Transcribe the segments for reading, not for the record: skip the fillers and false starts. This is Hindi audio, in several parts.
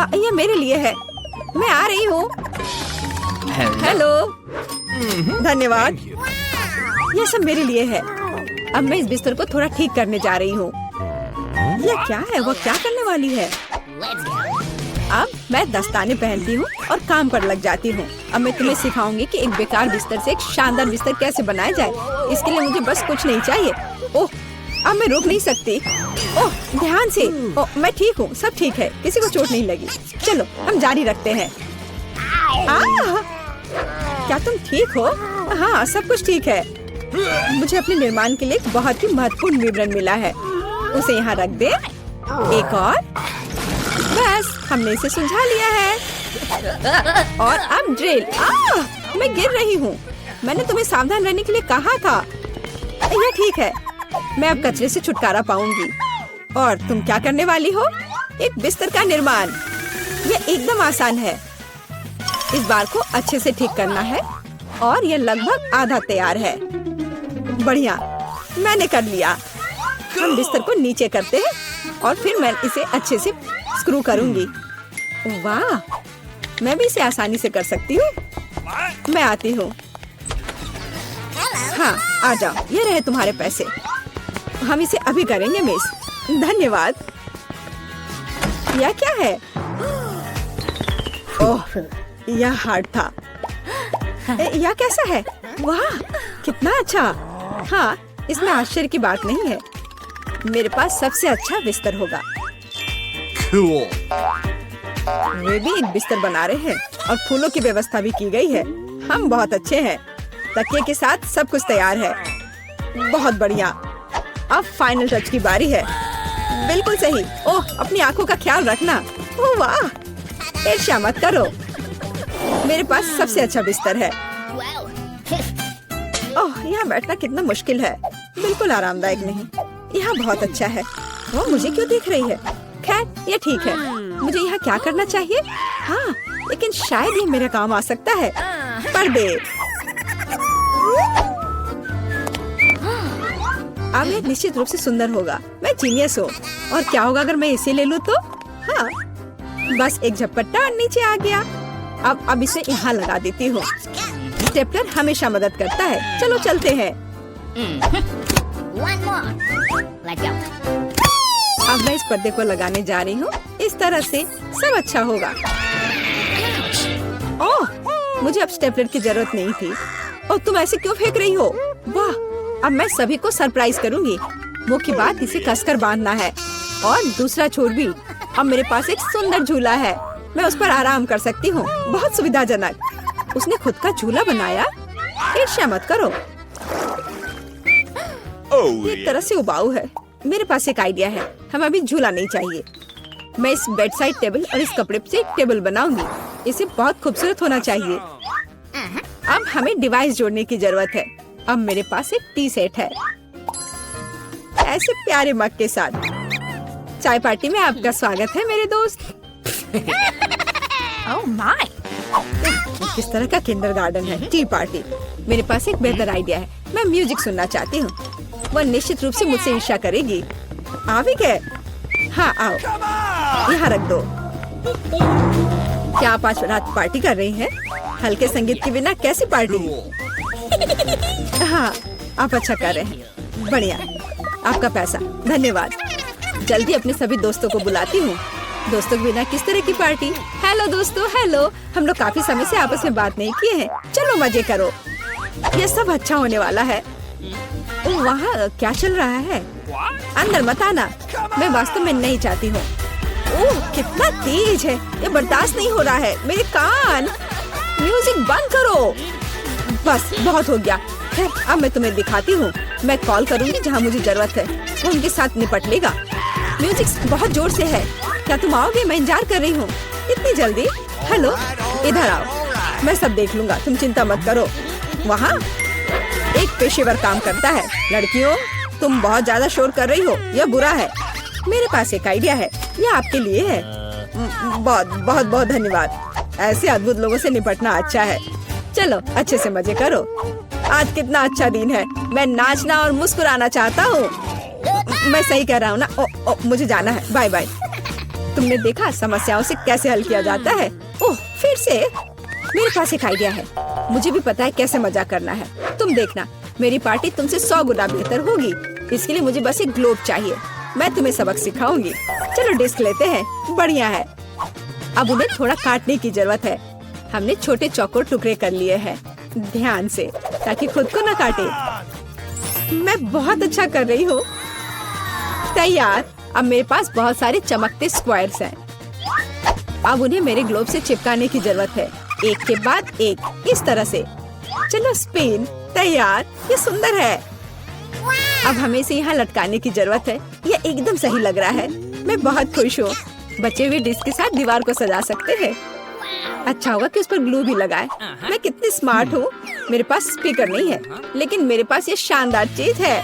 हाँ, ये मेरे लिए है। मैं आ रही हूँ। हेलो। धन्यवाद। ये सब मेरे लिए है। अब मैं इस बिस्तर को थोड़ा ठीक करने जा रही हूँ। ये क्या है? वो क्या करने वाली है? अब मैं दस्ताने पहनती हूँ और काम पर लग जाती हूँ। अब मैं तुम्हें सिखाऊंगी कि एक बेकार बिस्तर से एक शानदार बिस्तर कैसे बनाया जाए। इसके लिए मुझे बस कुछ नहीं चाहिए। ओह, अब मैं रुक नहीं सकती। ओह, ध्यान से। ओह, मैं ठीक हूँ, सब ठीक है, किसी को चोट नहीं लगी। चलो हम जारी रखते हैं। क्या तुम ठीक हो? हाँ, सब कुछ ठीक है। मुझे अपने निर्माण के लिए एक बहुत ही महत्वपूर्ण विवरण मिला है। उसे यहाँ रख दे। एक और। बस, हमने इसे सुलझा लिया है। और अब ड्रिल। मैं गिर रही हूँ। मैंने तुम्हें सावधान रहने के लिए कहा था। यह ठीक है। मैं अब कचरे से छुटकारा पाऊंगी। और तुम क्या करने वाली हो? एक बिस्तर का निर्माण। यह एकदम आसान है। इस बार को अच्छे से ठीक करना है और यह लगभग आधा तैयार है। बढ़िया, मैंने कर लिया। हम बिस्तर को नीचे करते हैं और फिर मैं इसे अच्छे से स्क्रू करूंगी। वाह, मैं भी इसे आसानी से कर सकती हूँ। मैं आती हूँ। हाँ, आ जाओ। ये रहे तुम्हारे पैसे। हम इसे अभी करेंगे मिस। धन्यवाद। यह क्या है? ओह, यह हार्ड था। यह कैसा है? वाह, कितना अच्छा। हाँ, इसमें आश्चर्य की बात नहीं है। मेरे पास सबसे अच्छा बिस्तर होगा। Cool. वे भी एक बिस्तर बना रहे हैं और फूलों की व्यवस्था भी की गई है। हम बहुत अच्छे हैं। तकिए के साथ सब कुछ तैयार है। बहुत बढ़िया। अब फाइनल टच की बारी है। बिल्कुल सही। ओह, अपनी आंखों का ख्याल रखना। ओह वाह, ईर्ष्या मत करो। मेरे पास सबसे अच्छा बिस्तर है। ओह, यहाँ बैठना कितना मुश्किल है। बिल्कुल आरामदायक नहीं। यहाँ बहुत अच्छा है। वो मुझे क्यों देख रही है? खैर, ये ठीक है। मुझे यहाँ क्या करना चाहिए? हाँ, लेकिन शायद ये मेरे काम आ सकता है। पर्दे। अब ये निश्चित रूप से सुंदर होगा। मैं जीनियस हूँ। और क्या होगा अगर मैं इसे ले लूँ तो? हाँ, बस एक झपट्टा और नीचे आ गया। अब इसे यहाँ लगा देती हूँ। स्टेपलर हमेशा मदद करता है। चलो चलते हैं। अब मैं इस पर्दे को लगाने जा रही हूँ। इस तरह से सब अच्छा होगा। ओह, मुझे अब स्टेपलर की जरूरत नहीं थी। और तुम ऐसे क्यों फेंक रही हो? वाह, अब मैं सभी को सरप्राइज करूँगी। मुख्य बात इसे कसकर बांधना है और दूसरा छोर भी। अब मेरे पास एक सुंदर झूला है। मैं उस पर आराम कर सकती हूँ। बहुत सुविधाजनक। उसने खुद का झूला बनाया। ईर्ष्या मत करो। एक तरह से उबाऊ है। मेरे पास एक आइडिया है। हमें अभी झूला नहीं चाहिए। मैं इस बेड साइड टेबल और इस कपड़े से एक टेबल बनाऊंगी। इसे बहुत खूबसूरत होना चाहिए। अब हमें डिवाइस जोड़ने की जरूरत है। अब मेरे पास एक टी सेट है, ऐसे प्यारे मग के साथ। चाय पार्टी में आपका स्वागत है मेरे दोस्त। Oh my! किस तरह का किंडरगार्टन है टी पार्टी। मेरे पास एक बेहतर आइडिया है। मैं म्यूजिक सुनना चाहती हूँ। वह निश्चित रूप से मुझसे ईर्ष्या करेगी। आ भी गए? हाँ, आओ, यहाँ रख दो। क्या आप आज रात पार्टी कर रही हैं? हल्के संगीत के बिना कैसी पार्टी? हाँ, आप अच्छा कर रहे हैं। बढ़िया, आपका पैसा। धन्यवाद। जल्दी अपने सभी दोस्तों को बुलाती हूँ। दोस्तों के बिना किस तरह की पार्टी? हेलो दोस्तों, हेलो। हम लोग काफी समय से आपस में बात नहीं किए हैं। चलो मजे करो। ये सब अच्छा होने वाला है। ओह, वहाँ क्या चल रहा है? अंदर मत आना। मैं वास्तव में नहीं चाहती हूँ। ओह, कितना तेज है। ये बर्दाश्त नहीं हो रहा है। मेरे कान। म्यूजिक बंद करो। बस, बहुत हो गया। खैर, अब मैं तुम्हें दिखाती हूँ। मैं कॉल करूँगी जहाँ मुझे जरूरत है। वो उनके साथ निपट लेगा। म्यूजिक बहुत जोर से है। क्या तुम आओगे? मैं इंतजार कर रही हूँ। इतनी जल्दी? हेलो, इधर आओ। मैं सब देख लूंगा, तुम चिंता मत करो। वहाँ एक पेशेवर काम करता है। लड़कियों, तुम बहुत ज्यादा शोर कर रही हो। यह बुरा है। मेरे पास एक आइडिया है। यह आपके लिए है। बहुत बहुत बहुत धन्यवाद। ऐसे अद्भुत लोगों से निपटना अच्छा है। चलो अच्छे से मजे करो। आज कितना अच्छा दिन है। मैं नाचना और मुस्कुराना चाहता हूँ। मैं सही कह रहा हूँ ना? मुझे जाना है। Bye bye. तुमने देखा समस्याओं से कैसे हल किया जाता है? ओह, फिर से मेरे पास एक आइडिया है। मुझे भी पता है कैसे मजा करना है। तुम देखना, मेरी पार्टी तुमसे 100 गुना बेहतर होगी। इसके लिए मुझे बस एक ग्लोब चाहिए। मैं तुम्हें सबक सिखाऊंगी। चलो डिस्क लेते हैं। बढ़िया है। अब उन्हें थोड़ा काटने की जरूरत है। हमने छोटे चौकोर टुकड़े कर लिए हैं, ध्यान से, ताकि खुद को न काटे। मैं बहुत अच्छा कर रही हूँ। तैयार। अब मेरे पास बहुत सारे चमकते स्क्वायर्स हैं। अब उन्हें मेरे ग्लोब से चिपकाने की जरूरत है, एक के बाद एक, इस तरह से। चलो स्पिन। तैयार। ये सुंदर है। अब हमें इसे यहाँ लटकाने की जरूरत है। ये एकदम सही लग रहा है। मैं बहुत खुश हूँ। बचे हुए डिस्क के साथ दीवार को सजा सकते हैं। अच्छा होगा कि उस पर ग्लू भी लगाए। मैं कितनी स्मार्ट हूँ। मेरे पास स्पीकर नहीं है, लेकिन मेरे पास ये शानदार चीज है।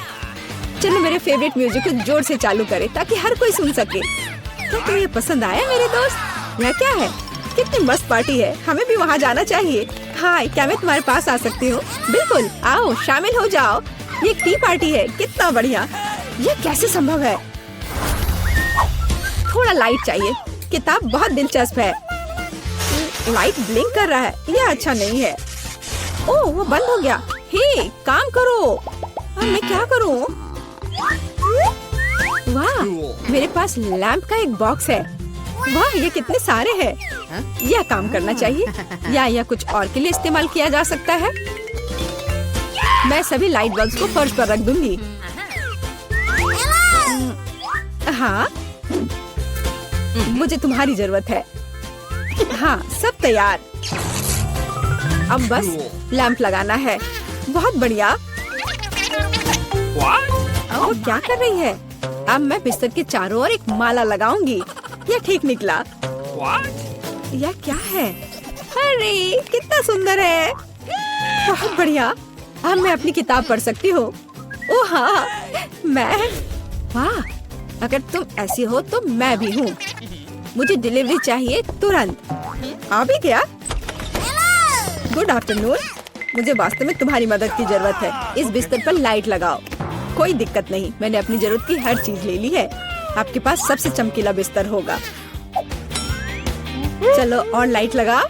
चलो मेरे फेवरेट म्यूजिक को जोर से चालू करें ताकि हर कोई सुन सके। क्या तुम्हें ये पसंद आया मेरे दोस्त? यह क्या है? कितनी मस्त पार्टी है। हमें भी वहाँ जाना चाहिए। हाय, क्या मैं तुम्हारे पास आ सकती हूँ? बिल्कुल, आओ शामिल हो जाओ। ये एक टी पार्टी है। कितना बढ़िया। ये कैसे संभव है? थोड़ा लाइट चाहिए। किताब बहुत दिलचस्प है। लाइट ब्लिंक कर रहा है। यह अच्छा नहीं है। ओह, वो बंद हो गया। हे, काम करो। अब मैं क्या करूँ? वाह, मेरे पास लैंप का एक बॉक्स है। वाह, ये कितने सारे हैं। यह काम करना चाहिए या कुछ और के लिए इस्तेमाल किया जा सकता है। मैं सभी लाइट बल्ब्स को फर्श पर रख दूंगी। हाँ, मुझे तुम्हारी जरूरत है। हाँ, सब तैयार। अब बस लैंप लगाना है। बहुत बढ़िया। वो क्या कर रही है? अब मैं बिस्तर के चारों ओर एक माला लगाऊंगी। यह ठीक निकला। यह क्या है? अरे कितना सुंदर है। बहुत बढ़िया। अब मैं अपनी किताब पढ़ सकती हूँ। ओह हाँ, मैं। वाह, अगर तुम ऐसी हो तो मैं भी हूँ। मुझे डिलीवरी चाहिए तुरंत। आ भी गया। Good afternoon. मुझे वास्तव में तुम्हारी मदद की जरूरत है। इस बिस्तर पर लाइट लगाओ। कोई दिक्कत नहीं, मैंने अपनी जरूरत की हर चीज ले ली है। आपके पास सबसे चमकीला बिस्तर होगा। चलो और लाइट लगाओ।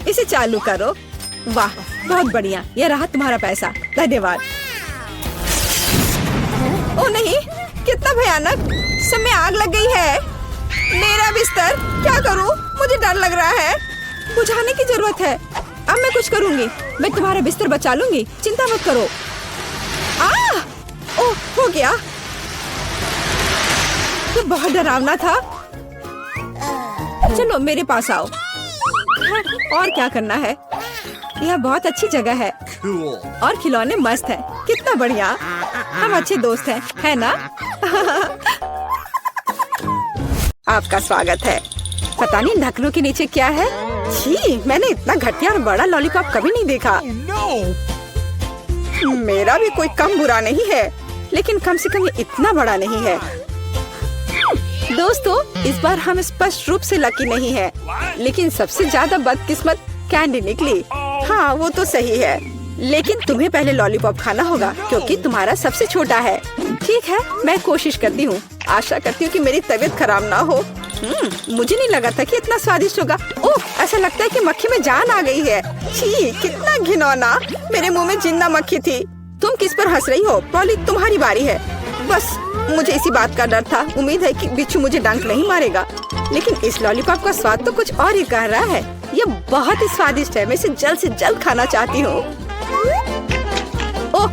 इसे चालू करो। वाह, बहुत बढ़िया। यह रहा तुम्हारा पैसा। धन्यवाद। ओ नहीं, कितना भयानक। सब में आग लग गई है। मेरा बिस्तर, क्या करूं? मुझे डर लग रहा है। बुझाने की जरूरत है। अब मैं कुछ करूंगी। मैं तुम्हारा बिस्तर बचा लूंगी, चिंता मत करो। ओह, हो गया। ये बहुत डरावना था। चलो मेरे पास आओ। और क्या करना है? यह बहुत अच्छी जगह है। Cool. और खिलौने मस्त हैं। कितना बढ़िया। हम अच्छे दोस्त हैं, है ना? आपका स्वागत है। पता नहीं ढक्कनों के नीचे क्या है। छी, मैंने इतना घटिया और बड़ा लॉलीपॉप कभी नहीं देखा। मेरा भी कोई कम बुरा नहीं है, लेकिन कम से कम ये इतना बड़ा नहीं है। दोस्तों, इस बार हम स्पष्ट रूप से लकी नहीं है, लेकिन सबसे ज्यादा बदकिस्मत कैंडी निकली। हाँ, वो तो सही है, लेकिन तुम्हें पहले लॉलीपॉप खाना होगा क्योंकि तुम्हारा सबसे छोटा है। ठीक है, मैं कोशिश करती हूँ। आशा करती हूँ कि मेरी तबीयत खराब ना हो। मुझे नहीं लगा था कि इतना स्वादिष्ट होगा। ओह, ऐसा लगता है कि मक्खी में जान आ गई है। छी, कितना घिनौना। मेरे मुंह में जिंदा मक्खी थी। तुम किस पर हंस रही हो? पॉली, तुम्हारी बारी है। बस मुझे इसी बात का डर था। उम्मीद है कि बिच्छू मुझे डंक नहीं मारेगा। लेकिन इस लॉलीपॉप का स्वाद तो कुछ और ही कह रहा है। ये बहुत ही स्वादिष्ट है। मैं इसे जल्द से जल्द खाना चाहती हूँ। ओह,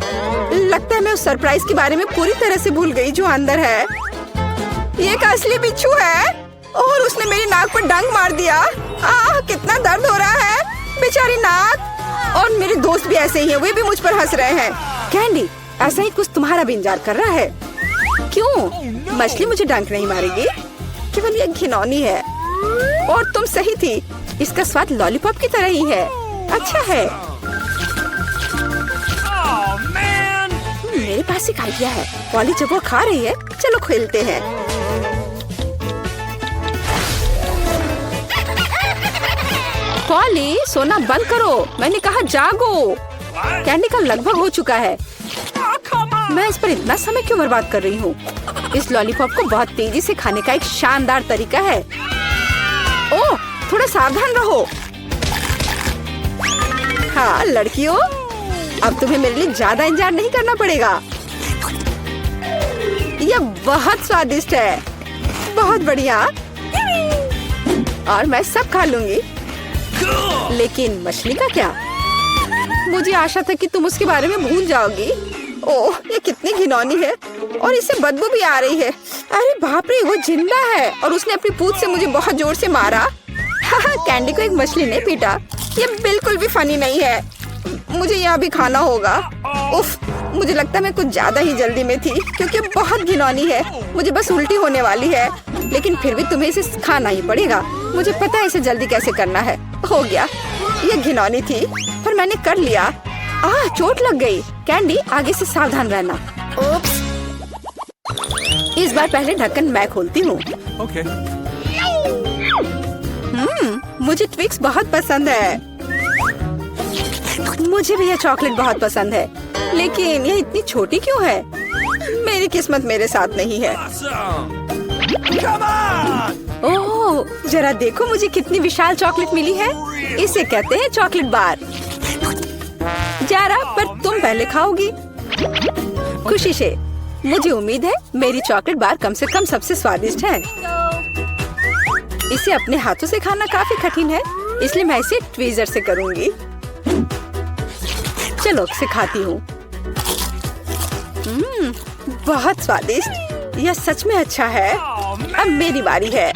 लगता है मैं उस सरप्राइज के बारे में पूरी तरह से भूल गई जो अंदर है। ये एक असली बिच्छू है और उसने मेरी नाक पर डंक मार दिया। कितना दर्द हो रहा है। बेचारी नाक। और मेरे दोस्त भी ऐसे ही हैं, वे भी मुझ पर हंस रहे हैं। कैंडी, ऐसा ही कुछ तुम्हारा भी इंतजार कर रहा है। क्यों? मछली मुझे डंक नहीं मारेगी, केवल ये घिनौनी है। और तुम सही थी, इसका स्वाद लॉलीपॉप की तरह ही है। अच्छा है। मेरे पास एक आइडिया है। पॉली जब वो खा रही है, चलो खेलते हैं। पॉली, सोना बंद करो। मैंने कहा जागो। कैंडी का लगभग हो चुका है। मैं इस पर इतना समय क्यों बर्बाद कर रही हूँ? इस लॉलीपॉप को बहुत तेजी से खाने का एक शानदार तरीका है। थोड़ा सावधान रहो। हाँ लड़कियों, अब तुम्हें मेरे लिए ज्यादा इंतजार नहीं करना पड़ेगा। यह बहुत स्वादिष्ट है, बहुत बढ़िया। और मैं सब खा लूंगी। लेकिन मछली का क्या? मुझे आशा था कि तुम उसके बारे में भूल जाओगी। ओह, ये कितनी घिनौनी है और इससे बदबू भी आ रही है। अरे बाप रे, वो जिंदा है और उसने अपनी पूंछ से मुझे बहुत जोर से मारा। कैंडी को एक मछली ने पीटा। ये बिल्कुल भी फनी नहीं है। मुझे यह भी खाना होगा। उफ, मुझे लगता है मैं कुछ ज्यादा ही जल्दी में थी क्योंकि बहुत घिनौनी है। मुझे बस उल्टी होने वाली है, लेकिन फिर भी तुम्हें इसे खाना ही पड़ेगा। मुझे पता है इसे जल्दी कैसे करना है। हो गया, ये घिनौनी थी पर मैंने कर लिया। चोट लग गई। कैंडी, आगे से सावधान रहना। ओप्स। इस बार पहले ढक्कन मैं खोलती हूँ। Okay. मुझे ट्विक्स बहुत पसंद है। मुझे भी यह चॉकलेट बहुत पसंद है, लेकिन यह इतनी छोटी क्यों है? मेरी किस्मत मेरे साथ नहीं है। Awesome. Come on. ओह, जरा देखो मुझे कितनी विशाल चॉकलेट मिली है। इसे कहते हैं चॉकलेट बार। जरा, पर तुम पहले खाओगी। खुशी से। मुझे उम्मीद है मेरी चॉकलेट बार कम से कम सबसे स्वादिष्ट है। इसे अपने हाथों से खाना काफी कठिन है, इसलिए मैं इसे ट्वीजर से करूंगी। चलो इसे खाती हूँ। बहुत स्वादिष्ट। यह सच में अच्छा है। अब मेरी बारी है।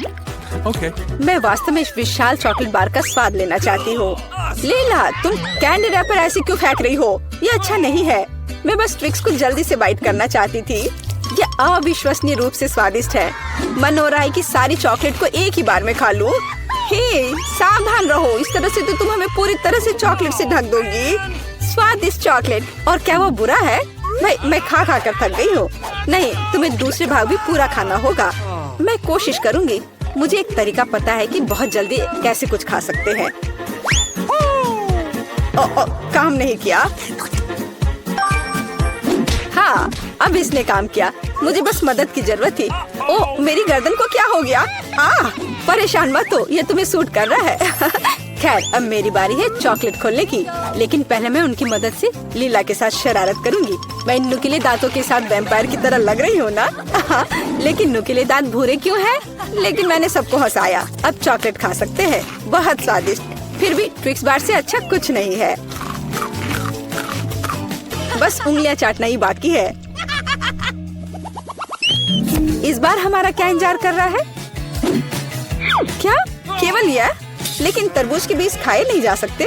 Okay. मैं वास्तव में इस विशाल चॉकलेट बार का स्वाद लेना चाहती हूँ। लीला, तुम कैंडी रैपर ऐसे क्यों फेंक रही हो? ये अच्छा नहीं है। मैं बस ट्विक्स को जल्दी से बाइट करना चाहती थी। ये अविश्वसनीय रूप से स्वादिष्ट है। मन हो रहा है कि सारी चॉकलेट को एक ही बार में खा लूं। हे, सावधान रहो, इस तरह से तो तुम हमें पूरी तरह से चॉकलेट से ढक दोगी। स्वादिष्ट चॉकलेट। और क्या वो बुरा है? मैं खा खा कर थक गई हूँ। नहीं, तुम्हें दूसरे भाग भी पूरा खाना होगा। मैं कोशिश करूंगी। मुझे एक तरीका पता है कि बहुत जल्दी कैसे कुछ खा सकते हैं। काम नहीं किया। हाँ, अब इसने काम किया। मुझे बस मदद की जरूरत थी। ओह, मेरी गर्दन को क्या हो गया? परेशान मत हो, ये तुम्हें सूट कर रहा है। खैर, अब मेरी बारी है चॉकलेट खोलने की। लेकिन पहले मैं उनकी मदद से लीला के साथ शरारत करूंगी। मैं इन नुकीले दांतों के साथ वैम्पायर की तरह लग रही हूँ ना? लेकिन नुकीले दांत भूरे क्यों हैं? लेकिन मैंने सबको हंसाया। अब चॉकलेट खा सकते हैं। बहुत स्वादिष्ट। फिर भी ट्विक्स बार से अच्छा कुछ नहीं है। बस उंगलियां चाटना ही बाकी है। इस बार हमारा क्या इंतजार कर रहा है? क्या केवल यह? लेकिन तरबूज के बीज खाए नहीं जा सकते।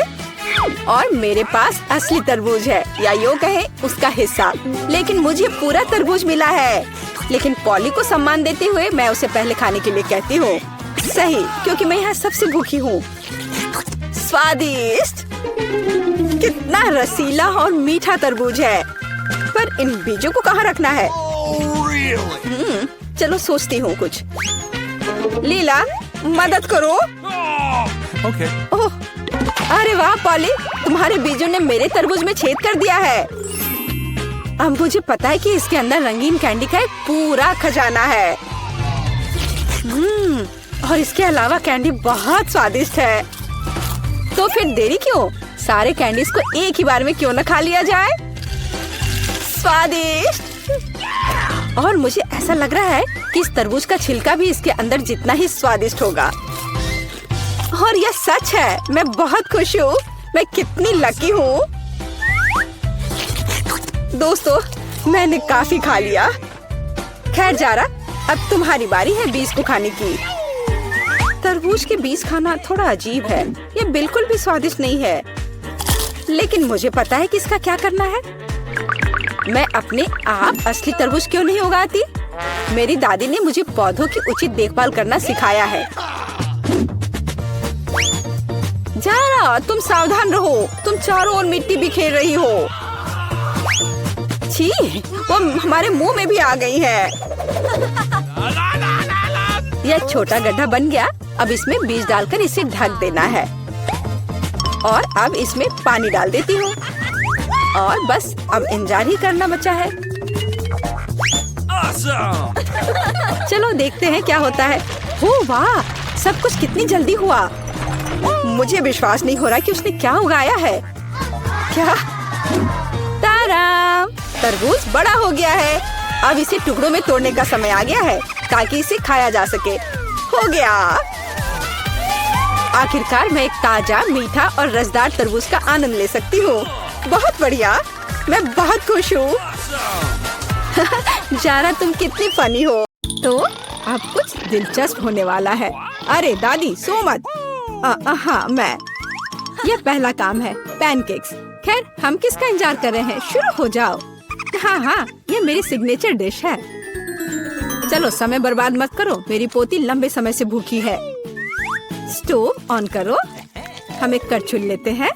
और मेरे पास असली तरबूज है, या यूं कहें उसका हिस्सा। लेकिन मुझे पूरा तरबूज मिला है। लेकिन पॉली को सम्मान देते हुए मैं उसे पहले खाने के लिए कहती हूँ। सही, क्योंकि मैं यहाँ सबसे भूखी हूँ। स्वादिष्ट। कितना रसीला और मीठा तरबूज है। पर इन बीजों को कहाँ रखना है? Really? चलो सोचती हूँ कुछ। लीला, मदद करो। Okay. ओह, अरे वाह पॉली, तुम्हारे बीजों ने मेरे तरबूज में छेद कर दिया है। अब मुझे पता है कि इसके अंदर रंगीन कैंडी का एक पूरा खजाना है। और इसके अलावा कैंडी बहुत स्वादिष्ट है। तो फिर देरी क्यों? सारे कैंडीज को एक ही बार में क्यों न खा लिया जाए? स्वादिष्ट। और मुझे ऐसा लग रहा है कि इस तरबूज का छिलका भी इसके अंदर जितना ही स्वादिष्ट होगा। और यह सच है। मैं बहुत खुश हूँ। मैं कितनी लकी हूँ। दोस्तों, मैंने काफी खा लिया। खैर जारा, अब तुम्हारी बारी है बीज को खाने की। तरबूज के बीज खाना थोड़ा अजीब है। ये बिल्कुल भी स्वादिष्ट नहीं है। लेकिन मुझे पता है कि इसका क्या करना है। मैं अपने आप असली तरबूज क्यों नहीं उगाती? मेरी दादी ने मुझे पौधों की उचित देखभाल करना सिखाया है। जारा, तुम सावधान रहो। तुम चारों ओर मिट्टी बिखेर रही हो। छी, वो हमारे मुंह में भी आ गई है। यह छोटा गड्ढा बन गया। अब इसमें बीज डालकर इसे ढक देना है। और अब इसमें पानी डाल देती हूँ। और बस अब इंतजार ही करना बचा है। Awesome. चलो देखते हैं क्या होता है। हो वाह, सब कुछ कितनी जल्दी हुआ। मुझे विश्वास नहीं हो रहा कि उसने क्या उगाया है। क्या? ताराम! तरबूज बड़ा हो गया है। अब इसे टुकड़ों में तोड़ने का समय आ गया है ताकि इसे खाया जा सके। हो गया। आखिरकार मैं एक ताजा, मीठा और रसदार तरबूज का आनंद ले सकती हूँ। बहुत बढ़िया, मैं बहुत खुश हूँ। जारा, तुम कितनी फनी हो। तो अब कुछ दिलचस्प होने वाला है। अरे दादी, सो मत। हाँ, मैं। यह पहला काम है, पैनकेक्स। खैर, हम किसका इंतजार कर रहे हैं? शुरू हो जाओ। हाँ, ये मेरी सिग्नेचर डिश है। चलो, समय बर्बाद मत करो। मेरी पोती लंबे समय से भूखी है। स्टोव ऑन करो। हम एक करछुल लेते हैं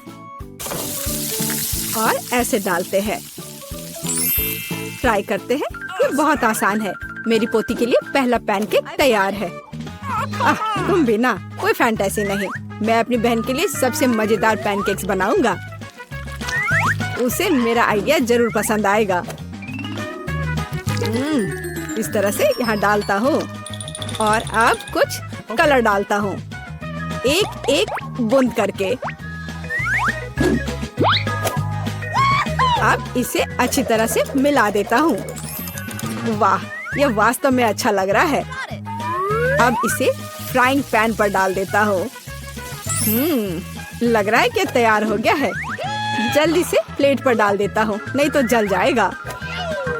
और ऐसे डालते हैं। ट्राई करते हैं। ये बहुत आसान है। मेरी पोती के लिए पहला पैनकेक तैयार है। तुम भी ना, कोई फैंटेसी नहीं। मैं अपनी बहन के लिए सबसे मजेदार पैनकेक्स बनाऊंगा। उसे मेरा आइडिया जरूर पसंद आएगा। इस तरह से यहाँ डालता हूँ और अब कुछ कलर डालता हूँ, एक एक बूंद करके। अब इसे अच्छी तरह से मिला देता हूँ। वाह, यह वास्तव में अच्छा लग रहा है। अब इसे फ्राइंग पैन पर डाल देता हूँ। लग रहा है कि तैयार हो गया है। जल्दी से प्लेट पर डाल देता हूँ, नहीं तो जल जाएगा।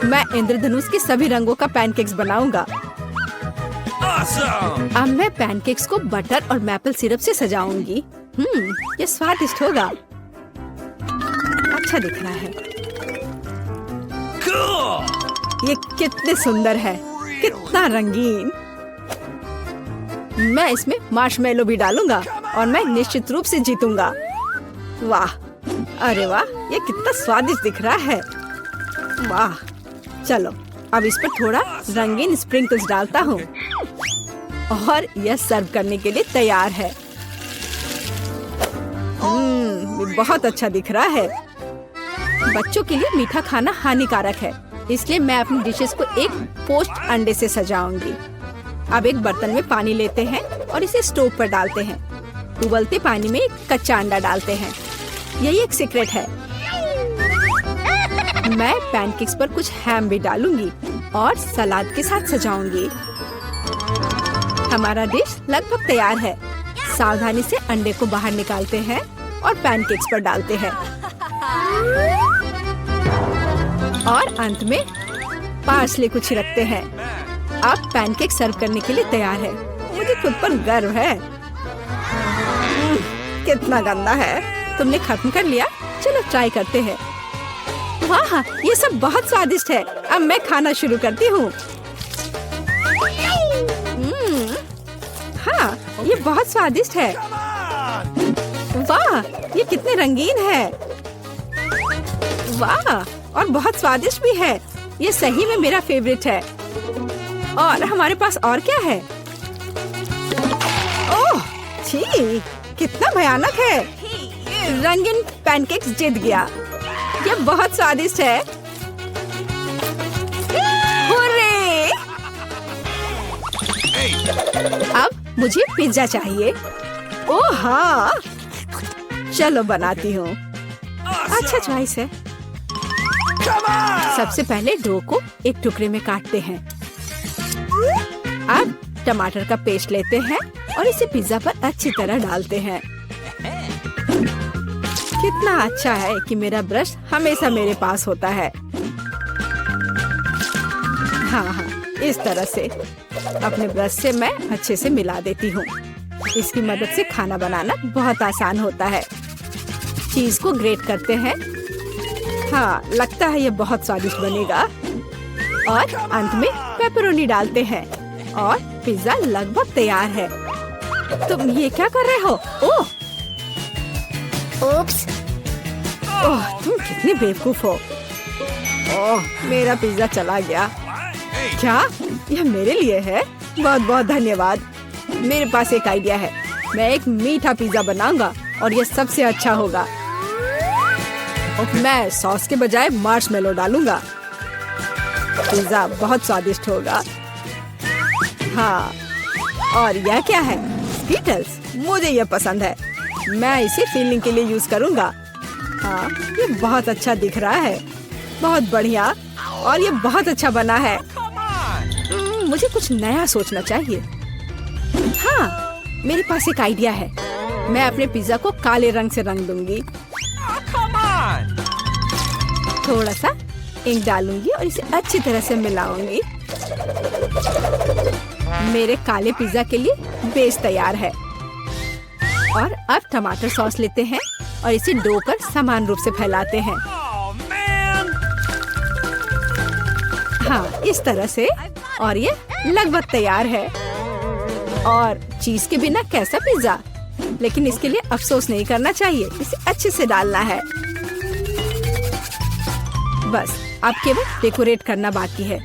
मैं इंद्रधनुष के सभी रंगों का पैनकेक्स बनाऊंगा। Awesome! अब मैं पैनकेक्स को बटर और मैपल सिरप से सजाऊंगी। ये स्वादिष्ट होगा। अच्छा दिख रहा है। Cool! ये कितने सुंदर है, कितना रंगीन। मैं इसमें मार्शमेलो भी डालूंगा और मैं निश्चित रूप से जीतूंगा। वाह, अरे वाह, ये कितना स्वादिष्ट दिख रहा है। वाह, चलो अब इस पर थोड़ा रंगीन स्प्रिंकल्स डालता हूँ और यह सर्व करने के लिए तैयार है। ये बहुत अच्छा दिख रहा है। बच्चों के लिए मीठा खाना हानिकारक है, इसलिए मैं अपनी डिशेस को एक पोस्ट अंडे से सजाऊंगी। अब एक बर्तन में पानी लेते हैं और इसे स्टोव पर डालते हैं। उबलते पानी में एक कच्चा अंडा डालते हैं। यही एक सीक्रेट है। मैं पैनकेक्स पर कुछ हैम भी डालूंगी और सलाद के साथ सजाऊंगी। हमारा डिश लगभग तैयार है। सावधानी से अंडे को बाहर निकालते हैं और पैनकेक्स पर डालते हैं। और अंत में पार्सले को छिड़कते हैं। अब पैनकेक सर्व करने के लिए तैयार है। मुझे खुद पर गर्व है। कितना गंदा है। तुमने खत्म कर लिया? चलो ट्राई करते हैं। वाह, ये सब बहुत स्वादिष्ट है। अब मैं खाना शुरू करती हूँ। हाँ, ये बहुत स्वादिष्ट है। वाह, ये कितने रंगीन है। वाह, और बहुत स्वादिष्ट भी है। ये सही में मेरा फेवरेट है। और हमारे पास और क्या है? ओह, छी, कितना भयानक है। रंगीन पैनकेक्स जीत गया। ये बहुत स्वादिष्ट है। हुर्रे! अब मुझे पिज्जा चाहिए। ओह हाँ, चलो बनाती हूँ। अच्छा चॉइस है। सबसे पहले डो को एक टुकड़े में काटते हैं। अब टमाटर का पेस्ट लेते हैं और इसे पिज्जा पर अच्छी तरह डालते हैं। कितना अच्छा है कि मेरा ब्रश हमेशा मेरे पास होता है। हाँ, इस तरह से अपने ब्रश से मैं अच्छे से मिला देती हूँ। इसकी मदद से खाना बनाना बहुत आसान होता है। चीज को ग्रेट करते हैं। हाँ, लगता है ये बहुत स्वादिष्ट बनेगा। और अंत में पेपरोनी डालते हैं और पिज्जा लगभग तैयार है। तुम ये क्या कर रहे हो? ओह, ओप्स! ओह, तुम कितने बेवकूफ हो। ओह, मेरा पिज्जा चला गया। क्या यह मेरे लिए है? बहुत बहुत धन्यवाद। मेरे पास एक आइडिया है। मैं एक मीठा पिज्जा बनाऊंगा और यह सबसे अच्छा होगा। मैं सॉस के बजाय मार्शमेलो डालूंगा। पिज्जा बहुत स्वादिष्ट होगा। हाँ, और यह क्या है? स्कीटल्स। मुझे यह पसंद है। मैं इसे फीलिंग के लिए यूज करूँगा। हाँ, ये बहुत अच्छा दिख रहा है, बहुत बढ़िया, और ये बहुत अच्छा बना है। मुझे कुछ नया सोचना चाहिए। हाँ, मेरे पास एक आइडिया है। मैं अपने पिज्जा को काले रंग से रंग दूंगी। थोड़ा सा इंक डालूंगी और इसे अच्छी तरह से मिलाऊंगी। मेरे काले पिज्जा के लिए बेस तैयार है। और अब टमाटर सॉस लेते हैं और इसे डो कर समान रूप से फैलाते हैं। हाँ, इस तरह से, और ये लगभग तैयार है। और चीज के बिना कैसा पिज्जा, लेकिन इसके लिए अफसोस नहीं करना चाहिए, इसे अच्छे से डालना है। बस अब केवल डेकोरेट करना बाकी है।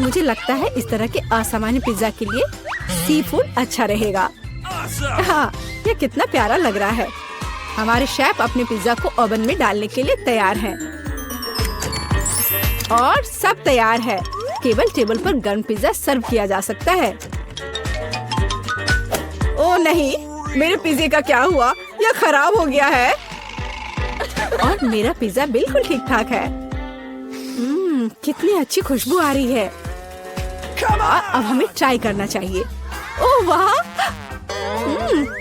मुझे लगता है इस तरह के असामान्य पिज्जा के लिए सी फूड अच्छा रहेगा। हाँ, ये कितना प्यारा लग रहा है। हमारे शेफ अपने पिज्जा को ओवन में डालने के लिए तैयार हैं। और सब तैयार है। केवल टेबल पर गर्म पिज्जा सर्व किया जा सकता है। ओ नहीं, मेरे पिज्जे का क्या हुआ? यह खराब हो गया है। और मेरा पिज्जा बिल्कुल ठीक ठाक है। कितनी अच्छी खुशबू आ रही है। अब हमें ट्राई करना चाहिए। ओह वाह,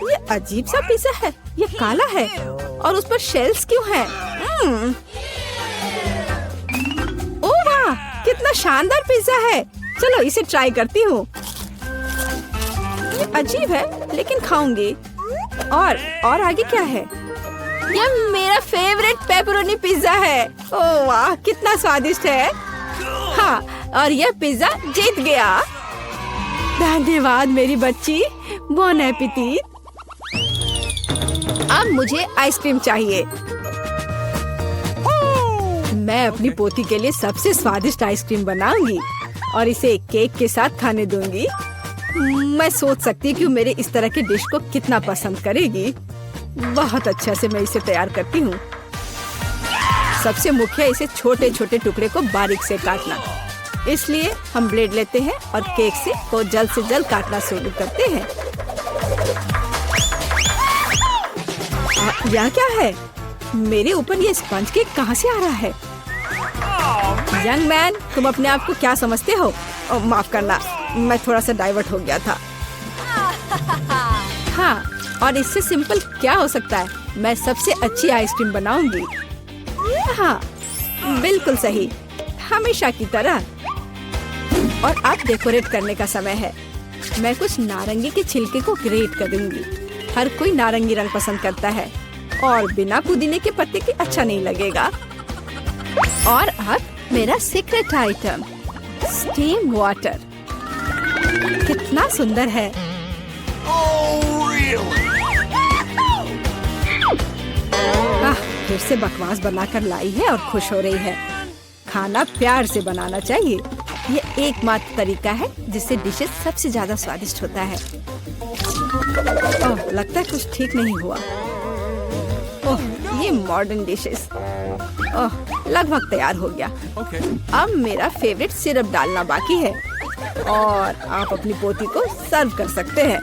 ये अजीब सा पिज्जा है। ये काला है और उस पर शेल्स क्यों हैं? ओह वाह, कितना शानदार पिज्जा है। चलो इसे ट्राई करती हूँ। ये अजीब है लेकिन खाऊंगी। और आगे क्या है? यह मेरा फेवरेट पेपरोनी पिज्जा है। ओह वाह, कितना स्वादिष्ट है। हाँ, और यह पिज्जा जीत गया। धन्यवाद मेरी बच्ची, बोन एपेटिट। अब मुझे आइसक्रीम चाहिए। मैं अपनी पोती के लिए सबसे स्वादिष्ट आइसक्रीम बनाऊंगी और इसे केक के साथ खाने दूंगी। मैं सोच सकती हूँ कि मेरे इस तरह के डिश को कितना पसंद करेगी। बहुत अच्छा से मैं इसे तैयार करती हूँ। सबसे मुख्य इसे छोटे छोटे टुकड़े को बारीक से काटना। इसलिए हम ब्लेड लेते हैं और केक से जल्द काटना शुरू करते हैं। यह क्या है? मेरे ऊपर ये स्पंज केक कहाँ से आ रहा है? यंग मैन, तुम अपने आप को क्या समझते हो? माफ करना, मैं थोड़ा सा डाइवर्ट हो गया था। हाँ, और इससे सिंपल क्या हो सकता है? मैं सबसे अच्छी आइसक्रीम बनाऊंगी। हाँ, बिल्कुल सही, हमेशा की तरह। और अब डेकोरेट करने का समय है। मैं कुछ नारंगी के छिलके को ग्रेट कर दूंगी। हर कोई नारंगी रंग पसंद करता है और बिना पुदीने के पत्ते के अच्छा नहीं लगेगा। और अब मेरा सीक्रेट आइटम, स्टीम वाटर। कितना सुंदर है। फिर से बकवास बनाकर लाई है और खुश हो रही है। खाना प्यार से बनाना चाहिए। ये एकमात्र तरीका है जिससे डिशेस सबसे ज्यादा स्वादिष्ट होता है। ओह, लगता है कुछ ठीक नहीं हुआ। ओह, ये मॉडर्न डिशेस। ओह, लगभग तैयार हो गया। अब मेरा फेवरेट सिरप डालना बाकी है और आप अपनी पोती को सर्व कर सकते हैं।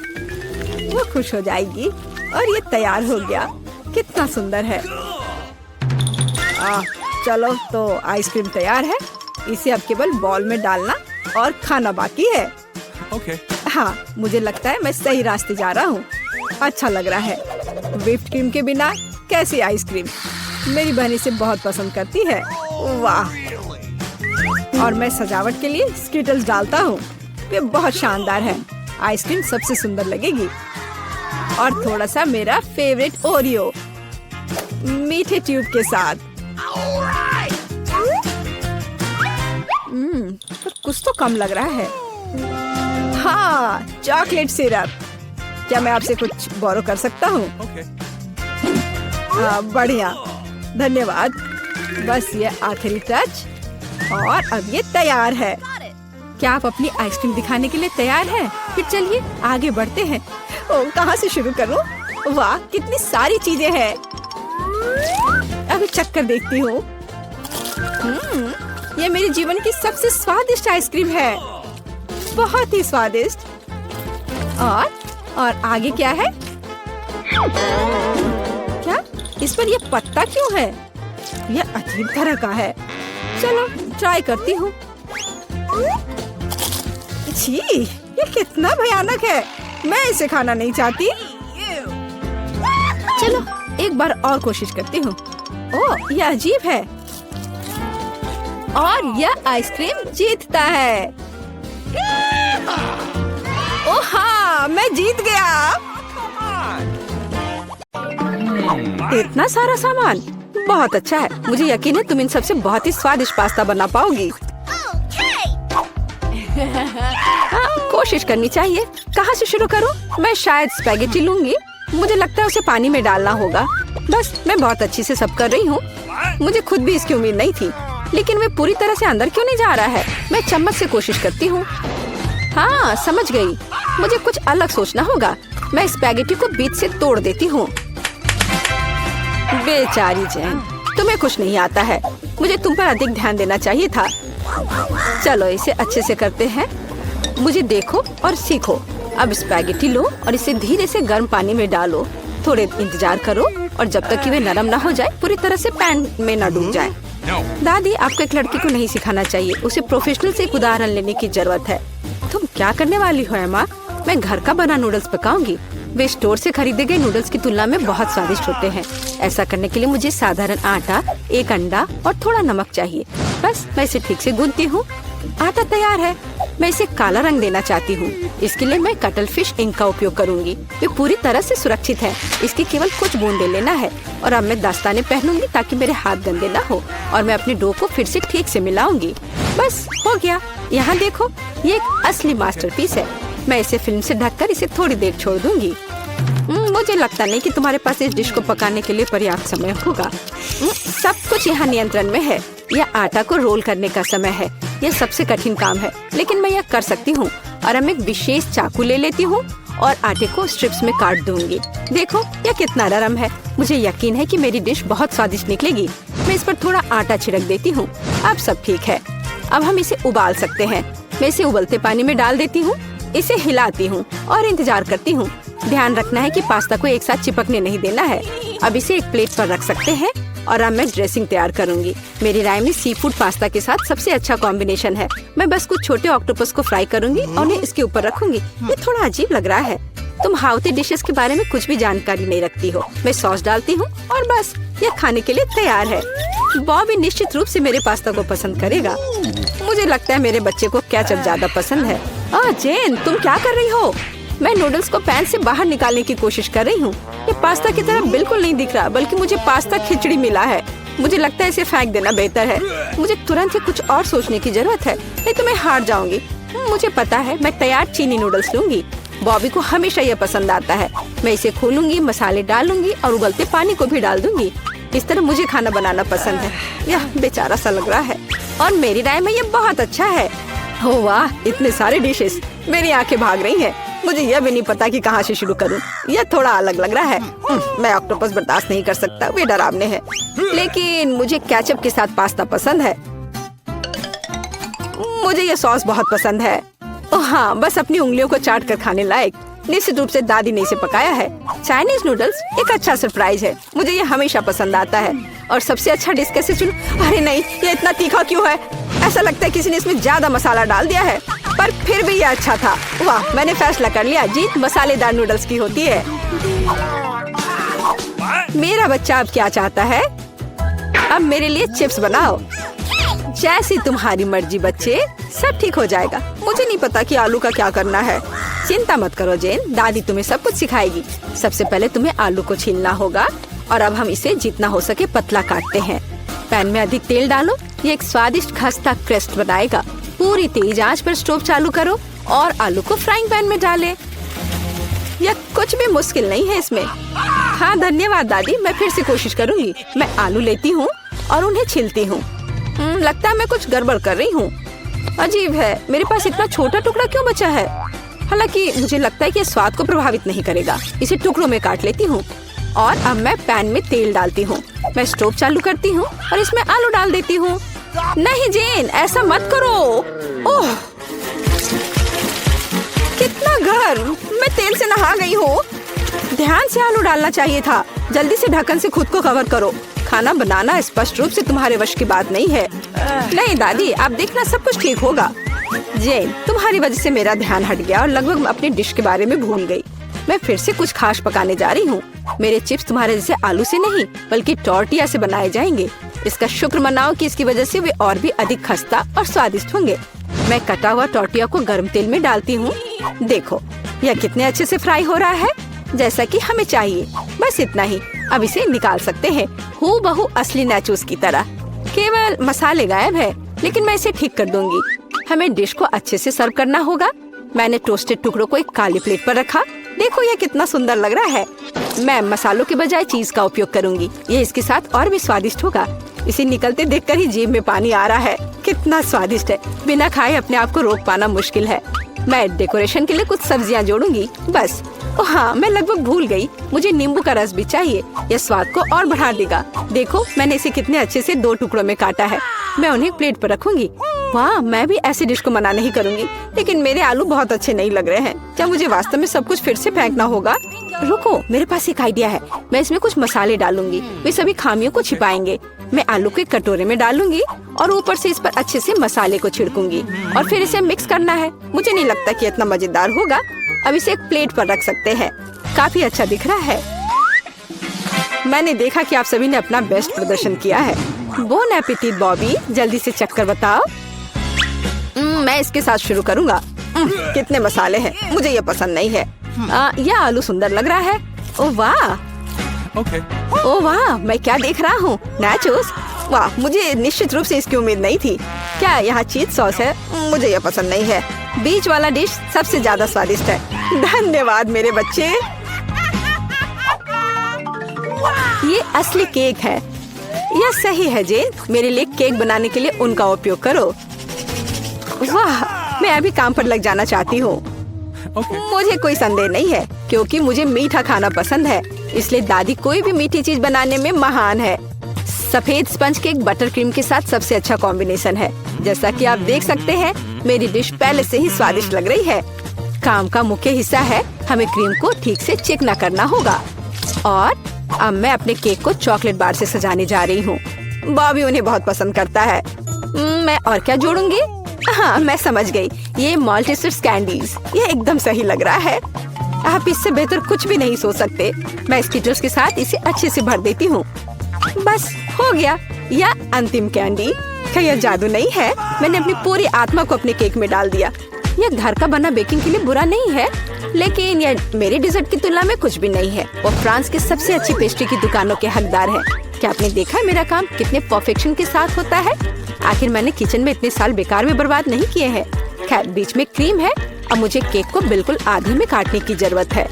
वो खुश हो जाएगी। और ये तैयार हो गया। कितना सुंदर है। चलो, तो आइसक्रीम तैयार है। इसे अब केवल बॉल में डालना और खाना बाकी है। हाँ, मुझे लगता है मैं सही रास्ते जा रहा हूँ। अच्छा लग रहा है। व्हिप्ड क्रीम के बिना कैसी आइसक्रीम? मेरी बहन इसे बहुत पसंद करती है। वाह! और मैं सजावट के लिए स्किटल्स डालता हूँ। ये बहुत शानदार है। आइसक्रीम सबसे सुंदर लगेगी। और थोड़ा सा मेरा फेवरेट ओरियो मीठे ट्यूब के साथ। तो कुछ तो कम लग रहा है। हाँ, चॉकलेट सिरप। क्या मैं आपसे कुछ बोरो कर सकता हूँ? हाँ, बढ़िया, धन्यवाद। बस ये आखिरी टच और अब ये तैयार है। क्या आप अपनी आइसक्रीम दिखाने के लिए तैयार हैं? फिर चलिए आगे बढ़ते हैं। ओह, कहाँ से शुरू करूँ? वाह, कितनी सारी चीजें हैं। अभी चक्कर देखती हूँ। ये मेरे जीवन की सबसे स्वादिष्ट आइसक्रीम है। बहुत ही स्वादिष्ट। और आगे क्या है? क्या इस पर ये पत्ता क्यों है? ये अजीब तरह का है। चलो ट्राई करती हूँ। छी, ये कितना भयानक है। मैं इसे खाना नहीं चाहती। चलो एक बार और कोशिश करती हूँ। ओह, ये अजीब है। और यह आइसक्रीम जीतता है। ओह हाँ, मैं जीत गया। इतना सारा सामान, बहुत अच्छा है। मुझे यकीन है तुम इन सबसे बहुत ही स्वादिष्ट पास्ता बना पाओगी। हाँ, कोशिश करनी चाहिए। कहाँ से शुरू करूँ? मैं शायद स्पैगेटी लूंगी। मुझे लगता है उसे पानी में डालना होगा। बस मैं बहुत अच्छी से सब कर रही हूँ। मुझे खुद भी इसकी उम्मीद नहीं थी, लेकिन वे पूरी तरह से अंदर क्यों नहीं जा रहा है? मैं चम्मच से कोशिश करती हूँ। हाँ, समझ गई। मुझे कुछ अलग सोचना होगा। मैं स्पैगेटी को बीच से तोड़ देती हूँ। बेचारी जैन, तुम्हें कुछ नहीं आता है। मुझे तुम पर अधिक ध्यान देना चाहिए था। चलो इसे अच्छे से करते हैं। मुझे देखो और सीखो। अब स्पैगेटी लो और इसे धीरे से गर्म पानी में डालो। थोड़े इंतजार करो और जब तक कि वे नरम ना हो जाए, पूरी तरह से पैन में न डूब जाए। दादी, आपको एक लड़की को नहीं सिखाना चाहिए। उसे प्रोफेशनल से एक उदाहरण लेने की जरूरत है। तुम क्या करने वाली हो एमा? मैं घर का बना नूडल्स पकाऊंगी। वे स्टोर से खरीदे गए नूडल्स की तुलना में बहुत स्वादिष्ट होते हैं। ऐसा करने के लिए मुझे साधारण आटा, एक अंडा और थोड़ा नमक चाहिए। बस मैं इसे ठीक से गूंथती हूँ। आटा तैयार है। मैं इसे काला रंग देना चाहती हूँ। इसके लिए मैं कटल फिश इंक का उपयोग करूँगी। ये पूरी तरह से सुरक्षित है। इसकी केवल कुछ बूंदे लेना है। और अब मैं दस्ताने पहनूंगी ताकि मेरे हाथ गंदे ना हो। और मैं अपने डो को फिर से ठीक से मिलाऊंगी। बस हो गया। यहाँ देखो, ये एक असली मास्टरपीस है। मैं इसे फिल्म से ढककर इसे थोड़ी देर छोड़ दूंगी। मुझे लगता नहीं कि तुम्हारे पास इस डिश को पकाने के लिए पर्याप्त समय होगा। सब कुछ यहाँ नियंत्रण में है। यह आटा को रोल करने का समय है। यह सबसे कठिन काम है, लेकिन मैं यह कर सकती हूँ। और अब एक विशेष चाकू ले लेती हूँ और आटे को स्ट्रिप्स में काट दूंगी। देखो यह कितना नरम है। मुझे यकीन है कि मेरी डिश बहुत स्वादिष्ट निकलेगी। मैं इस पर थोड़ा आटा छिड़क देती हूँ। अब सब ठीक है। अब हम इसे उबाल सकते हैं। मैं इसे उबलते पानी में डाल देती हूँ। इसे हिलाती हूँ और इंतजार करती हूँ। ध्यान रखना है कि पास्ता को एक साथ चिपकने नहीं देना है। अब इसे एक प्लेट पर रख सकते हैं। और अब मैं ड्रेसिंग तैयार करूंगी। मेरी राय में सी फूड पास्ता के साथ सबसे अच्छा कॉम्बिनेशन है। मैं बस कुछ छोटे ऑक्टोपस को फ्राई करूंगी और उन्हें इसके ऊपर रखूंगी। ये थोड़ा अजीब लग रहा है। तुम हाउती डिशेस के बारे में कुछ भी जानकारी नहीं रखती हो। मैं सॉस डालती हूँ और बस ये खाने के लिए तैयार है। बॉबी निश्चित रूप से मेरे पास्ता को पसंद करेगा। मुझे लगता है मेरे बच्चे को केचप ज्यादा पसंद है। जेन, तुम क्या कर रही हो? मैं नूडल्स को पैन से बाहर निकालने की कोशिश कर रही हूँ। ये पास्ता की तरह बिल्कुल नहीं दिख रहा, बल्कि मुझे पास्ता खिचड़ी मिला है। मुझे लगता है इसे फेंक देना बेहतर है। मुझे तुरंत ही कुछ और सोचने की जरूरत है, नहीं तो मैं हार जाऊंगी। मुझे पता है, मैं तैयार चीनी नूडल्स लूंगी। बॉबी को हमेशा यह पसंद आता है। मैं इसे खोलूंगी, मसाले डालूंगी और उबलते पानी को भी डाल दूंगी। इस तरह मुझे खाना बनाना पसंद है। यह बेचारा सा लग रहा है और मेरी राय में यह बहुत अच्छा है। ओह वाह, इतने सारे डिशेस। मेरी आंखें भाग रही हैं। मुझे यह भी नहीं पता कि कहाँ से शुरू करूं। यह थोड़ा अलग लग रहा है। मैं ऑक्टोपस बर्दाश्त नहीं कर सकता, वे डरावने हैं। लेकिन मुझे केचप के साथ पास्ता पसंद है। मुझे यह सॉस बहुत पसंद है। ओह हाँ, बस अपनी उंगलियों को चाट कर खाने लायक। निश्चित रूप से दादी ने इसे पकाया है। चाइनीज नूडल्स एक अच्छा सरप्राइज है। मुझे यह हमेशा पसंद आता है। और सबसे अच्छा डिश कैसे चुनूं? अरे नहीं, ये इतना तीखा क्यों है? ऐसा लगता है किसी ने इसमें ज्यादा मसाला डाल दिया है। पर फिर भी यह अच्छा था। वाह, मैंने फैसला कर लिया, जीत मसालेदार नूडल्स की होती है। मेरा बच्चा अब क्या चाहता है? अब मेरे लिए चिप्स बनाओ। जैसी तुम्हारी मर्जी बच्चे, सब ठीक हो जाएगा। मुझे नहीं पता कि आलू का क्या करना है। चिंता मत करो जेन, दादी तुम्हें सब कुछ सिखाएगी। सबसे पहले तुम्हें आलू को छीलना होगा और अब हम इसे जितना हो सके पतला काटते हैं। पैन में अधिक तेल डालो। ये एक स्वादिष्ट खस्ता क्रस्ट बनाएगा। पूरी तेज आंच पर स्टोव चालू करो और आलू को फ्राइंग पैन में डालें। यह कुछ भी मुश्किल नहीं है इसमें। हाँ धन्यवाद दादी, मैं फिर से कोशिश करूंगी। मैं आलू लेती हूँ और उन्हें छीलती हूँ। लगता है मैं कुछ गड़बड़ कर रही हूँ। अजीब है, मेरे पास इतना छोटा टुकड़ा क्यों बचा है? हालांकि मुझे लगता है कि स्वाद को प्रभावित नहीं करेगा। इसे टुकड़ों में काट लेती हूँ और अब मैं पैन में तेल डालती हूँ। मैं स्टोव चालू करती हूँ और इसमें आलू डाल देती हूँ। नहीं जेन, ऐसा मत करो। ओह, कितना गर्म! मैं तेल से नहा गई हूँ। ध्यान से आलू डालना चाहिए था। जल्दी से ढक्कन से खुद को कवर करो। खाना बनाना स्पष्ट रूप से तुम्हारे वश की बात नहीं है। नहीं दादी, आप देखना सब कुछ ठीक होगा। जेन, तुम्हारी वजह से मेरा ध्यान हट गया और लगभग अपनी डिश के बारे में भूल गई। मैं फिर से कुछ खास पकाने जा रही हूँ। मेरे चिप्स तुम्हारे जैसे आलू से नहीं बल्कि टॉर्टिया से बनाए जाएंगे। इसका शुक्र मनाओ कि इसकी वजह से वे और भी अधिक खस्ता और स्वादिष्ट होंगे। मैं कटा हुआ टॉर्टिया को गर्म तेल में डालती हूँ। देखो यह कितने अच्छे से फ्राई हो रहा है, जैसा कि हमें चाहिए। बस इतना ही, अब इसे निकाल सकते हैं हूबहू असली नाचोस की तरह। केवल मसाले गायब है, लेकिन मैं इसे ठीक कर दूंगी। हमें डिश को अच्छे से सर्व करना होगा। मैंने टोस्टेड टुकड़ों को एक काली प्लेट पर रखा। देखो यह कितना सुंदर लग रहा है। मैं मसालों के बजाय चीज का उपयोग करूंगी। ये इसके साथ और भी स्वादिष्ट होगा। इसे निकलते देखकर ही जीभ में पानी आ रहा है। कितना स्वादिष्ट है, बिना खाए अपने आप को रोक पाना मुश्किल है। मैं डेकोरेशन के लिए कुछ सब्जियां जोड़ूंगी बस। ओह हाँ, मैं लगभग भूल गई, मुझे नींबू का रस भी चाहिए। यह स्वाद को और बढ़ा देगा। देखो मैंने इसे कितने अच्छे से 2 टुकड़ों में काटा है। मैं उन्हें प्लेट पर रखूंगी। वाह, मैं भी ऐसी डिश को मना नहीं करूंगी, लेकिन मेरे आलू बहुत अच्छे नहीं लग रहे हैं। क्या मुझे वास्तव में सब कुछ फिर से फेंकना होगा? रुको, मेरे पास एक आइडिया है। मैं इसमें कुछ मसाले डालूंगी, वे सभी खामियों को छिपाएंगे। मैं आलू के कटोरे में डालूंगी और ऊपर से इस पर अच्छे से मसाले को छिड़कूंगी और फिर इसे मिक्स करना है। मुझे नहीं लगता कि इतना मजेदार होगा। अब इसे एक प्लेट पर रख सकते हैं। काफी अच्छा दिख रहा है। मैंने देखा कि आप सभी ने अपना बेस्ट प्रदर्शन किया है। बोन एपेटिट बॉबी, जल्दी से चक्कर बताओ। मैं इसके साथ शुरू करूंगा। कितने मसाले हैं, मुझे ये पसंद नहीं है। यह आलू सुंदर लग रहा है। ओह वाह, Okay. ओह वाह, मैं क्या देख रहा हूँ, नाचोस। वाह, मुझे निश्चित रूप से इसकी उम्मीद नहीं थी। क्या यहाँ चीज सॉस है? मुझे यह पसंद नहीं है। बीच वाला डिश सबसे ज्यादा स्वादिष्ट है। धन्यवाद मेरे बच्चे। ये असली केक है। यह सही है जेन, मेरे लिए केक बनाने के लिए उनका उपयोग करो। वाह, मैं अभी काम पर लग जाना चाहती हूँ। Okay. मुझे कोई संदेह नहीं है, क्योंकि मुझे मीठा खाना पसंद है। इसलिए दादी कोई भी मीठी चीज बनाने में महान है। सफेद स्पंज केक बटर क्रीम के साथ सबसे अच्छा कॉम्बिनेशन है। जैसा कि आप देख सकते हैं, मेरी डिश पहले से ही स्वादिष्ट लग रही है। काम का मुख्य हिस्सा है, हमें क्रीम को ठीक से चिकना करना होगा। और अब मैं अपने केक को चॉकलेट बार से सजाने जा रही हूँ। बॉबी उन्हें बहुत पसंद करता है। मैं और क्या जोड़ूंगी? हाँ, मैं समझ गई। ये मल्टीस्टिक्स कैंडीज, ये एकदम सही लग रहा है। आप इससे बेहतर कुछ भी नहीं सोच सकते। मैं स्किटर्स के साथ इसे अच्छे से भर देती हूँ। बस हो गया। यह अंतिम कैंडी। क्या यह जादू नहीं है? मैंने अपनी पूरी आत्मा को अपने केक में डाल दिया। यह घर का बना बेकिंग के लिए बुरा नहीं है, लेकिन यह मेरे डिजर्ट की तुलना में कुछ भी नहीं है। वो फ्रांस के सबसे अच्छी पेस्ट्री की दुकानों के हकदार हैं। क्या आपने देखा मेरा काम कितने परफेक्शन के साथ होता है? आखिर मैंने किचन में इतने साल बेकार में बर्बाद नहीं किए हैं। खैर, बीच में क्रीम है। अब मुझे केक को बिल्कुल आधे में काटने की जरूरत है।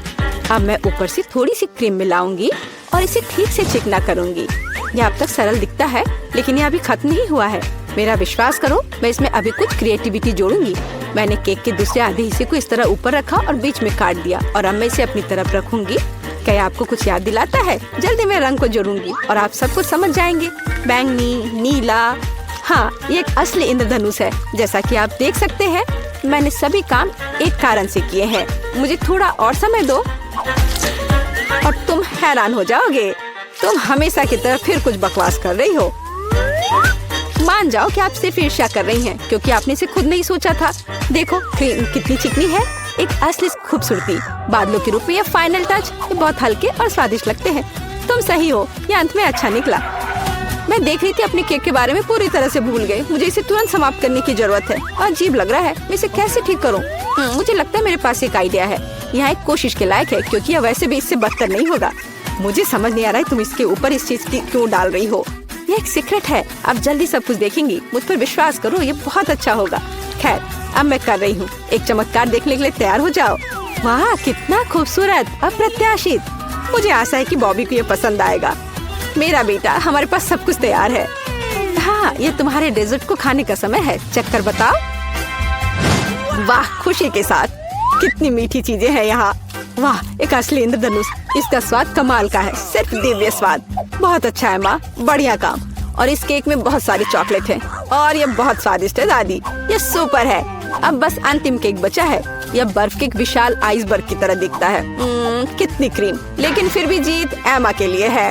अब मैं ऊपर से थोड़ी सी क्रीम मिलाऊंगी और इसे ठीक से चिकना करूंगी। यह अब तक सरल दिखता है, लेकिन यह अभी खत्म नहीं हुआ है। मेरा विश्वास करो, मैं इसमें अभी कुछ क्रिएटिविटी जोड़ूंगी। मैंने केक के दूसरे आधे हिस्से को इस तरह ऊपर रखा और बीच में काट दिया और अब मैं इसे अपनी तरफ रखूंगी। क्या आपको कुछ याद दिलाता है? जल्दी मैं रंग को जोड़ूंगी और आप सब कुछ समझ जाएंगे। बैंगनी, नीला, हाँ, ये एक असली इंद्रधनुष है। जैसा कि आप देख सकते हैं, मैंने सभी काम एक कारण से किए हैं। मुझे थोड़ा और समय दो और तुम हैरान हो जाओगे। तुम हमेशा की तरह फिर कुछ बकवास कर रही हो। मान जाओ कि आप सिर्फ ईर्ष्या कर रही हैं, क्योंकि आपने इसे खुद नहीं सोचा था। देखो क्रीम कितनी चिकनी है, एक असली खूबसूरती। बादलों के रूप में ये फाइनल टच। ये बहुत हल्के और स्वादिष्ट लगते हैं। तुम सही हो, ये अंत में अच्छा निकला। मैं देख रही थी अपने केक के बारे में पूरी तरह से भूल गई। मुझे इसे तुरंत समाप्त करने की जरूरत है। अजीब लग रहा है, मैं इसे कैसे ठीक करूं? मुझे लगता है मेरे पास एक आइडिया है। यह एक कोशिश के लायक है, क्योंकि यह वैसे भी इससे बदतर नहीं होगा। मुझे समझ नहीं आ रहा है तुम इसके ऊपर इस चीज की क्यों डाल रही हो। ये एक सीक्रेट है। आप जल्दी सब कुछ देखेंगी। मुझ पर विश्वास करो, ये बहुत अच्छा होगा। खैर, अब मैं कर रही हूँ। एक चमत्कार देखने के लिए तैयार हो जाओ। वाह, कितना खूबसूरत, अप्रत्याशित। मुझे आशा है कि बॉबी को ये पसंद आएगा। मेरा बेटा, हमारे पास सब कुछ तैयार है। हाँ, ये तुम्हारे डेजर्ट को खाने का समय है। चक्कर बताओ। वाह, खुशी के साथ। कितनी मीठी चीजें हैं यहाँ। वाह, एक असली इंद्रधनुष। इसका स्वाद कमाल का है, सिर्फ दिव्य स्वाद। बहुत अच्छा है माँ, बढ़िया काम। और इस केक में बहुत सारी चॉकलेट है और ये बहुत स्वादिष्ट है दादी। ये सुपर है। अब बस अंतिम केक बचा है। यह बर्फ के एक विशाल आइसबर्ग की तरह दिखता है। कितनी क्रीम, लेकिन फिर भी जीत एमा के लिए है।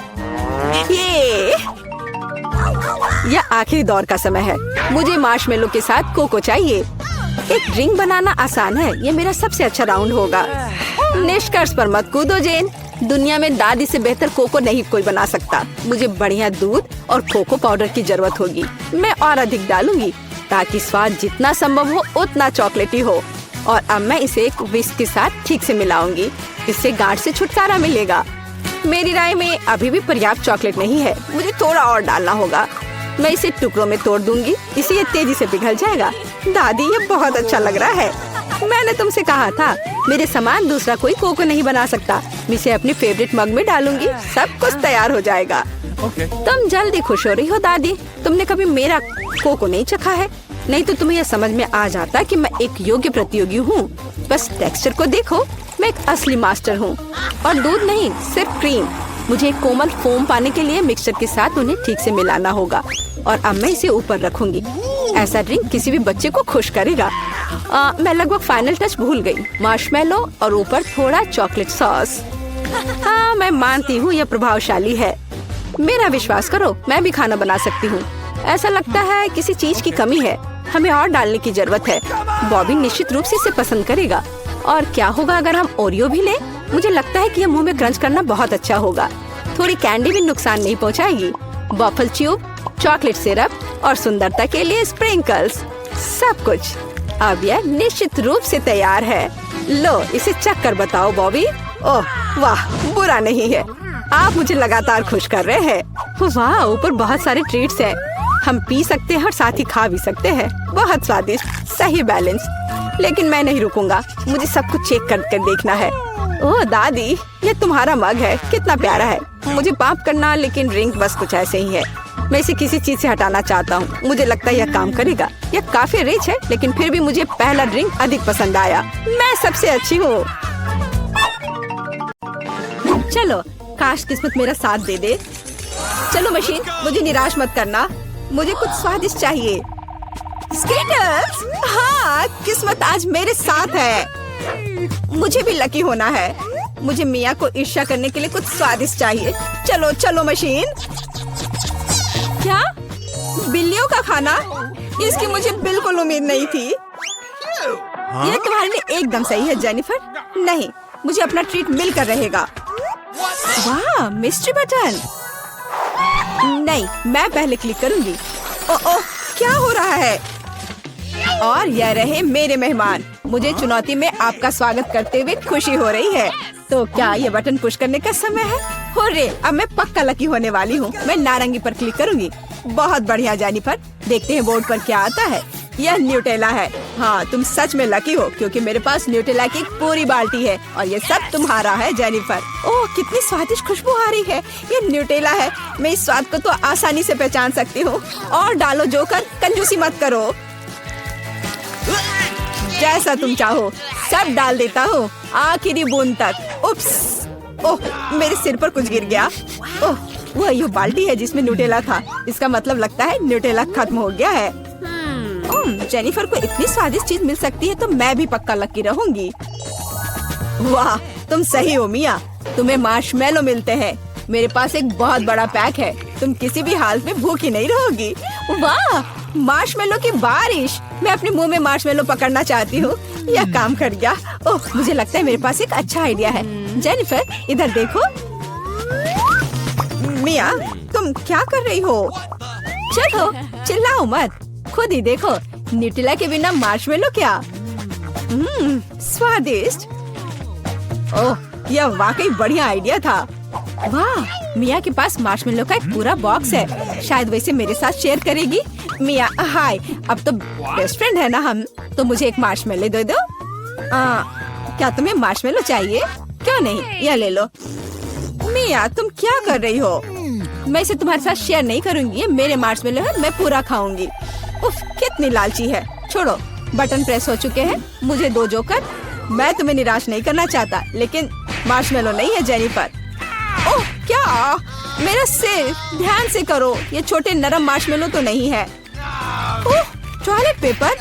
यह आखिरी दौर का समय है। मुझे मार्शमेलो के साथ कोको चाहिए। एक ड्रिंक बनाना आसान है। ये मेरा सबसे अच्छा राउंड होगा। निष्कर्ष पर मत कूदो जेन। दुनिया में दादी से बेहतर कोको नहीं कोई बना सकता। मुझे बढ़िया दूध और कोको पाउडर की जरूरत होगी। मैं और अधिक डालूंगी ताकि स्वाद जितना संभव हो उतना चॉकलेटी हो। और अब मैं इसे एक विस्क के साथ ठीक से मिलाऊंगी। इससे गाढ़ से छुटकारा मिलेगा। मेरी राय में अभी भी पर्याप्त चॉकलेट नहीं है। मुझे थोड़ा और डालना होगा। मैं इसे टुकड़ों में तोड़ दूंगी। इसे ये तेजी से पिघल जाएगा। दादी, ये बहुत अच्छा लग रहा है। मैंने तुमसे कहा था मेरे समान दूसरा कोई कोको नहीं बना सकता। मैं इसे अपने फेवरेट मग में डालूंगी। सब कुछ तैयार हो जाएगा। Okay. तुम जल्दी खुश हो रही हो दादी। तुमने कभी मेरा कोको नहीं चखा है, नहीं तो तुम्हें यह समझ में आ जाता कि मैं एक योग्य प्रतियोगी हूँ। बस टेक्सचर को देखो, मैं एक असली मास्टर हूँ। और दूध नहीं, सिर्फ क्रीम। मुझे एक कोमल फोम पाने के लिए मिक्सचर के साथ उन्हें ठीक से मिलाना होगा। और अब मैं इसे ऊपर रखूंगी। ऐसा ड्रिंक किसी भी बच्चे को खुश करेगा। मैं लगभग फाइनल टच भूल गई। मार्शमेलो और ऊपर थोड़ा चॉकलेट सॉस। हाँ, मैं मानती हूँ यह प्रभावशाली है। मेरा विश्वास करो, मैं भी खाना बना सकती हूँ। ऐसा लगता है किसी चीज की कमी है। हमें और डालने की जरूरत है। बॉबी निश्चित रूप से इसे पसंद करेगा। और क्या होगा अगर हम ओरियो भी लें? मुझे लगता है कि यह मुंह में क्रंच करना बहुत अच्छा होगा। थोड़ी कैंडी भी नुकसान नहीं पहुँचाएगी। वॉफल ट्यूब, चॉकलेट सिरप और सुंदरता के लिए स्प्रिंकल्स, सब कुछ। अब यह निश्चित रूप से तैयार है। लो, इसे चख कर बताओ बॉबी। ओह वाह, बुरा नहीं है। आप मुझे लगातार खुश कर रहे हैं। वाह, ऊपर बहुत सारे ट्रीट्स हैं। हम पी सकते हैं और साथ ही खा भी सकते हैं। बहुत स्वादिष्ट, सही बैलेंस। लेकिन मैं नहीं रुकूंगा। मुझे सब कुछ चेक कर देखना है। ओह दादी, ये तुम्हारा मग है। कितना प्यारा है। मुझे माफ करना, लेकिन ड्रिंक बस कुछ ऐसे ही है। मैं इसे किसी चीज से हटाना चाहता हूँ। मुझे लगता है यह काम करेगा। यह काफी रिच है, लेकिन फिर भी मुझे पहला ड्रिंक अधिक पसंद आया। मैं सबसे अच्छी हूँ। चलो, काश किस्मत मेरा साथ दे दे। चलो मशीन, मुझे निराश मत करना। मुझे कुछ स्वादिष्ट चाहिए। स्केटर्स, हाँ, किस्मत आज मेरे साथ है। मुझे भी लकी होना है। मुझे मिया को ईर्ष्या करने के लिए कुछ स्वादिष्ट चाहिए। चलो चलो मशीन। क्या? बिल्लियों का खाना? इसकी मुझे बिल्कुल उम्मीद नहीं थी। यह तुम्हारे लिए एकदम सही है जेनिफर। नहीं, मुझे अपना ट्रीट मिलकर रहेगा। वाह, मिस्ट्री बटन। नहीं, मैं पहले क्लिक करूंगी। ओह, क्या हो रहा है? और यह रहे मेरे मेहमान। मुझे चुनौती में आपका स्वागत करते हुए खुशी हो रही है। तो क्या ये बटन पुश करने का समय है? हुर्रे, अब मैं पक्का लकी होने वाली हूँ। मैं नारंगी पर क्लिक करूंगी। बहुत बढ़िया जेनिफर। देखते हैं बोर्ड पर क्या आता है। यह न्यूटेला है। हाँ, तुम सच में लकी हो, क्योंकि मेरे पास न्यूटेला की एक पूरी बाल्टी है और ये सब तुम्हारा है जेनिफर। ओह, कितनी स्वादिष्ट खुशबू आ रही है। ये न्यूटेला है। मैं इस स्वाद को तो आसानी से पहचान सकती हूँ। और डालो जोकर, कंजूसी मत करो। जैसा तुम चाहो, सब डाल देता हूँ, आखिरी बूंद तक। उप्स, ओह, मेरे सिर पर कुछ गिर गया। ओह, वह ये बाल्टी है जिसमें न्यूटेला था। इसका मतलब लगता है न्यूटेला खत्म हो गया है। जेनिफर को इतनी स्वादिष्ट चीज मिल सकती है तो मैं भी पक्का लकी रहूंगी। वाह, तुम सही हो मिया। तुम्हें मार्शमेलो मिलते हैं। मेरे पास एक बहुत बड़ा पैक है। तुम किसी भी हालत में भूखी नहीं रहोगी। वाह, मार्शमेलो की बारिश। मैं अपने मुंह में मार्शमेलो पकड़ना चाहती हूँ। यह काम कर गया। ओह, मुझे लगता है मेरे पास एक अच्छा आइडिया है। जेनिफर, इधर देखो। मिया, तुम क्या कर रही हो? चलो, चिल्लाओ मत, खुद ही देखो। न्यूटेला के बिना मार्शमेलो क्या? स्वादिष्ट। ओह, यह वाकई बढ़िया आइडिया था। वाह, मिया के पास मार्शमेलो का एक पूरा बॉक्स है। शायद वैसे मेरे साथ शेयर करेगी। मिया, हाय, अब तो बेस्ट फ्रेंड है ना हम। तो मुझे एक मार्शमेलो दे दो। क्या तुम्हें मार्शमेलो चाहिए? क्यों नहीं, यह ले लो। मिया, तुम क्या कर रही हो? मैं इसे तुम्हारे साथ शेयर नहीं करूंगी। ये मेरे मार्शमेलो है, मैं पूरा खाऊंगी। उफ, कितनी लालची है। छोड़ो, बटन प्रेस हो चुके हैं। मुझे दो जोकर। मैं तुम्हें निराश नहीं करना चाहता, लेकिन मार्शमेलो नहीं है जेनिफर। ओह, क्या? मेरा सिर, ध्यान से करो। ये छोटे नरम मार्शमेलो तो नहीं है। ओह, टॉयलेट पेपर।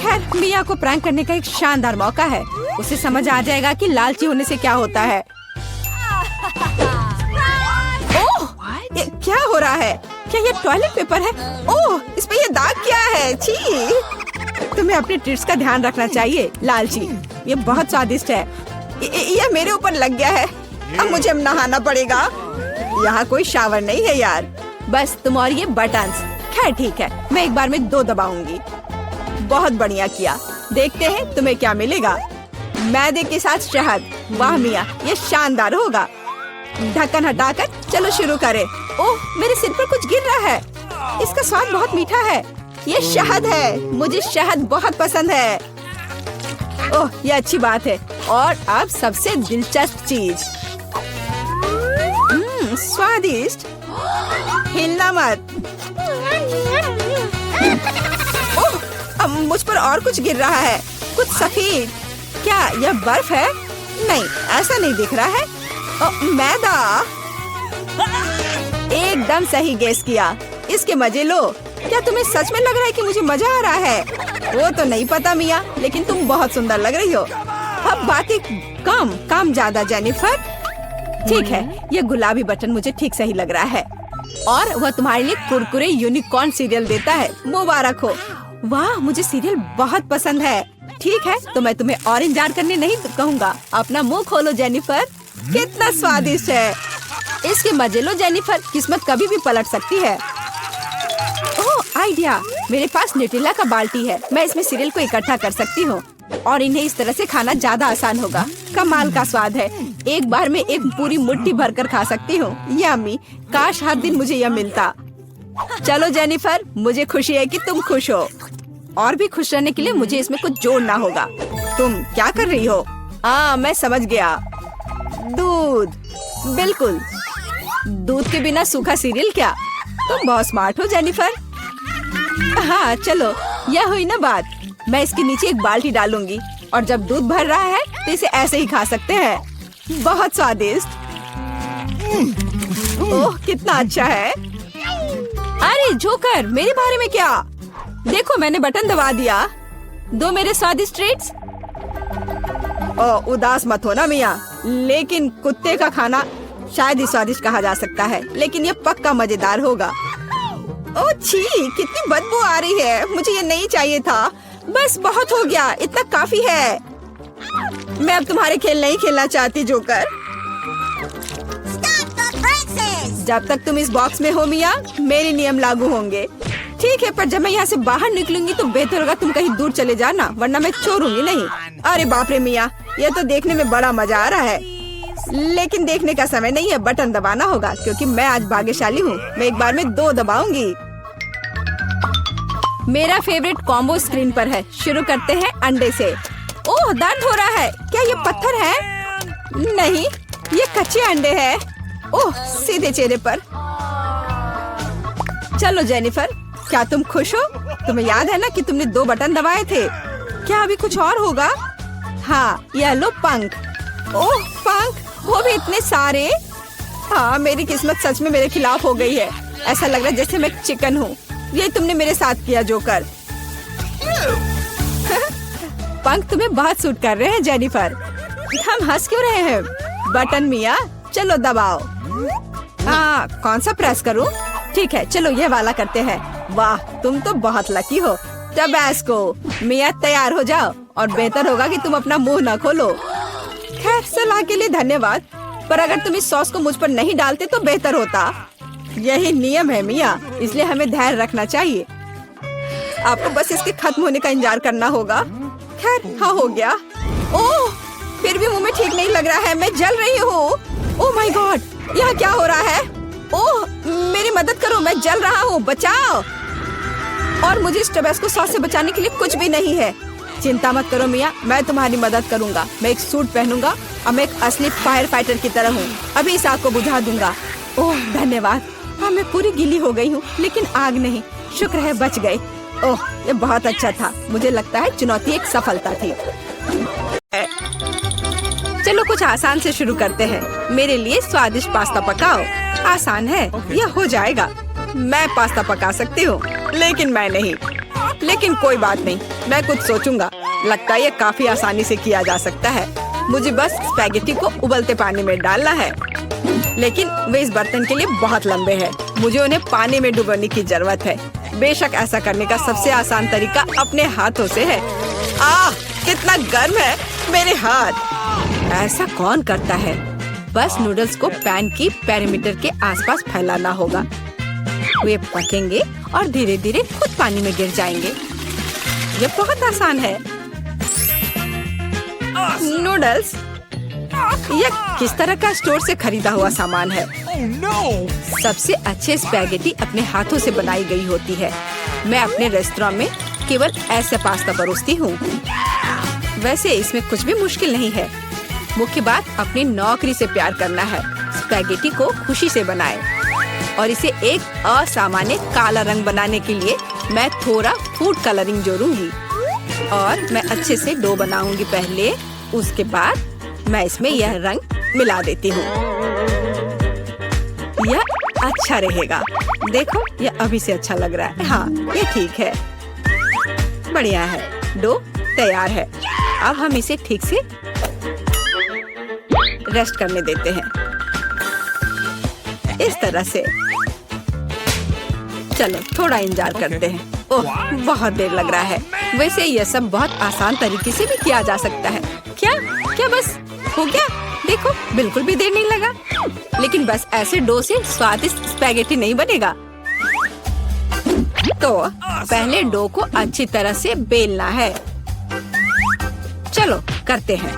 खैर, मिया को प्रैंक करने का एक शानदार मौका है। उसे समझ आ जाएगा कि लालची होने से क्या होता है। ओह, ये क्या हो रहा है? क्या ये टॉयलेट पेपर है? ओह, इस पे ये दाग क्या है? छी! तुम्हें अपने ट्रीट्स का ध्यान रखना चाहिए, लालची। ये बहुत स्वादिष्ट है। ये मेरे ऊपर लग गया है। अब मुझे नहाना पड़ेगा। यहाँ कोई शावर नहीं है यार। बस तुम और ये बटन्स। खैर ठीक है, मैं एक बार में 2 दबाऊंगी। बहुत बढ़िया किया। देखते हैं तुम्हें क्या मिलेगा। मैदे के साथ शहद। वाह मिया, ये शानदार होगा। ढक्कन हटाकर चलो शुरू करें। ओह, मेरे सिर पर कुछ गिर रहा है। इसका स्वाद बहुत मीठा है। ये शहद है। मुझे शहद बहुत पसंद है। ओह, ये अच्छी बात है। और अब सबसे दिलचस्प चीज। स्वादिष्ट। हिलना मत। ओह, अब मुझ पर और कुछ गिर रहा है। कुछ सफेद। क्या यह बर्फ है? नहीं, ऐसा नहीं दिख रहा है। मैदा। एकदम सही गेस किया। इसके मजे लो। क्या तुम्हें सच में लग रहा है कि मुझे मजा आ रहा है? वो तो नहीं पता मिया, लेकिन तुम बहुत सुंदर लग रही हो। अब बातें कम, काम ज्यादा जेनिफर। ठीक है, ये गुलाबी बटन मुझे ठीक सही लग रहा है। और वह तुम्हारे लिए कुरकुरे यूनिकॉर्न सीरियल देता है। मुबारक हो। वाह, मुझे सीरियल बहुत पसंद है। ठीक है, तो मैं तुम्हें और इंतजार करने नहीं कहूँगा। अपना मुंह खोलो जेनिफर। कितना स्वादिष्ट है। इसके मजे लो जेनिफर। किस्मत कभी भी पलट सकती है। ओह, आइडिया। मेरे पास न्यूटेला का बाल्टी है। मैं इसमें सीरियल को इकट्ठा कर सकती हूँ और इन्हें इस तरह से खाना ज्यादा आसान होगा। कमाल का स्वाद है। एक बार में एक पूरी मुट्ठी भरकर खा सकती हूँ। यम्मी। काश हर दिन मुझे यह मिलता। चलो जेनिफर, मुझे खुशी है कि तुम खुश हो। और भी खुश रहने के लिए मुझे इसमें कुछ जोड़ना होगा। तुम क्या कर रही हो? मैं समझ गया। दूध। बिल्कुल, दूध के बिना सूखा सीरियल क्या? तुम बहुत स्मार्ट हो जेनिफर। हाँ चलो, यह हुई ना बात। मैं इसके नीचे एक बाल्टी डालूंगी और जब दूध भर रहा है तो इसे ऐसे ही खा सकते हैं। बहुत स्वादिष्ट। ओह, कितना अच्छा है। अरे जोकर, मेरे बारे में क्या? देखो, मैंने बटन दबा दिया। दो मेरे स्वादिष्ट ट्रीट्स। ओह, उदास मत हो ना मिया, लेकिन कुत्ते का खाना शायद ही स्वादिष्ट कहा जा सकता है, लेकिन ये पक्का मजेदार होगा। ओह छी, कितनी बदबू आ रही है। मुझे ये नहीं चाहिए था। बस बहुत हो गया, इतना काफी है। मैं अब तुम्हारे खेल नहीं खेलना चाहती जोकर। जब तक तुम इस बॉक्स में हो मिया, मेरे नियम लागू होंगे। ठीक है, पर जब मैं यहाँ से बाहर निकलूंगी तो बेहतर होगा तुम कहीं दूर चले जाना, वरना मैं छोड़ूंगी नहीं। अरे बाप रे मिया, ये तो देखने में बड़ा मजा आ रहा है, लेकिन देखने का समय नहीं है। बटन दबाना होगा क्योंकि मैं आज भाग्यशाली हूँ। मैं एक बार में 2 दबाऊंगी। मेरा फेवरेट कॉम्बो स्क्रीन पर है। शुरू करते हैं अंडे से। ओह, दर्द हो रहा है। क्या ये पत्थर है? नहीं, ये कच्चे अंडे हैं। ओह, सीधे चेहरे पर। चलो जेनिफर, क्या तुम खुश हो? तुम्हें याद है ना कि तुमने 2 बटन दबाए थे? क्या अभी कुछ और होगा? हाँ, ये लो पंख। ओह पंख, वो भी इतने सारे। हाँ, मेरी किस्मत सच में मेरे खिलाफ हो गई है। ऐसा लग रहा है जैसे मैं चिकन हूँ। ये तुमने मेरे साथ किया जोकर। पंख तुम्हें बहुत सूट कर रहे हैं जेनिफर। हम हंस क्यों रहे हैं? बटन मिया, चलो दबाओ। कौन सा प्रेस करूं? ठीक है, चलो ये वाला करते हैं। वाह, तुम तो बहुत लकी हो। टबैस्को। मिया, तैयार हो जाओ और बेहतर होगा कि तुम अपना मुंह न खोलो। खैर, सलाह के लिए धन्यवाद, पर अगर तुम इस सॉस को मुझ पर नहीं डालते तो बेहतर होता। यही नियम है मिया, इसलिए हमें धैर्य रखना चाहिए। आपको बस इसके खत्म होने का इंतजार करना होगा। खैर, हाँ हो गया। ओह, फिर भी मुंह में ठीक नहीं लग रहा है। मैं जल रही हूँ। ओह माय गॉड, यहाँ क्या हो रहा है? ओह, मेरी मदद करो, मैं जल रहा हूँ, बचाओ। और मुझे इस टबैस्को सॉस से बचाने के लिए कुछ भी नहीं है। चिंता मत करो मिया, मैं तुम्हारी मदद करूँगा। मैं एक सूट पहनूंगा और मैं एक असली फायर फाइटर की तरह हूँ। अभी इस आग को बुझा दूंगा। ओह धन्यवाद। हाँ, मैं पूरी गीली हो गई हूँ, लेकिन आग नहीं। शुक्र है बच गए। ओह, ये बहुत अच्छा था। मुझे लगता है चुनौती एक सफलता थी। चलो कुछ आसान से शुरू करते हैं। मेरे लिए स्वादिष्ट पास्ता पकाओ। आसान है, यह हो जाएगा। मैं पास्ता पका सकती हूँ, लेकिन मैं नहीं। लेकिन कोई बात नहीं, मैं कुछ सोचूंगा। लगता है ये काफी आसानी से किया जा सकता है। मुझे बस स्पैगेटी को उबलते पानी में डालना है, लेकिन वे इस बर्तन के लिए बहुत लंबे हैं। मुझे उन्हें पानी में डुबोने की जरूरत है। बेशक ऐसा करने का सबसे आसान तरीका अपने हाथों से है। आह, कितना गर्म है मेरे हाथ। ऐसा कौन करता है? बस नूडल्स को पैन की पेरीमीटर के आसपास फैलाना होगा। वे पकेंगे और धीरे धीरे खुद पानी में गिर जाएंगे। ये बहुत आसान है। नूडल्स, यह किस तरह का स्टोर से खरीदा हुआ सामान है? सबसे अच्छे स्पैगेटी अपने हाथों से बनाई गई होती है। मैं अपने रेस्टोरेंट में केवल ऐसे पास्ता परोसती हूँ। वैसे इसमें कुछ भी मुश्किल नहीं है। मुख्य बात अपनी नौकरी से प्यार करना है। स्पैगेटी को खुशी से बनाएं और इसे एक असामान्य काला रंग बनाने के लिए मैं थोड़ा फूड कलरिंग जोड़ूंगी और मैं अच्छे से डो बनाऊंगी पहले। उसके बाद मैं इसमें यह रंग मिला देती हूँ। यह अच्छा रहेगा। देखो, यह अभी से अच्छा लग रहा है। हाँ, ये ठीक है। बढ़िया है। डो तैयार है। अब हम इसे ठीक से रेस्ट करने देते हैं, इस तरह से। चलो थोड़ा इंतजार करते हैं। ओह, बहुत देर लग रहा है। वैसे यह सब बहुत आसान तरीके से भी किया जा सकता है। क्या बस हो गया? देखो, बिल्कुल भी देर नहीं लगा। लेकिन बस ऐसे डो से स्वादिष्ट स्पैगेटी नहीं बनेगा। तो पहले डो को अच्छी तरह से बेलना है। चलो करते हैं।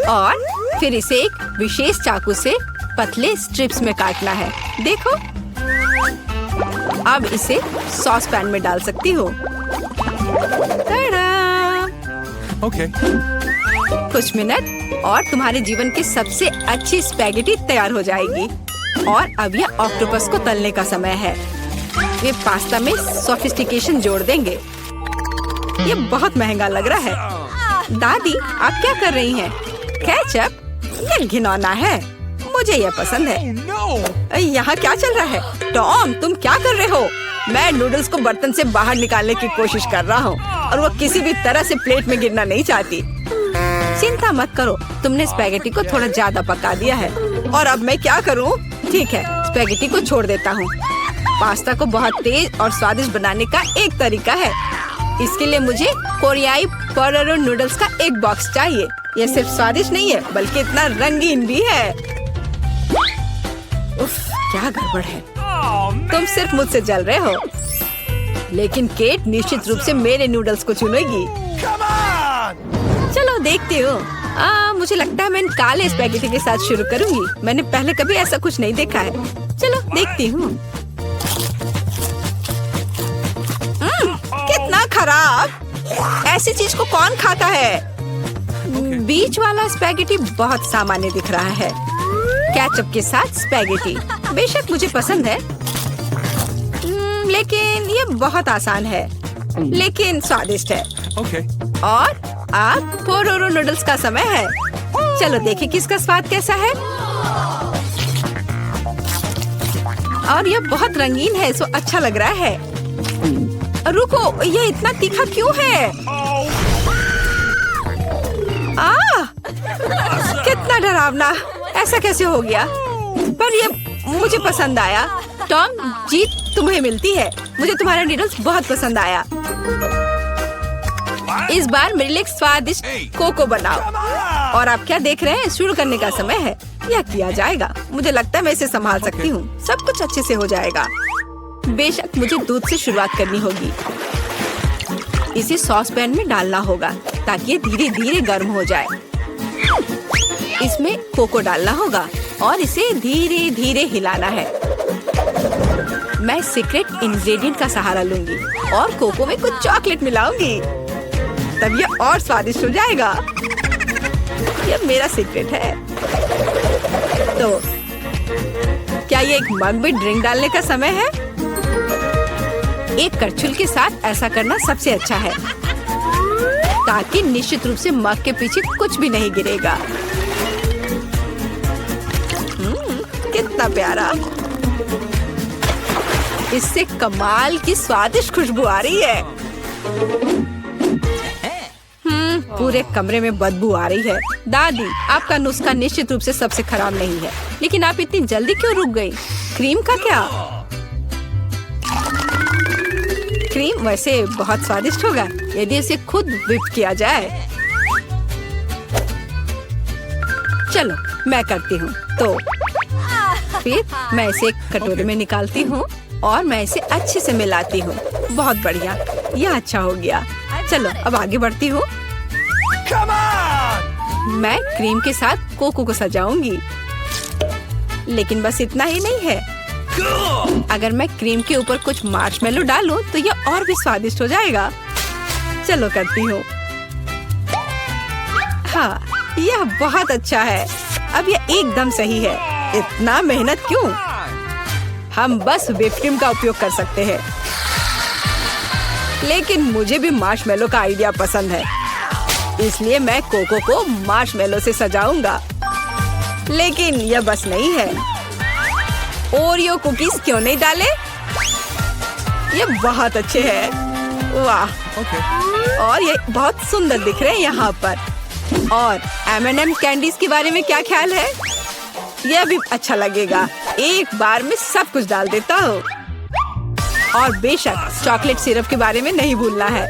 और फिर इसे एक विशेष चाकू से पतले स्ट्रिप्स में काटना है। देखो, अब इसे सॉस पैन में डाल सकती हो। Okay. कुछ मिनट और तुम्हारे जीवन की सबसे अच्छी स्पैगेटी तैयार हो जाएगी। और अब यह ऑक्टोपस को तलने का समय है। वे पास्ता में सोफिस्टिकेशन जोड़ देंगे। ये बहुत महंगा लग रहा है। दादी, आप क्या कर रही हैं? केचप? ये घिनौना है। मुझे यह पसंद है। यहाँ क्या चल रहा है? टॉम, तुम क्या कर रहे हो? मैं नूडल्स को बर्तन से बाहर निकालने की कोशिश कर रहा हूँ और वो किसी भी तरह से प्लेट में गिरना नहीं चाहती। चिंता मत करो, तुमने स्पैगेटी को थोड़ा ज्यादा पका दिया है। और अब मैं क्या करूँ? ठीक है, स्पैगेटी को छोड़ देता हूँ। पास्ता को बहुत तेज और स्वादिष्ट बनाने का एक तरीका है। इसके लिए मुझे कोरियाई पोटेटो नूडल्स का एक बॉक्स चाहिए। यह सिर्फ स्वादिष्ट नहीं है, बल्कि इतना रंगीन भी है। उफ, क्या गड़बड़ है। तुम सिर्फ मुझसे जल रहे हो। लेकिन केट निश्चित रूप से मेरे नूडल्स को चुनेगी। चलो देखती हूँ। मुझे लगता है मैं इन काले स्पैगेटी के साथ शुरू करूंगी। मैंने पहले कभी ऐसा कुछ नहीं देखा है। चलो देखती हूँ। कितना खराब! ऐसी चीज को कौन खाता है? बीच वाला स्पैगेटी बहुत सामान्य दिख रहा है। केचप के साथ स्पैगेटी बेशक मुझे पसंद है, लेकिन ये बहुत आसान है, लेकिन स्वादिष्ट है। Okay. और अब पोटेटो नूडल्स का समय है। चलो देखें किसका स्वाद कैसा है। और ये बहुत रंगीन है, सो अच्छा लग रहा है। रुको, ये इतना तीखा क्यों है? कितना डरावना! ऐसा कैसे हो गया? पर ये मुझे पसंद आया। टॉम, जीत तुम्हें मिलती है। मुझे तुम्हारा नूडल्स बहुत पसंद आया। इस बार मेरे लिए एक स्वादिष्ट कोको बनाओ। और आप क्या देख रहे हैं? शुरू करने का समय है। यह किया जाएगा। मुझे लगता है मैं इसे संभाल सकती हूँ। सब कुछ अच्छे से हो जाएगा। बेशक मुझे दूध से शुरुआत करनी होगी। इसे सॉस पैन में डालना होगा ताकि ये धीरे धीरे गर्म हो जाए। इसमें कोको डालना होगा और इसे धीरे धीरे हिलाना है। मैं सीक्रेट इंग्रेडिएंट का सहारा लूंगी और कोको में कुछ चॉकलेट मिलाऊंगी, तब ये और स्वादिष्ट हो जाएगा। ये मेरा सीक्रेट है। तो क्या ये एक मग में ड्रिंक डालने का समय है? एक करछुल के साथ ऐसा करना सबसे अच्छा है, ताकि निश्चित रूप से मग के पीछे कुछ भी नहीं गिरेगा। कितना प्यारा! इससे कमाल की स्वादिष्ट खुशबू आ रही है। पूरे कमरे में बदबू आ रही है। दादी, आपका नुस्खा निश्चित रूप से सबसे खराब नहीं है, लेकिन आप इतनी जल्दी क्यों रुक गई? क्रीम का क्या? क्रीम वैसे बहुत स्वादिष्ट होगा यदि इसे खुद व्हिप किया जाए। चलो मैं करती हूँ। तो फिर मैं इसे एक कटोरे में निकालती हूँ और मैं इसे अच्छे से मिलाती हूँ। बहुत बढ़िया, यह अच्छा हो गया। चलो अब आगे बढ़ती हूँ। मैं क्रीम के साथ कोको को सजाऊंगी, लेकिन बस इतना ही नहीं है। अगर मैं क्रीम के ऊपर कुछ मार्शमेलो डालूं तो यह और भी स्वादिष्ट हो जाएगा। चलो करती हूँ। हाँ, यह बहुत अच्छा है। अब यह एकदम सही है। इतना मेहनत क्यों? हम बस व्हिप क्रीम का उपयोग कर सकते हैं, लेकिन मुझे भी मार्शमेलो का आइडिया पसंद है, इसलिए मैं कोको को मार्शमेलो से सजाऊंगा। लेकिन यह बस नहीं है। ओरियो कुकीज क्यों नहीं डाले? ये बहुत अच्छे हैं। वाह, और ये बहुत सुंदर दिख रहे हैं यहाँ पर। और M&M कैंडीज के बारे में क्या ख्याल है? यह भी अच्छा लगेगा। एक बार में सब कुछ डाल देता हूँ। और बेशक चॉकलेट सिरप के बारे में नहीं भूलना है।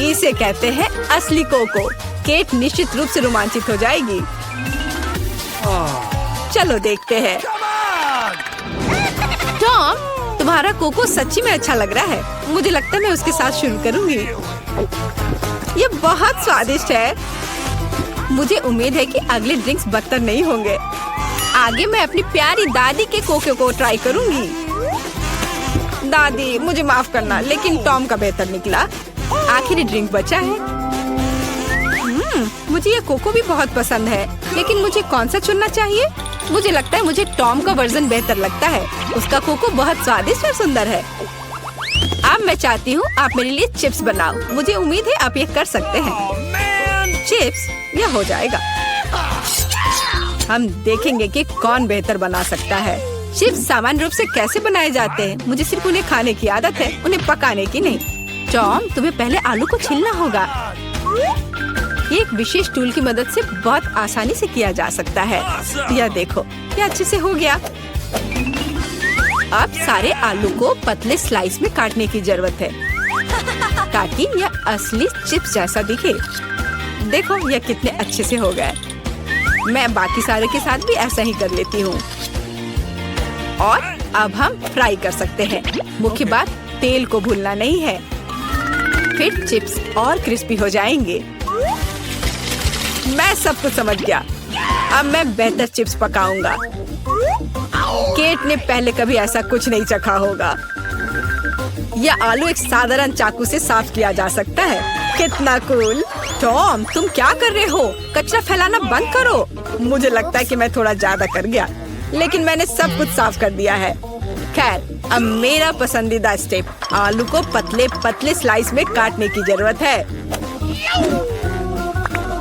इसे कहते हैं असली कोको। केट निश्चित रूप से रोमांचित हो जाएगी। चलो देखते हैं। टॉम, तुम्हारा कोको सच्ची में अच्छा लग रहा है। मुझे लगता है मैं उसके साथ शुरू करूंगी। ये बहुत स्वादिष्ट है। मुझे उम्मीद है कि अगले ड्रिंक्स बदतर नहीं होंगे। आगे मैं अपनी प्यारी दादी के कोको को ट्राई करूंगी। दादी, मुझे माफ करना, लेकिन टॉम का बेहतर निकला। आखिरी ड्रिंक बचा है। मुझे ये कोको भी बहुत पसंद है, लेकिन मुझे कौन सा चुनना चाहिए? मुझे लगता है मुझे टॉम का वर्जन बेहतर लगता है। उसका कोको बहुत स्वादिष्ट और सुंदर है। अब मैं चाहती हूँ आप मेरे लिए चिप्स बनाओ। मुझे उम्मीद है आप ये कर सकते हैं। चिप्स, यह हो जाएगा। हम देखेंगे कि कौन बेहतर बना सकता है। चिप्स सामान्य रूप से कैसे बनाए जाते हैं? मुझे सिर्फ उन्हें खाने की आदत है, उन्हें पकाने की नहीं। टॉम, तुम्हें पहले आलू को छीलना होगा। ये एक विशेष टूल की मदद से बहुत आसानी से किया जा सकता है। यह देखो, यह अच्छे से हो गया। अब सारे आलू को पतले स्लाइस में काटने की जरूरत है, ताकि यह असली चिप्स जैसा दिखे। देखो यह कितने अच्छे से हो गए। मैं बाकी सारे के साथ भी ऐसा ही कर लेती हूँ। और अब हम फ्राई कर सकते हैं। मुख्य बात, तेल को भूलना नहीं है। फिर चिप्स और क्रिस्पी हो जाएंगे। मैं सब कुछ समझ गया। अब मैं बेहतर चिप्स पकाऊंगा। केट ने पहले कभी ऐसा कुछ नहीं चखा होगा। यह आलू एक साधारण चाकू से साफ किया जा सकता है। कितना कूल। टॉम, तुम क्या कर रहे हो? कचरा फैलाना बंद करो। मुझे लगता है कि मैं थोड़ा ज्यादा कर गया, लेकिन मैंने सब कुछ साफ कर दिया है। खैर, अब मेरा पसंदीदा स्टेप, आलू को पतले पतले स्लाइस में काटने की जरूरत है।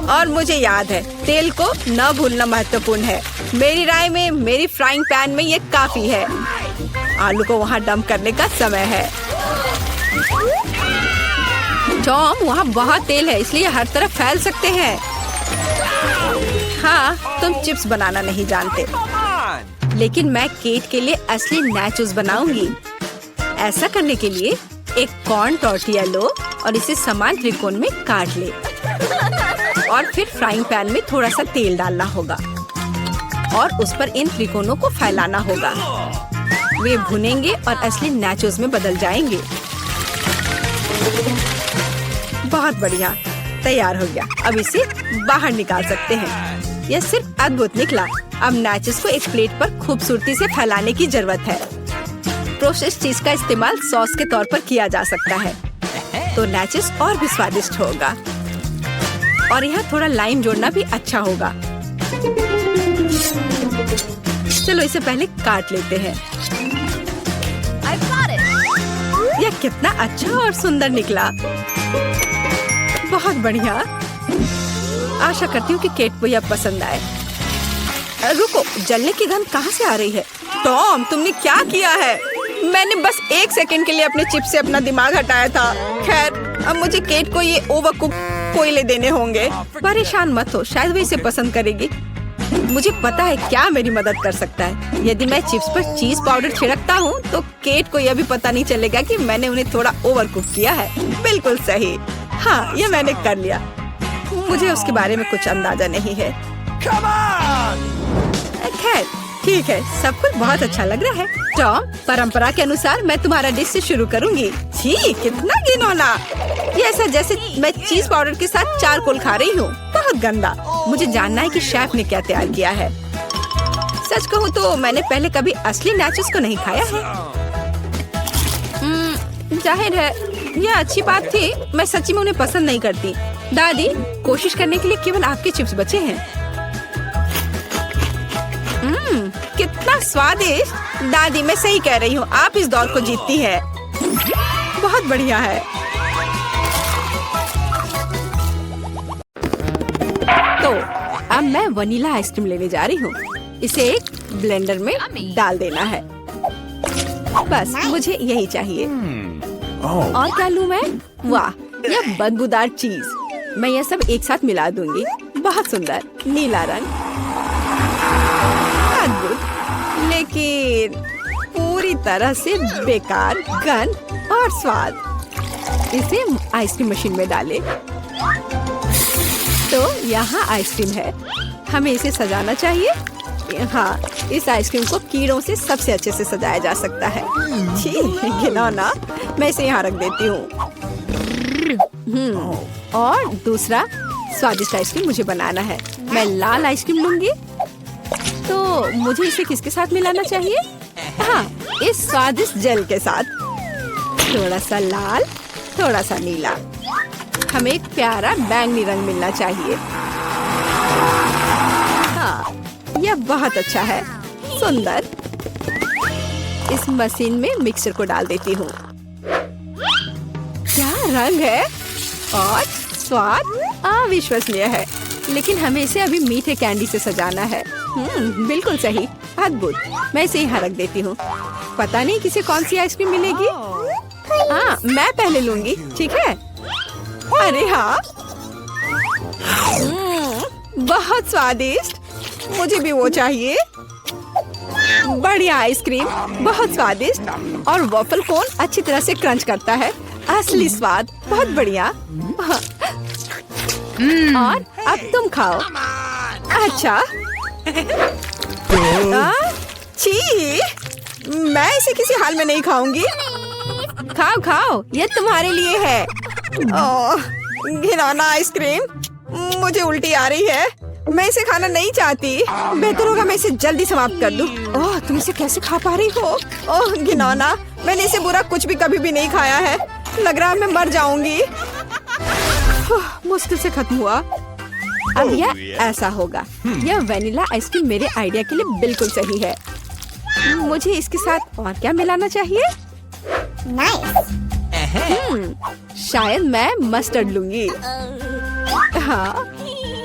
और मुझे याद है, तेल को न भूलना महत्वपूर्ण है। मेरी राय में मेरी फ्राइंग पैन में ये काफी है। आलू को वहाँ डंप करने का समय है। टॉम, वहाँ बहुत तेल है, इसलिए हर तरफ फैल सकते हैं। हाँ, तुम चिप्स बनाना नहीं जानते, लेकिन मैं केट के लिए असली नाचोस बनाऊंगी। ऐसा करने के लिए एक कॉर्न टॉर्टिया लो और इसे समान त्रिकोण में काट ले। और फिर फ्राइंग पैन में थोड़ा सा तेल डालना होगा और उस पर इन त्रिकोणों को फैलाना होगा। वे भुनेंगे और असली नाचोस में बदल जाएंगे। बहुत बढ़िया, तैयार हो गया। अब इसे बाहर निकाल सकते हैं। यह सिर्फ अद्भुत निकला। अब नाचोस को एक प्लेट पर खूबसूरती से फैलाने की जरूरत है। प्रोसेस्ड चीज का इस्तेमाल सॉस के तौर पर किया जा सकता है, तो नाचोस और भी स्वादिष्ट होगा। और यहाँ थोड़ा लाइम जोड़ना भी अच्छा होगा। चलो इसे पहले काट लेते हैं। यह कितना अच्छा और सुंदर निकला। बहुत बढ़िया। आशा करती हूँ कि केट को यह पसंद आए। रुको, जलने की गंध कहाँ से आ रही है? टॉम, तुमने क्या किया है? मैंने बस 1 सेकंड के लिए अपने चिप से अपना दिमाग हटाया था। खैर, अब मुझे केट को ये ओवरकुक कोयले देने होंगे। परेशान मत हो, शायद वो इसे पसंद करेगी। मुझे पता है क्या मेरी मदद कर सकता है। यदि मैं चिप्स पर चीज पाउडर छिड़कता हूँ तो केट को यह भी पता नहीं चलेगा कि मैंने उन्हें थोड़ा ओवरकुक किया है। बिल्कुल सही। हाँ, ये मैंने कर लिया। मुझे उसके बारे में कुछ अंदाजा नहीं है। खैर, ठीक है, सब कुछ बहुत अच्छा लग रहा है। टॉम, परंपरा के अनुसार मैं तुम्हारा डिश से शुरू करूंगी। छी, कितना घिनौना। ये ऐसा जैसे मैं चीज पाउडर के साथ चारकोल खा रही हूँ। बहुत गंदा। मुझे जानना है कि शेफ ने क्या तैयार किया है। सच कहूँ तो मैंने पहले कभी असली नाचोस को नहीं खाया है। जाहिर है, यह अच्छी बात थी। मैं सच्ची में उन्हें पसंद नहीं करती। दादी, कोशिश करने के लिए केवल आपके चिप्स बचे हैं। कितना स्वादिष्ट। दादी, मैं सही कह रही हूँ, आप इस दौर को जीतती है। बहुत बढ़िया है। तो अब मैं वनीला आइसक्रीम लेने जा रही हूँ। इसे एक ब्लेंडर में डाल देना है। बस मुझे यही चाहिए। और क्या लूँ मैं? वाह, यह बदबूदार चीज। मैं यह सब एक साथ मिला दूंगी। बहुत सुंदर नीला रंग, अद्भुत, लेकिन पूरी तरह से बेकार गंध और स्वाद। इसे आइसक्रीम मशीन में डालें। तो यहाँ आइसक्रीम है। हमें इसे सजाना चाहिए। हाँ, इस आइसक्रीम को कीड़ों से सबसे अच्छे से सजाया जा सकता है। छी, घिनौना। मैं इसे यहाँ रख देती हूँ। और दूसरा स्वादिष्ट आइसक्रीम मुझे बनाना है। मैं लाल आइसक्रीम लूंगी। तो मुझे इसे किसके साथ मिलाना चाहिए? हाँ, इस स्वादिष्ट जेल के साथ। थोड़ा सा लाल, थोड़ा सा नीला। हमें एक प्यारा बैंगनी रंग मिलना चाहिए। हाँ, यह बहुत अच्छा है। सुंदर। इस मशीन में मिक्सचर को डाल देती हूँ। क्या रंग है और स्वाद अविश्वसनीय है। लेकिन हमें इसे अभी मीठे कैंडी से सजाना है। बिल्कुल सही, अद्भुत। मैं इसे यहाँ रख देती हूँ। पता नहीं किसे कौन सी आइसक्रीम मिलेगी। हाँ, मैं पहले लूंगी, ठीक है? अरे हाँ, बहुत स्वादिष्ट। मुझे भी वो चाहिए। बढ़िया आइसक्रीम, बहुत स्वादिष्ट। और वॉफल कोन अच्छी तरह से क्रंच करता है। असली स्वाद, बहुत बढ़िया। और अब तुम खाओ। अच्छा। छी, मैं इसे किसी हाल में नहीं खाऊंगी। खाओ खाओ, ये तुम्हारे लिए है। ओह, घिनौना आइसक्रीम। मुझे उल्टी आ रही है। मैं इसे खाना नहीं चाहती। बेहतर होगा मैं इसे जल्दी समाप्त कर दूं। ओह, तुम इसे कैसे खा पा रही हो? ओह, घिनौना। मैंने इसे बुरा कुछ भी कभी भी नहीं खाया है। लग रहा है मैं मर जाऊंगी। मुश्किल से खत्म हुआ। अब यह ऐसा होगा। यह वेनिला आइसक्रीम मेरे आइडिया के लिए बिल्कुल सही है। मुझे इसके साथ और क्या मिलाना चाहिए? शायद मैं मस्टर्ड लूंगी। हाँ,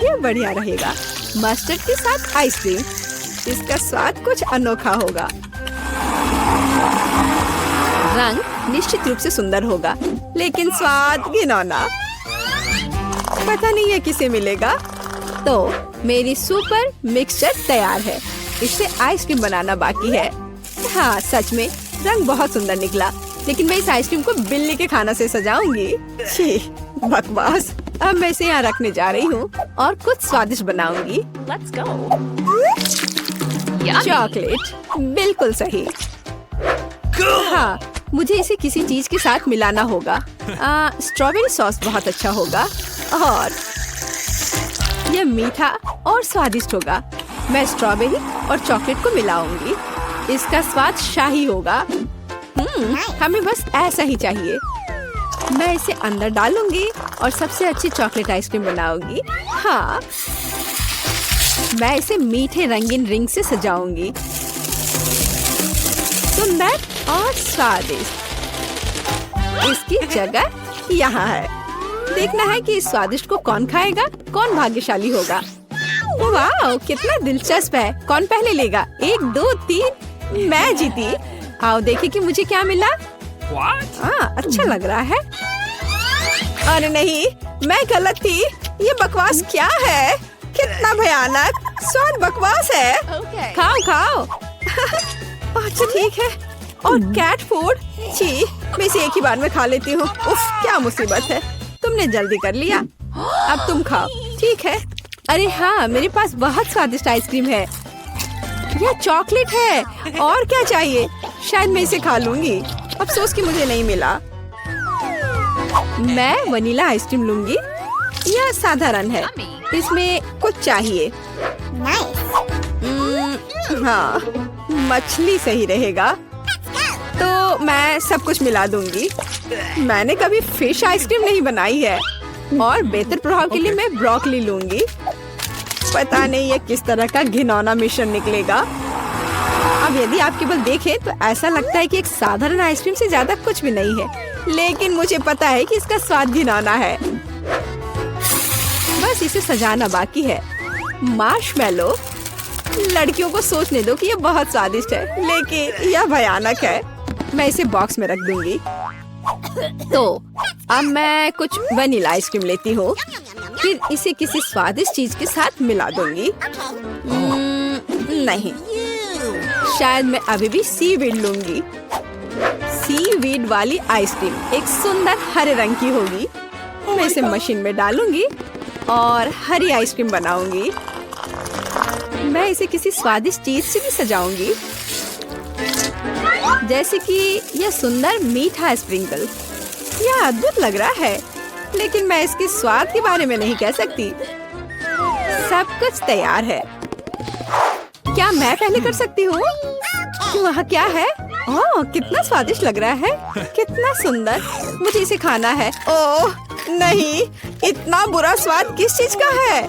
ये बढ़िया रहेगा। मस्टर्ड के साथ आइसक्रीम, इसका स्वाद कुछ अनोखा होगा। रंग निश्चित रूप से सुंदर होगा, लेकिन स्वाद घिनौना। पता नहीं ये किसे मिलेगा। तो मेरी सुपर मिक्सचर तैयार है। इससे आइसक्रीम बनाना बाकी है। हाँ, सच में रंग बहुत सुंदर निकला। लेकिन मैं इस आइसक्रीम को बिल्ली के खाना से सजाऊंगी। छी, बकवास। अब मैं इसे यहाँ रखने जा रही हूँ और कुछ स्वादिष्ट बनाऊंगी। Let's go. चॉकलेट, बिल्कुल सही। हाँ, मुझे इसे किसी चीज के साथ मिलाना होगा। स्ट्रॉबेरी सॉस बहुत अच्छा होगा और यह मीठा और स्वादिष्ट होगा। मैं स्ट्रॉबेरी और चॉकलेट को मिलाऊंगी। इसका स्वाद शाही होगा। हमें बस ऐसा ही चाहिए। मैं इसे अंदर डालूंगी और सबसे अच्छी चॉकलेट आइसक्रीम बनाऊंगी। हाँ, मैं इसे मीठे रंगीन रिंग से सजाऊंगी। सुंदर और स्वादिष्ट। इसकी जगह यहाँ है। देखना है कि इस स्वादिष्ट को कौन खाएगा, कौन भाग्यशाली होगा। वाह, कितना दिलचस्प है। कौन पहले लेगा? 1, 2, 3। मैं जीती। आओ देखिए कि मुझे क्या मिला। अच्छा लग रहा है। अरे नहीं, मैं गलत थी। ये बकवास क्या है? कितना भयानक स्वाद बकवास है। खाओ खाओ। अच्छा ठीक है। और कैट फूड, छी, मैं इसे एक ही बार में खा लेती हूँ। उफ, क्या मुसीबत है। तुमने जल्दी कर लिया, अब तुम खाओ। ठीक है। अरे हाँ, मेरे पास बहुत स्वादिष्ट आइसक्रीम है। यह चॉकलेट है। और क्या चाहिए? शायद मैं इसे खा लूंगी। अफसोस कि मुझे नहीं मिला। मैं वनीला आइसक्रीम लूंगी। यह साधारण है, इसमें कुछ चाहिए। हाँ, मछली सही रहेगा। तो मैं सब कुछ मिला दूंगी। मैंने कभी फिश आइसक्रीम नहीं बनाई है और बेहतर प्रभाव के लिए मैं ब्रोकली लूंगी। पता नहीं ये किस तरह का घिनौना मिश्रण निकलेगा। अब यदि आप केवल देखें तो ऐसा लगता है कि एक साधारण आइसक्रीम से ज्यादा कुछ भी नहीं है, लेकिन मुझे पता है कि इसका स्वाद घिनौना है। बस इसे सजाना बाकी है। मार्शमेलो, लड़कियों को सोचने दो कि यह बहुत स्वादिष्ट है, लेकिन यह भयानक है। मैं इसे बॉक्स में रख दूंगी। तो अब मैं कुछ वनीला आइसक्रीम लेती हूँ, फिर इसे किसी स्वादिष्ट चीज के साथ मिला दूंगी। नहीं, शायद मैं अभी भी सीवीड लूंगी। सीवीड वाली आइसक्रीम एक सुंदर हरे रंग की होगी। मैं इसे मशीन में डालूंगी और हरी आइसक्रीम बनाऊंगी। मैं इसे किसी स्वादिष्ट चीज से भी सजाऊंगी, जैसे कि यह सुंदर मीठा स्प्रिंकल। यह अद्भुत लग रहा है, लेकिन मैं इसके स्वाद के बारे में नहीं कह सकती। सब कुछ तैयार है। क्या मैं पहले कर सकती हूँ? वहाँ क्या है? ओह, कितना स्वादिष्ट लग रहा है। कितना सुंदर। मुझे इसे खाना है। ओह नहीं, इतना बुरा स्वाद किस चीज का है?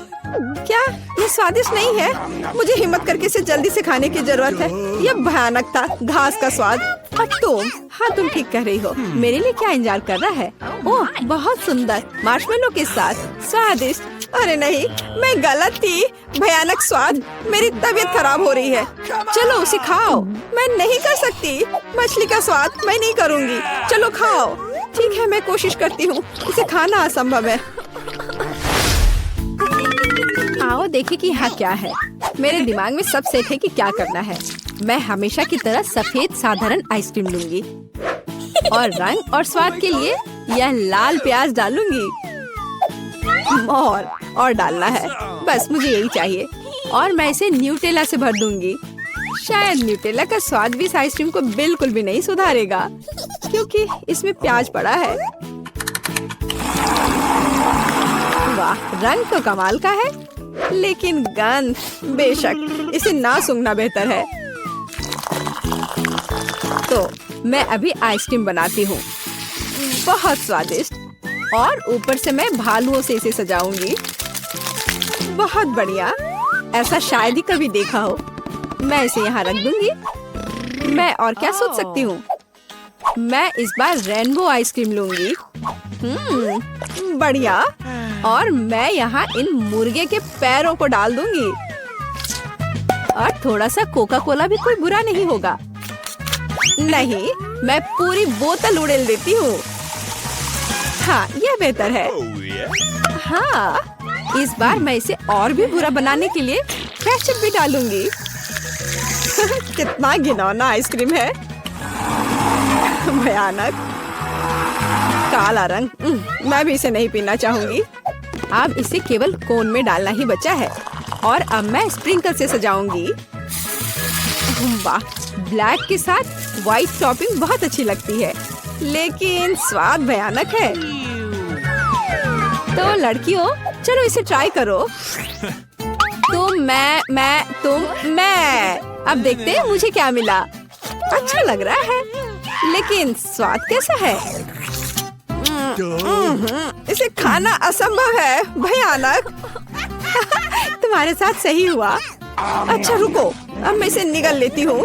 क्या ये स्वादिष्ट नहीं है? मुझे हिम्मत करके इसे जल्दी से खाने की जरूरत है। यह भयानक था, घास का स्वाद। अब तुम, हाँ तुम ठीक कह रही हो। मेरे लिए क्या इंतजार कर रहा है? ओह बहुत सुंदर, मार्शमेलो के साथ स्वादिष्ट। अरे नहीं, मैं गलत थी। भयानक स्वाद। मेरी तबीयत खराब हो रही है। चलो उसे खाओ। मैं नहीं कर सकती। मछली का स्वाद मैं नहीं करूँगी। चलो खाओ। ठीक है, मैं कोशिश करती हूँ। इसे खाना असंभव है। आओ देखिए कि यहाँ क्या है। मेरे दिमाग में सब सेट है कि क्या करना है। मैं हमेशा की तरह सफेद साधारण आइसक्रीम लूंगी और रंग और स्वाद के लिए यह लाल प्याज डालूंगी। और डालना है, बस मुझे यही चाहिए। और मैं इसे न्यूटेला से भर दूंगी। शायद न्यूटेला का स्वाद भी इस आइसक्रीम को बिल्कुल भी नहीं सुधारेगा, क्योंकि इसमें प्याज पड़ा है। वाह, रंग तो कमाल का है, लेकिन गंध, बेशक इसे ना सूंघना बेहतर है। तो मैं अभी आइसक्रीम बनाती हूँ, बहुत स्वादिष्ट। और ऊपर से मैं भालुओं से इसे सजाऊंगी। बहुत बढ़िया, ऐसा शायद ही कभी देखा हो। मैं इसे यहाँ रख दूंगी। मैं और क्या सोच सकती हूँ? मैं इस बार रेनबो आइसक्रीम लूंगी। बढ़िया। और मैं यहाँ इन मुर्गे के पैरों को डाल दूंगी। और थोड़ा सा कोका कोला भी कोई बुरा नहीं होगा। नहीं, मैं पूरी बोतल उड़ेल देती हूँ। हाँ, यह बेहतर है। हाँ, इस बार मैं इसे और भी बुरा बनाने के लिए केचप भी डालूंगी। कितना घिनौना आइसक्रीम है। भयानक काला रंग। मैं भी इसे नहीं पीना चाहूंगी। अब इसे केवल कोन में डालना ही बचा है। और अब मैं स्प्रिंकल से सजाऊंगी। वाह, ब्लैक के साथ व्हाइट टॉपिंग बहुत अच्छी लगती है, लेकिन स्वाद भयानक है। तो लड़कियों, चलो इसे ट्राई करो। तुम, मैं। अब देखते हैं मुझे क्या मिला। अच्छा लग रहा है, लेकिन स्वाद कैसा है? इसे खाना असंभव है। भयानक। तुम्हारे साथ सही हुआ। अच्छा रुको, अब मैं इसे निगल लेती हूँ।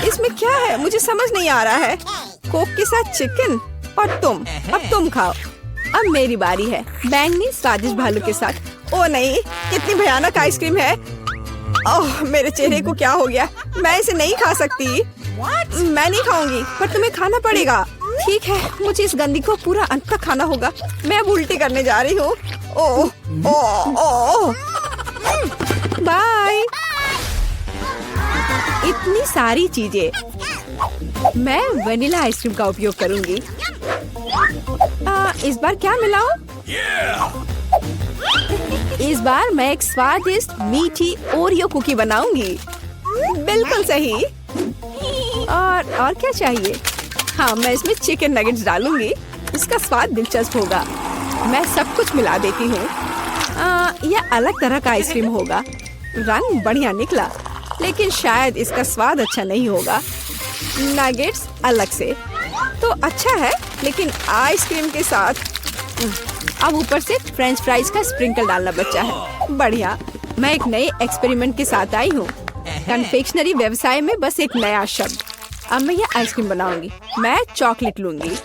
इसमें क्या है मुझे समझ नहीं आ रहा है। कोक के साथ चिकन। और तुम, अब तुम खाओ। अब मेरी बारी है। बैंगनी स्वादिष्ट भालू के साथ। ओ नहीं, कितनी भयानक आइसक्रीम है। ओह, मेरे चेहरे को क्या हो गया? मैं इसे नहीं खा सकती। मैं नहीं खाऊंगी, पर तुम्हें खाना पड़ेगा। ठीक है, मुझे इस गंदी को पूरा अंत तक खाना होगा। मैं अब उल्टी करने जा रही हूँ। ओह ओह ओह, बाय। इतनी सारी चीजें। मैं वनीला आइसक्रीम का उपयोग करूंगी। इस बार क्या मिलाऊं? इस बार मैं एक स्वादिष्ट मीठी ओरियो कुकी बनाऊंगी। बिल्कुल सही। और क्या चाहिए? हाँ, मैं इसमें चिकन नगेट्स डालूंगी। इसका स्वाद दिलचस्प होगा। मैं सब कुछ मिला देती हूँ। यह अलग तरह का आइसक्रीम होगा। रंग बढ़िया निकला, लेकिन शायद इसका स्वाद अच्छा नहीं होगा। नगेट्स अलग से तो अच्छा है, लेकिन आइसक्रीम के साथ अब ऊपर से फ्रेंच फ्राइज का स्प्रिंकल डालना बचा है। बढ़िया। मैं एक नए एक्सपेरिमेंट के साथ आई हूँ। कन्फेक्शनरी व्यवसाय में बस एक नया शब्द। अब मैं ये आइसक्रीम बनाऊंगी। मैं चॉकलेट लूंगी।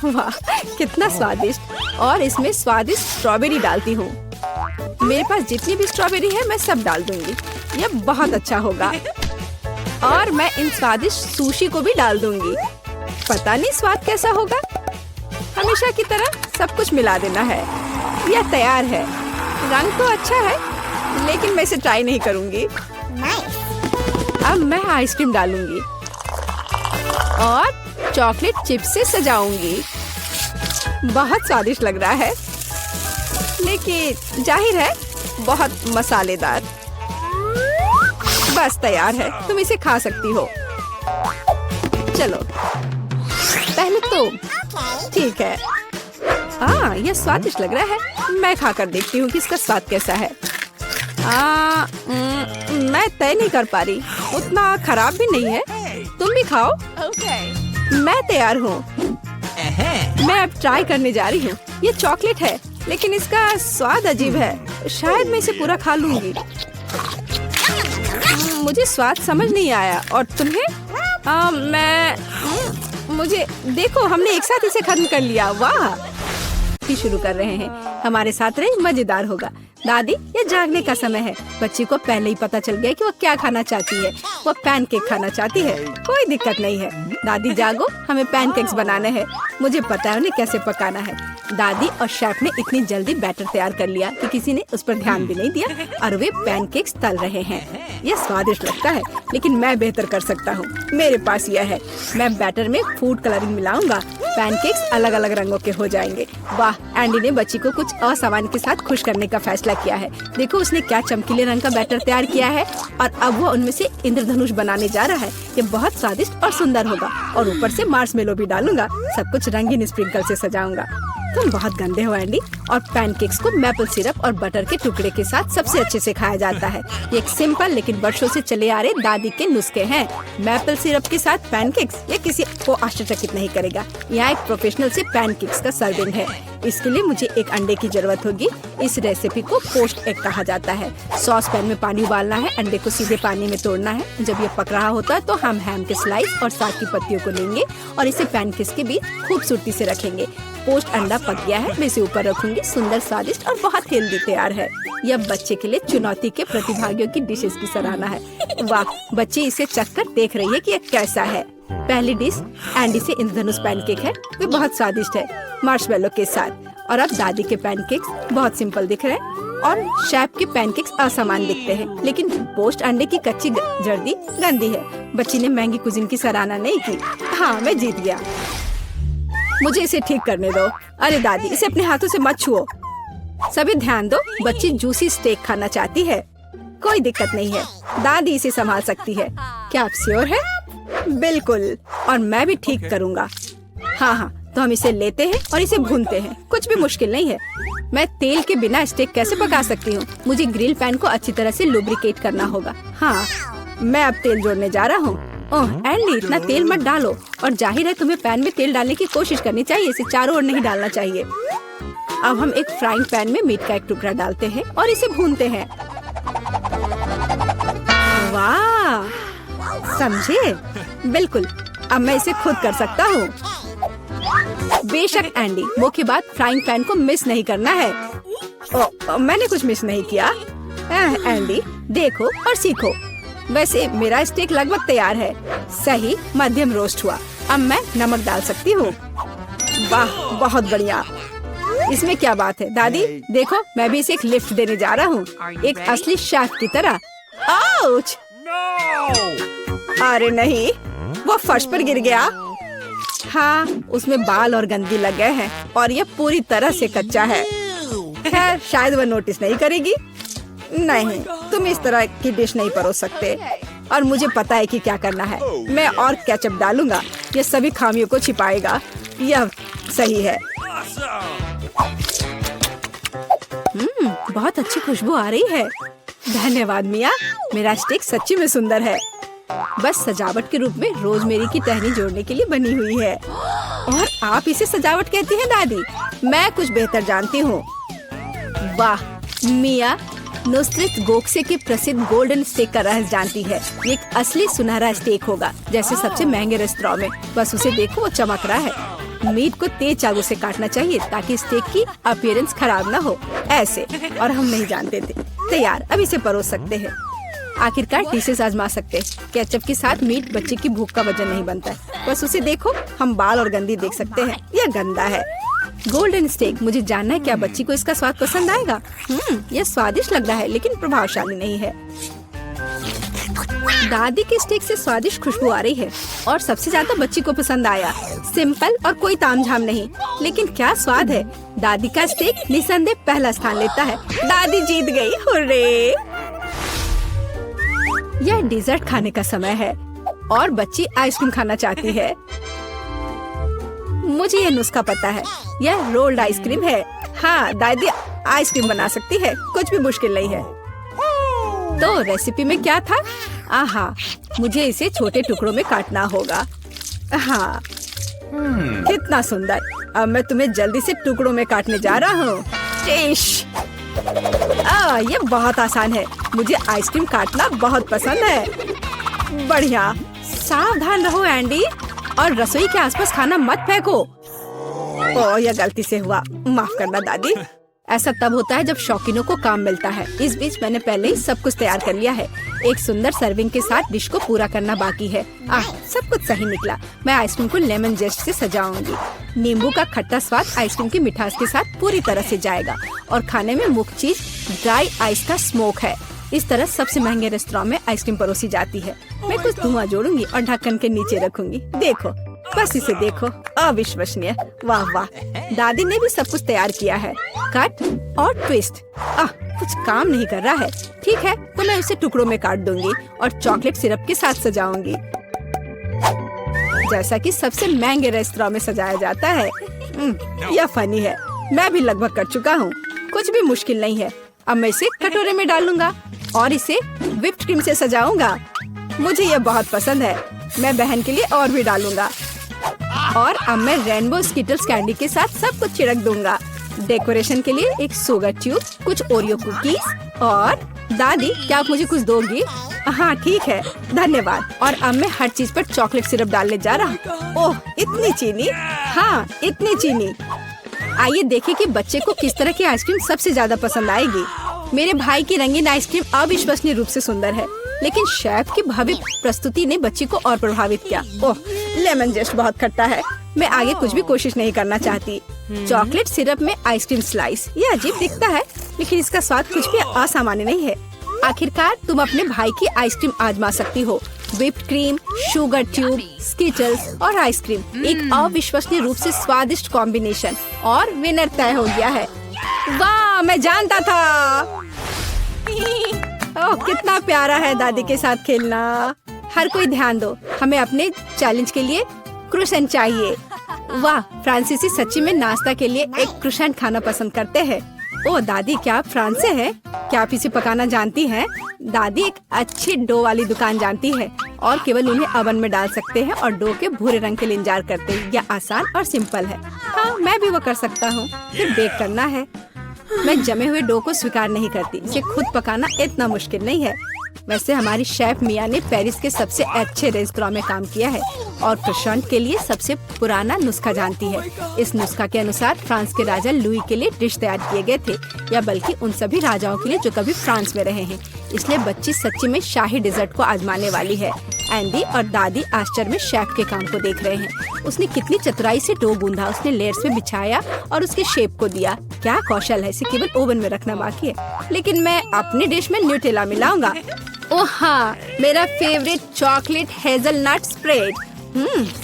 वाह, कितना स्वादिष्ट। और इसमें स्वादिष्ट स्ट्रॉबेरी डालती हूँ। मेरे पास जितनी भी स्ट्रॉबेरी है मैं सब डाल दूंगी। यह बहुत अच्छा होगा। और मैं इन स्वादिष्ट सुशी को भी डाल दूंगी। पता नहीं स्वाद कैसा होगा। हमेशा की तरह सब कुछ मिला देना है। यह तैयार है। रंग तो अच्छा है, लेकिन मैं इसे ट्राई नहीं करूंगी। अब मैं आइसक्रीम डालूंगी और चॉकलेट चिप्स से सजाऊंगी। बहुत स्वादिष्ट लग रहा है, लेकिन जाहिर है बहुत मसालेदार। बस तैयार है, तुम इसे खा सकती हो। चलो पहले तुम। ठीक है। यह स्वादिष्ट लग रहा है। मैं खाकर देखती हूँ कि इसका स्वाद कैसा है। मैं तय नहीं कर पा रही। उतना खराब भी नहीं है। तुम भी खाओ। मैं तैयार हूँ। मैं अब ट्राई करने जा रही हूँ। ये चॉकलेट है, लेकिन इसका स्वाद अजीब है। शायद मैं इसे पूरा खा लूंगी। मुझे स्वाद समझ नहीं आया। और तुम्हें? मुझे देखो, हमने एक साथ इसे खत्म कर लिया। वाह। शुरू कर रहे हैं। हमारे साथ रहे, मजेदार होगा। दादी, ये जागने का समय है। बच्ची को पहले ही पता चल गया कि वो क्या खाना चाहती है। वो पैनकेक खाना चाहती है। कोई दिक्कत नहीं है। दादी जागो, हमें पैनकेक्स बनाने हैं। मुझे पता है उन्हें कैसे पकाना है। दादी और शेफ ने इतनी जल्दी बैटर तैयार कर लिया कि किसी ने उस पर ध्यान भी नहीं दिया और वे पैनकेक्स तल रहे हैं। यह स्वादिष्ट लगता है, लेकिन मैं बेहतर कर सकता हूँ। मेरे पास यह है। मैं बैटर में फूड कलरिंग मिलाऊंगा। पैनकेक्स अलग अलग रंगों के हो जाएंगे। वाह, एंडी ने बच्ची को कुछ असामान्य के साथ खुश करने का फैसला किया है। देखो उसने क्या चमकीले रंग का बैटर तैयार किया है और अब वो उनमें से इंद्रधनुष बनाने जा रहा है। ये बहुत स्वादिष्ट और सुंदर होगा। और ऊपर से मार्शमेलो भी डालूंगा। सब कुछ रंगीन स्प्रिंकल से सजाऊंगा। तुम बहुत गंदे हो एंडी। और पैनकेक्स को मैपल सिरप और बटर के टुकड़े के साथ सबसे अच्छे से खाया जाता है। ये एक सिंपल लेकिन वर्षों से चले आ रहे दादी के नुस्खे हैं। मैपल सिरप के साथ पैनकेक्स, ये किसी को आश्चर्यचकित नहीं करेगा। यहाँ एक प्रोफेशनल से पैनकेक्स का सर्विंग है। इसके लिए मुझे एक अंडे की जरूरत होगी। इस रेसिपी को पोस्ट एग कहा जाता है। सॉस पैन में पानी उबालना है। अंडे को सीधे पानी में तोड़ना है। जब ये पक रहा होता है तो हम हैम के स्लाइस और साग की पत्तियों को लेंगे और इसे पैनकेक्स के बीच खूबसूरती से रखेंगे। पोस्ट अंडा पक गया है। मैं इसे ऊपर रखूंगी। सुंदर, स्वादिष्ट और बहुत हेल्दी तैयार है। यह बच्चे के लिए चुनौती के प्रतिभागियों की डिशेस की सराहना है। वाह, बच्ची इसे चखकर देख रही है कि यह कैसा है। पहली डिश एंडी से इंद्रधनुष पैनकेक है। वे बहुत स्वादिष्ट है, मार्शमेलो के साथ। और अब दादी के पैनकेक्स बहुत सिंपल दिख रहे हैं और शेफ के पैनकेक्स असामान्य दिखते हैं। लेकिन पोस्ट अंडे की कच्ची जर्दी गंदी है। बच्ची ने महंगी कुजिन की सराहना नहीं की। हाँ, मैं जीत गया। मुझे इसे ठीक करने दो। अरे दादी, इसे अपने हाथों से मत छुओ। सभी ध्यान दो, बच्ची जूसी स्टेक खाना चाहती है। कोई दिक्कत नहीं है, दादी इसे संभाल सकती है। क्या आप श्योर है? बिल्कुल, और मैं भी ठीक करूँगा। हाँ, तो हम इसे लेते हैं और इसे भूनते हैं। कुछ भी मुश्किल नहीं है। मैं तेल के बिना स्टेक कैसे पका सकती हूँ? मुझे ग्रिल पैन को अच्छी तरह से लुब्रिकेट करना होगा। हाँ, मैं अब तेल जोड़ने जा रहा हूँ। ओह एंडी, इतना तेल मत डालो। और जाहिर है तुम्हें पैन में तेल डालने की कोशिश करनी चाहिए। इसे चारों ओर नहीं डालना चाहिए। अब हम एक फ्राइंग पैन में मीट का एक टुकड़ा डालते हैं और इसे भूनते हैं। वाह, समझे? बिल्कुल, अब मैं इसे खुद कर सकता हूँ। बेशक एंडी, मुख्य बात फ्राइंग पैन को मिस नहीं करना है। मैंने कुछ मिस नहीं किया। एंडी, देखो और सीखो। वैसे मेरा स्टेक लगभग तैयार है। सही मध्यम रोस्ट हुआ। अब मैं नमक डाल सकती हूँ। वाह, बहुत बढ़िया। इसमें क्या बात है दादी, देखो मैं भी इसे एक लिफ्ट देने जा रहा हूँ, एक असली शेफ की तरह। आउच! अरे नहीं, वो फर्श पर गिर गया। हाँ, उसमें बाल और गंदगी लग गए हैं और ये पूरी तरह से कच्चा है। खैर, शायद वह नोटिस नहीं करेगी। नहीं, तुम इस तरह की डिश नहीं परोस सकते और मुझे पता है कि क्या करना है। मैं और केचप डालूंगा, ये सभी खामियों को छिपाएगा। यह सही है। बहुत अच्छी खुशबू आ रही है। धन्यवाद मिया, मेरा स्टेक सच्ची में सुंदर है। बस सजावट के रूप में रोजमेरी की टहनी जोड़ने के लिए बनी हुई है। और आप इसे सजावट कहती हैं दादी? मैं कुछ बेहतर जानती हूँ। वाह, मिया नुसरत गोखसे के प्रसिद्ध गोल्डन स्टेक का रहस्य जानती है। ये एक असली सुनहरा स्टेक होगा, जैसे सबसे महंगे रेस्तरां में। बस उसे देखो, वो चमक रहा है। मीट को तेज चाकू से काटना चाहिए ताकि स्टेक की अपीयरेंस खराब ना हो। ऐसे, और हम नहीं जानते थे। तैयार, अब इसे परोस सकते हैं। आखिरकार डिशेस आजमा सकते हैं। केचप के साथ मीट बच्चे की भूख का वजन नहीं बनता है। बस उसे देखो, हम बाल और गंदी देख सकते हैं। यह गंदा है। गोल्डन स्टेक, मुझे जानना है क्या बच्ची को इसका स्वाद पसंद आएगा। यह स्वादिष्ट लग रहा है लेकिन प्रभावशाली नहीं है। दादी के स्टेक से स्वादिष्ट खुशबू आ रही है और सबसे ज्यादा बच्ची को पसंद आया। सिंपल और कोई तामझाम नहीं, लेकिन क्या स्वाद है। दादी का स्टेक निसंदेह पहला स्थान लेता है। दादी जीत गई, हुर्रे! यह डिजर्ट खाने का समय है और बच्ची आइसक्रीम खाना चाहती है। मुझे यह नुस्खा पता है, यह रोल्ड आइसक्रीम है। हाँ, दादी आइसक्रीम बना सकती है, कुछ भी मुश्किल नहीं है। तो रेसिपी में क्या था? आहा, मुझे इसे छोटे टुकड़ों में काटना होगा। हाँ, कितना सुंदर। अब मैं तुम्हें जल्दी से टुकड़ों में काटने जा रहा हूँ। ये बहुत आसान है। मुझे आइसक्रीम काटना बहुत पसंद है। बढ़िया। सावधान रहो एंडी, और रसोई के आसपास खाना मत फेंको। ओह, यह गलती से हुआ, माफ करना दादी। ऐसा तब होता है जब शौकीनों को काम मिलता है। इस बीच मैंने पहले ही सब कुछ तैयार कर लिया है। एक सुंदर सर्विंग के साथ डिश को पूरा करना बाकी है। सब कुछ सही निकला। मैं आइसक्रीम को लेमन जेस्ट से सजाऊंगी। नींबू का खट्टा स्वाद आइसक्रीम की मिठास के साथ पूरी तरह से जाएगा और खाने में मुख्य चीज ड्राई आइस का स्मोक है। इस तरह सबसे महंगे रेस्तरां में आइसक्रीम परोसी जाती है। मैं कुछ धुआं जोड़ूंगी और ढक्कन के नीचे रखूंगी। देखो, बस इसे देखो, अविश्वसनीय। वाह वाह, दादी ने भी सब कुछ तैयार किया है। कट और ट्विस्ट। कुछ काम नहीं कर रहा है। ठीक है, तो मैं उसे टुकड़ों में काट दूंगी और चॉकलेट सिरप के साथ सजाऊंगी, जैसा कि सबसे महंगे रेस्तरां में सजाया जाता है। यह फनी है। मैं भी लगभग कर चुका हूँ, कुछ भी मुश्किल नहीं है। अब मैं इसे कटोरे में डालूंगा और इसे व्हिप्ड क्रीम से सजाऊंगा। मुझे यह बहुत पसंद है। मैं बहन के लिए और भी डालूंगा। और अब मैं रेनबो स्किटल्स कैंडी के साथ सब कुछ छिड़क दूंगा। डेकोरेशन के लिए एक शुगर ट्यूब, कुछ ओरियो कुकीज और दादी, क्या आप मुझे कुछ दोगी? हाँ ठीक है, धन्यवाद। और अब मैं हर चीज पर चॉकलेट सिरप डालने जा रहा हूँ। ओह, इतनी चीनी? हाँ, इतनी चीनी। आइए देखें कि बच्चे को किस तरह की आइसक्रीम सबसे ज्यादा पसंद आएगी। मेरे भाई की रंगीन आइसक्रीम अविश्वसनीय रूप से सुंदर है, लेकिन शेफ की भव्य प्रस्तुति ने बच्ची को और प्रभावित किया। ओह, लेमन जेस्ट बहुत खट्टा है। मैं आगे कुछ भी कोशिश नहीं करना चाहती। चॉकलेट सिरप में आइसक्रीम स्लाइस, ये अजीब दिखता है, लेकिन इसका स्वाद कुछ भी असामान्य नहीं है। आखिरकार तुम अपने भाई की आइसक्रीम आजमा सकती हो। Whipped cream, sugar tube, Skittles और आइसक्रीम, एक अविश्वसनीय रूप से स्वादिष्ट कॉम्बिनेशन, और विनर तय हो गया है। वाह, मैं जानता था। ओह, कितना प्यारा है दादी के साथ खेलना। हर कोई ध्यान दो, हमें अपने चैलेंज के लिए क्रोसेंट चाहिए। वाह, फ्रांसीसी सच्ची में नाश्ता के लिए एक क्रोसेंट खाना पसंद करते हैं। ओह दादी, क्या आप फ्रांस से हैं? क्या आप इसे पकाना जानती हैं? दादी एक अच्छी डो वाली दुकान जानती है और केवल उन्हें ओवन में डाल सकते हैं और डो के भूरे रंग के लिए इंतजार करते हैं। यह आसान और सिंपल है। हाँ, मैं भी वो कर सकता हूँ। फिर बेक करना है। मैं जमे हुए डो को स्वीकार नहीं करती। इसे खुद पकाना इतना मुश्किल नहीं है। वैसे हमारी शेफ मिया ने पेरिस के सबसे अच्छे रेस्तरां में काम किया है और क्रोसेंट के लिए सबसे पुराना नुस्खा जानती है। इस नुस्खा के अनुसार फ्रांस के राजा लुई के लिए डिश तैयार किए गए थे, या बल्कि उन सभी राजाओं के लिए जो कभी फ्रांस में रहे हैं। इसलिए बच्ची सच्ची में शाही डिजर्ट को आजमाने वाली है। एंडी और दादी आश्चर्य में शेफ के काम को देख रहे हैं। उसने कितनी चतुराई से डो गूंधा, उसने लेयर्स में बिछाया और उसके शेप को दिया। क्या कौशल है, इसे केवल ओवन में रखना बाकी है। लेकिन मैं अपनी डिश में न्यूटेला मिलाऊंगा। ओह हाँ, मेरा फेवरेट चॉकलेट हेजलनट स्प्रेड।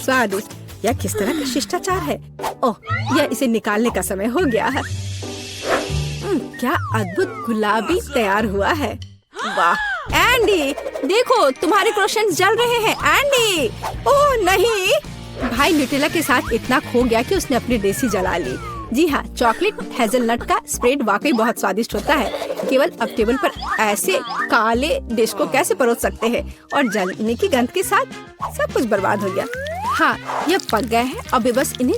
स्वादिष्ट। यह किस तरह का शिष्टाचार है। ओह, यह इसे निकालने का समय हो गया है। क्या अद्भुत गुलाबी तैयार हुआ है। वाह एंडी, देखो तुम्हारे क्रोसेंट्स जल रहे हैं। एंडी, ओह नहीं। भाई न्यूटेला के साथ इतना खो गया कि उसने अपनी देसी जला ली। जी हाँ, चॉकलेट हेजलनट का स्प्रेड वाकई बहुत स्वादिष्ट होता है। केवल अब टेबल पर ऐसे काले डिश को कैसे परोस सकते हैं, और जलने की गंध के साथ सब कुछ बर्बाद हो गया। हाँ, ये पक गए हैं, अब बस इन्हें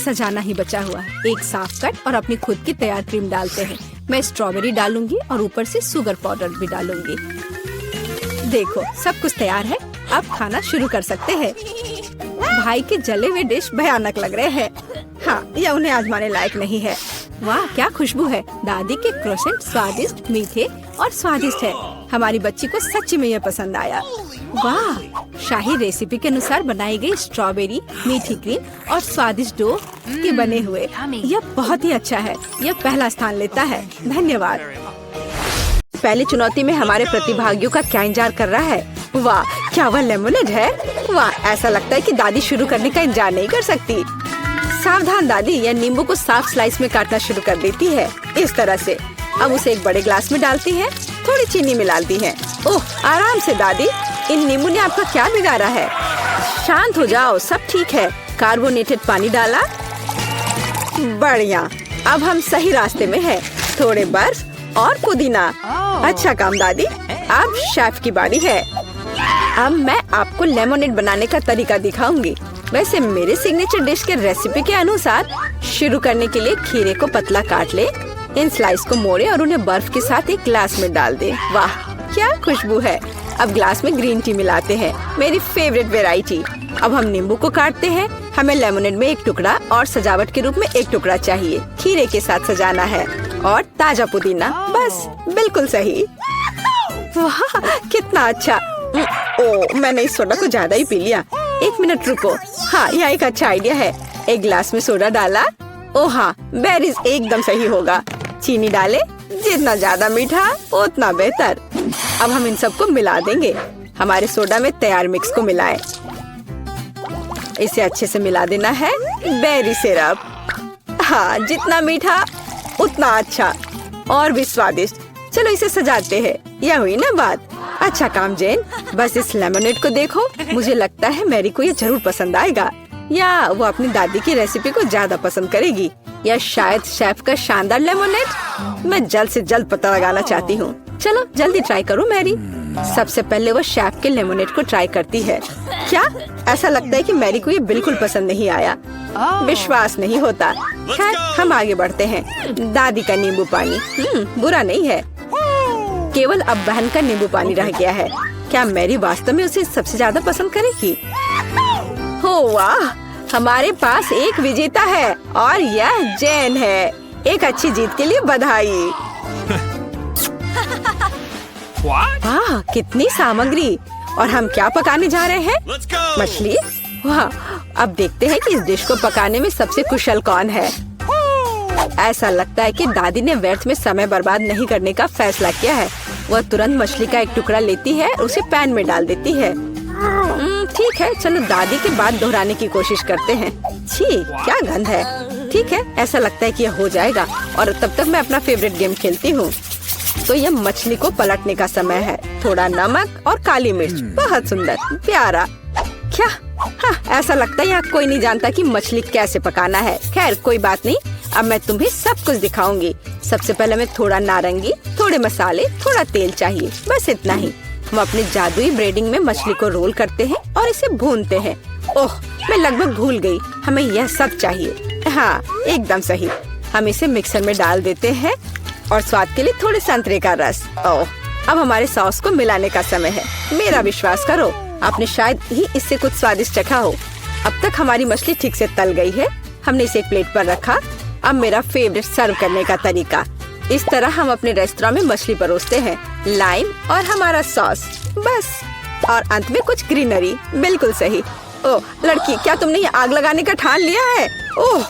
सजाना ही बचा हुआ है। एक साफ कट और अपनी खुद की तैयार क्रीम डालते हैं। मैं स्ट्रॉबेरी डालूंगी और ऊपर से शुगर पाउडर भी डालूंगी। देखो सब कुछ तैयार है, अब खाना शुरू कर सकते हैं। भाई के जले हुए डिश भयानक लग रहे हैं। हाँ, यह उन्हें आजमाने लायक नहीं है। वाह क्या खुशबू है। दादी के क्रोसेंट स्वादिष्ट, मीठे और स्वादिष्ट है। हमारी बच्ची को सच्ची में यह पसंद आया। वाह, शाही रेसिपी के अनुसार बनाई गई स्ट्रॉबेरी, मीठी क्रीम और स्वादिष्ट डो के बने हुए। यह बहुत ही अच्छा है। यह पहला स्थान लेता है। धन्यवाद। पहली चुनौती में हमारे प्रतिभागियों का क्या इंतजार कर रहा है। वाह, क्या वह लेमोनेड है। वाह, ऐसा लगता है कि दादी शुरू करने का इंतजार नहीं कर सकती। सावधान दादी, यह नींबू को साफ स्लाइस में काटना शुरू कर देती है। इस तरह से अब उसे एक बड़े ग्लास में डालती है, थोड़ी चीनी मिलाती है। ओह आराम से दादी, इन नींबू ने आपका क्या बिगाड़ा है। शांत हो जाओ, सब ठीक है। कार्बोनेटेड पानी डाला। बढ़िया, अब हम सही रास्ते में हैं। थोड़े बर्फ और पुदीना। अच्छा काम दादी, अब शेफ की बारी है। अब मैं आपको लेमोनेड बनाने का तरीका दिखाऊंगी। वैसे मेरे सिग्नेचर डिश के रेसिपी के अनुसार शुरू करने के लिए खीरे को पतला काट ले, इन स्लाइस को मोड़े और उन्हें बर्फ के साथ एक ग्लास में डाल दे। वाह क्या खुशबू है। अब ग्लास में ग्रीन टी मिलाते हैं, मेरी फेवरेट वेराइटी। अब हम नींबू को काटते हैं। हमें लेमोनेड में एक टुकड़ा और सजावट के रूप में एक टुकड़ा चाहिए। खीरे के साथ सजाना है और ताजा पुदीना। बस बिल्कुल सही। वाह कितना अच्छा। मैंने इस सोडा को ज्यादा ही पी लिया। एक मिनट रुको। हाँ, यह एक अच्छा आइडिया है। एक ग्लास में सोडा डाला। ओह हाँ, बेरीज एकदम सही होगा। चीनी डाले, जितना ज्यादा मीठा उतना बेहतर। अब हम इन सबको मिला देंगे। हमारे सोडा में तैयार मिक्स को मिलाएं। इसे अच्छे से मिला देना है। Berry syrup. हाँ, जितना मीठा उतना अच्छा और भी स्वादिष्ट। चलो इसे सजाते हैं। यह हुई ना बात। अच्छा काम जेन। बस इस लेमोनेड को देखो, मुझे लगता है मैरी को ये जरूर पसंद आएगा, या वो अपनी दादी की रेसिपी को ज्यादा पसंद करेगी, या शायद शेफ का शानदार लेमोनेड। मैं जल्द से जल्द पता लगाना चाहती हूँ। चलो जल्दी ट्राई करो मैरी। सबसे पहले वो शेफ के लेमोनेड को ट्राई करती है। क्या ऐसा लगता है कि मैरी को ये बिल्कुल पसंद नहीं आया। विश्वास नहीं होता। खैर हम आगे बढ़ते हैं। दादी का नींबू पानी बुरा नहीं है। केवल अब बहन का नींबू पानी रह गया है। क्या मैरी वास्तव में उसे सबसे ज्यादा पसंद करेगी। हो वाह, हमारे पास एक विजेता है और यह जैन है। एक अच्छी जीत के लिए बधाई। वाह कितनी सामग्री। और हम क्या पकाने जा रहे हैं। मछली। वाह, अब देखते हैं कि इस डिश को पकाने में सबसे कुशल कौन है। ऐसा लगता है कि दादी ने व्यर्थ में समय बर्बाद नहीं करने का फैसला किया है। वह तुरंत मछली का एक टुकड़ा लेती है, उसे पैन में डाल देती है। ठीक है, चलो दादी के बाद दोहराने की कोशिश करते हैं। छी क्या गंध है। ठीक है, ऐसा लगता है कि यह हो जाएगा और तब तक मैं अपना फेवरेट गेम खेलती हूँ। तो यह मछली को पलटने का समय है। थोड़ा नमक और काली मिर्च। बहुत सुंदर, प्यारा। क्या हाँ, ऐसा लगता है यहाँ कोई नहीं जानता कि मछली कैसे पकाना है। खैर कोई बात नहीं, अब मैं तुम्हें सब कुछ दिखाऊंगी। सबसे पहले मैं थोड़ा नारंगी, थोड़े मसाले, थोड़ा तेल चाहिए, बस इतना ही। हम अपने जादुई ब्रेडिंग में मछली को रोल करते हैं और इसे भूनते हैं। ओह मैं लगभग भूल गई, हमें यह सब चाहिए। हाँ एकदम सही। हम इसे मिक्सर में डाल देते हैं और स्वाद के लिए थोड़े संतरे का रस। ओह अब हमारे सॉस को मिलाने का समय है। मेरा विश्वास करो, आपने शायद ही इससे कुछ स्वादिष्ट चखा हो। अब तक हमारी मछली ठीक से तल गई है। हमने इसे एक प्लेट पर रखा। अब मेरा फेवरेट सर्व करने का तरीका, इस तरह हम अपने रेस्टोरेंट में मछली परोसते हैं, लाइम और हमारा सॉस, बस। और अंत में कुछ ग्रीनरी। बिल्कुल सही। ओह लड़की, क्या तुमने ये आग लगाने का ठान लिया है? ओह,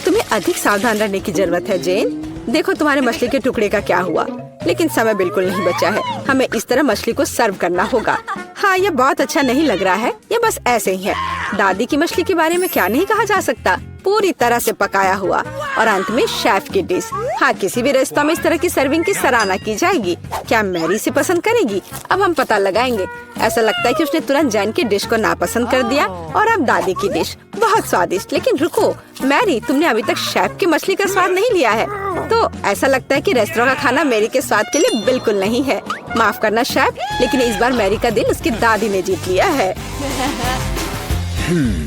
तुम्हें अधिक सावधान रहने की जरूरत है जेन। देखो तुम्हारे मछली के टुकड़े का क्या हुआ। लेकिन समय बिल्कुल नहीं बचा है। हमें इस तरह मछली को सर्व करना होगा। हाँ, ये बहुत अच्छा नहीं लग रहा है। ये बस ऐसे ही है। दादी की मछली के बारे में क्या नहीं कहा जा सकता। पूरी तरह से पकाया हुआ। और अंत में शेफ की डिश। हाँ, किसी भी रेस्तरां में इस तरह की सर्विंग की सराहना की जाएगी। क्या मैरी इसे पसंद करेगी? अब हम पता लगाएंगे। ऐसा लगता है कि उसने तुरंत जैन की डिश को नापसंद कर दिया। और अब दादी की डिश बहुत स्वादिष्ट। लेकिन रुको मैरी, तुमने अभी तक शेफ की मछली का स्वाद नहीं लिया है। तो ऐसा लगता है कि रेस्टोरेंट का खाना मैरी के स्वाद के लिए बिल्कुल नहीं है। माफ करना शेफ, लेकिन इस बार मैरी का दिल उसकी दादी ने जीत लिया है।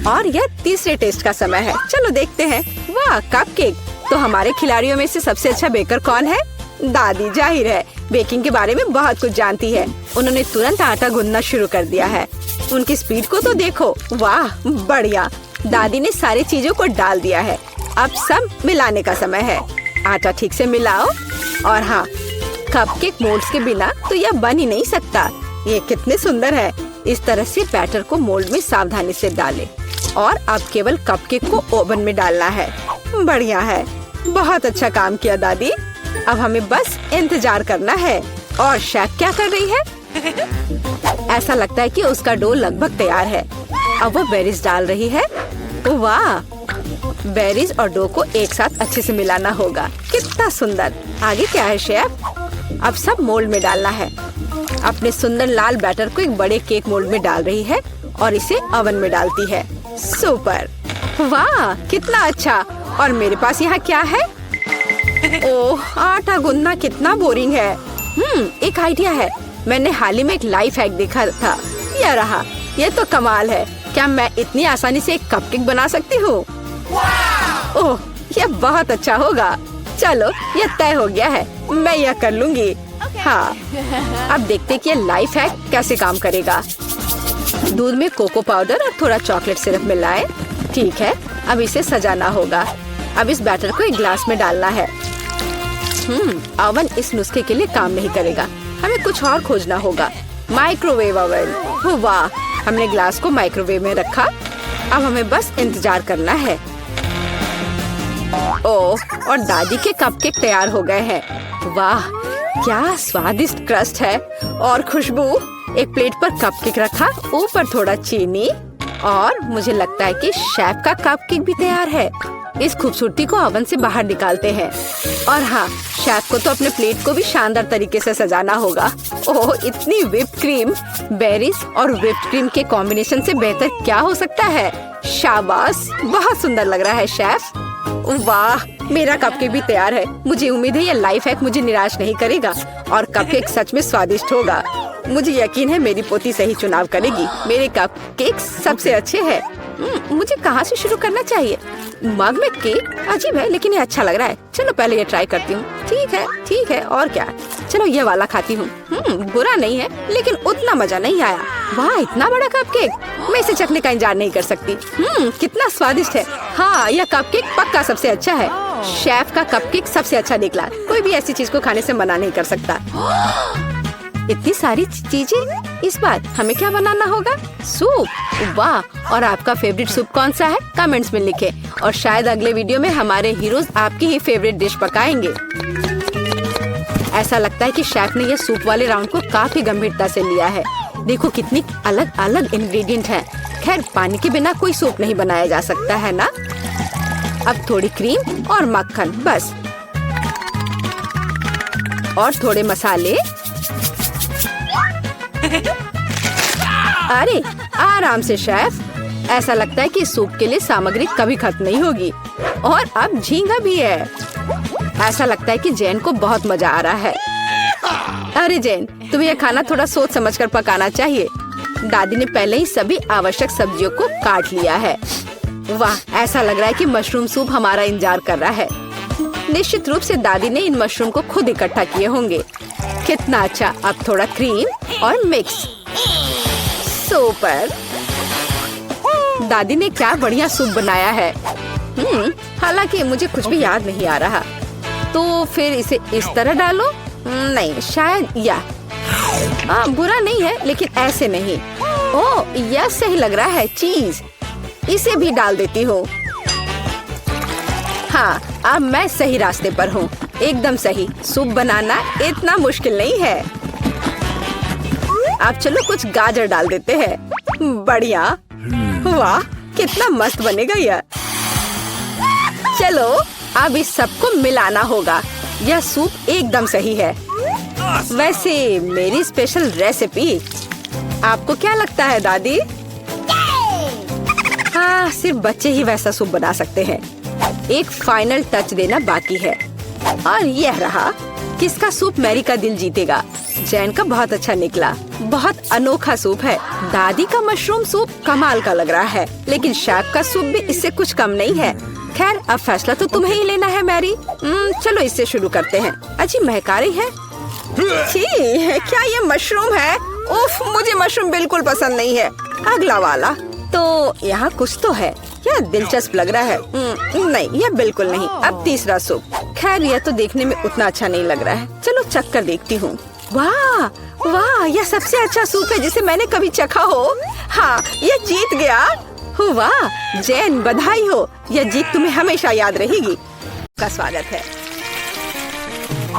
और यह तीसरे टेस्ट का समय है। चलो देखते हैं। वाह, कपकेक। तो हमारे खिलाड़ियों में से सबसे अच्छा बेकर कौन है? दादी, जाहिर है। बेकिंग के बारे में बहुत कुछ जानती है। उन्होंने तुरंत आटा गूंदना शुरू कर दिया है। उनकी स्पीड को तो देखो। वाह, बढ़िया। दादी ने सारी चीजों को डाल दिया है। अब सब मिलाने का समय है। आटा ठीक से मिलाओ। और हाँ, कपकेक मोल्ड्स के बिना तो यह बन ही नहीं सकता। ये कितने सुंदर है। इस तरह से बैटर को मोल्ड में सावधानी से डालें। और अब केवल कपकेक को ओवन में डालना है। बढ़िया है। बहुत अच्छा काम किया दादी। अब हमें बस इंतजार करना है। और शेफ क्या कर रही है? ऐसा लगता है कि उसका डो लगभग तैयार है। अब वो बेरीज डाल रही है। वाह, बेरीज और डो को एक साथ अच्छे से मिलाना होगा। कितना सुंदर। आगे क्या है शेफ? अब सब मोल्ड में डालना है। अपने सुंदर लाल बैटर को एक बड़े केक मोल्ड में डाल रही है और इसे ओवन में डालती है। सुपर। वाह, कितना अच्छा। और मेरे पास यहाँ क्या है? ओह, आटा गूंदना कितना बोरिंग है। एक आइडिया है। मैंने हाल ही में एक लाइफ हैक देखा था। यह रहा। ये तो कमाल है। क्या मैं इतनी आसानी से एक कपकेक बना सकती हूँ? ओह, यह बहुत अच्छा होगा। चलो, यह तय हो गया है। मैं यह कर लूंगी। हाँ, अब देखते कि ये लाइफ हैक कैसे काम करेगा। दूध में कोको पाउडर और थोड़ा चॉकलेट सिरप मिलाएं। ठीक है, अब इसे सजाना होगा। अब इस बैटर को एक ग्लास में डालना है। ओवन इस नुस्खे के लिए काम नहीं करेगा। हमें कुछ और खोजना होगा। Microwave oven. वाह, हमने ग्लास को माइक्रोवेव में रखा। अब हमें बस इंतजार करना है। ओह, और दादी के कपकेक तैयार हो गए हैं। वाह, क्या स्वादिष्ट क्रस्ट है और खुशबू। एक प्लेट पर कपकेक रखा, ऊपर थोड़ा चीनी। और मुझे लगता है कि शेफ का कपकेक भी तैयार है। इस खूबसूरती को ओवन से बाहर निकालते हैं। और हाँ, शेफ को तो अपने प्लेट को भी शानदार तरीके से सजाना होगा। ओह, इतनी व्हिप्ड क्रीम। बेरीज और व्हिप्ड क्रीम के कॉम्बिनेशन से बेहतर क्या हो सकता है? शाबाश, बहुत सुंदर लग रहा है शेफ। वाह, मेरा कपकेक भी तैयार है। मुझे उम्मीद है ये लाइफ हैक मुझे निराश नहीं करेगा और कपकेक सच में स्वादिष्ट होगा। मुझे यकीन है मेरी पोती सही चुनाव करेगी। मेरे कपकेक सबसे अच्छे हैं। मुझे कहाँ से शुरू करना चाहिए? मग में केक अजीब है, लेकिन ये अच्छा लग रहा है। चलो पहले ये ट्राई करती हूँ। ठीक है, और क्या। चलो ये वाला खाती हूँ। बुरा नहीं है, लेकिन उतना मजा नहीं आया। वाह, इतना बड़ा कपकेक। मैं इसे चखने का इंतजार नहीं कर सकती। कितना स्वादिष्ट है। हाँ, यह कपकेक पक्का सबसे अच्छा है। शेफ का कपकेक सबसे अच्छा निकला। कोई भी ऐसी चीज को खाने से मना नहीं कर सकता। इतनी सारी चीजें। इस बार हमें क्या बनाना होगा? सूप। वाह, और आपका फेवरेट सूप कौन सा है? कमेंट्स में लिखें। और शायद अगले वीडियो में हमारे हीरोज आपकी ही फेवरेट डिश पकाएंगे। ऐसा लगता है कि शेफ ने ये सूप वाले राउंड को काफी गंभीरता से लिया है। देखो कितनी अलग अलग इंग्रेडिएंट हैं। खैर, पानी के बिना कोई सूप नहीं बनाया जा सकता है ना। अब थोड़ी क्रीम और मक्खन, बस। और थोड़े मसाले। अरे आराम से शेफ। ऐसा लगता है कि सूप के लिए सामग्री कभी खत्म नहीं होगी। और अब झींगा भी है। ऐसा लगता है कि जैन को बहुत मजा आ रहा है। अरे जैन, तुम्हें यह खाना थोड़ा सोच समझकर पकाना चाहिए। दादी ने पहले ही सभी आवश्यक सब्जियों को काट लिया है। वाह, ऐसा लग रहा है कि मशरूम सूप हमारा इंतजार कर रहा है। निश्चित रूप से दादी ने इन मशरूम को खुद इकट्ठा किए होंगे। कितना अच्छा। अब थोड़ा क्रीम और मिक्स। सुपर। दादी ने क्या बढ़िया सूप बनाया है। हालांकि मुझे कुछ भी याद नहीं आ रहा। तो फिर इसे इस तरह डालो। नहीं, शायद बुरा नहीं है, लेकिन ऐसे नहीं। ओह, यह सही लग रहा है। चीज इसे भी डाल देती हूँ। हाँ, अब मैं सही रास्ते पर हूँ। एकदम सही। सूप बनाना इतना मुश्किल नहीं है। अब चलो कुछ गाजर डाल देते हैं। बढ़िया। वाह, कितना मस्त बनेगा यह। चलो अब इस सबको मिलाना होगा। यह सूप एकदम सही है। वैसे मेरी स्पेशल रेसिपी। आपको क्या लगता है दादी? हाँ, सिर्फ बच्चे ही वैसा सूप बना सकते हैं। एक फाइनल टच देना बाकी है। और यह रहा। किसका सूप मैरी का दिल जीतेगा? जैन का बहुत अच्छा निकला। बहुत अनोखा सूप है। दादी का मशरूम सूप कमाल का लग रहा है, लेकिन शेफ का सूप भी इससे कुछ कम नहीं है। खैर, अब फैसला तो तुम्हें ही लेना है मैरी। चलो इससे शुरू करते हैं। अच्छी महका रही है। छी, क्या ये मशरूम है? उफ, मुझे मशरूम बिल्कुल पसंद नहीं है। अगला वाला। तो यहाँ कुछ तो है। यह दिलचस्प लग रहा है। नहीं, यह बिल्कुल नहीं। अब तीसरा सूप। खैर, यह तो देखने में उतना अच्छा नहीं लग रहा है। चलो चख कर देखती हूँ। वाह वाह, यह सबसे अच्छा सूप है जिसे मैंने कभी चखा हो। हाँ, यह जीत गया। वाह जैन, बधाई हो। यह जीत तुम्हें हमेशा याद रहेगी। का स्वागत है।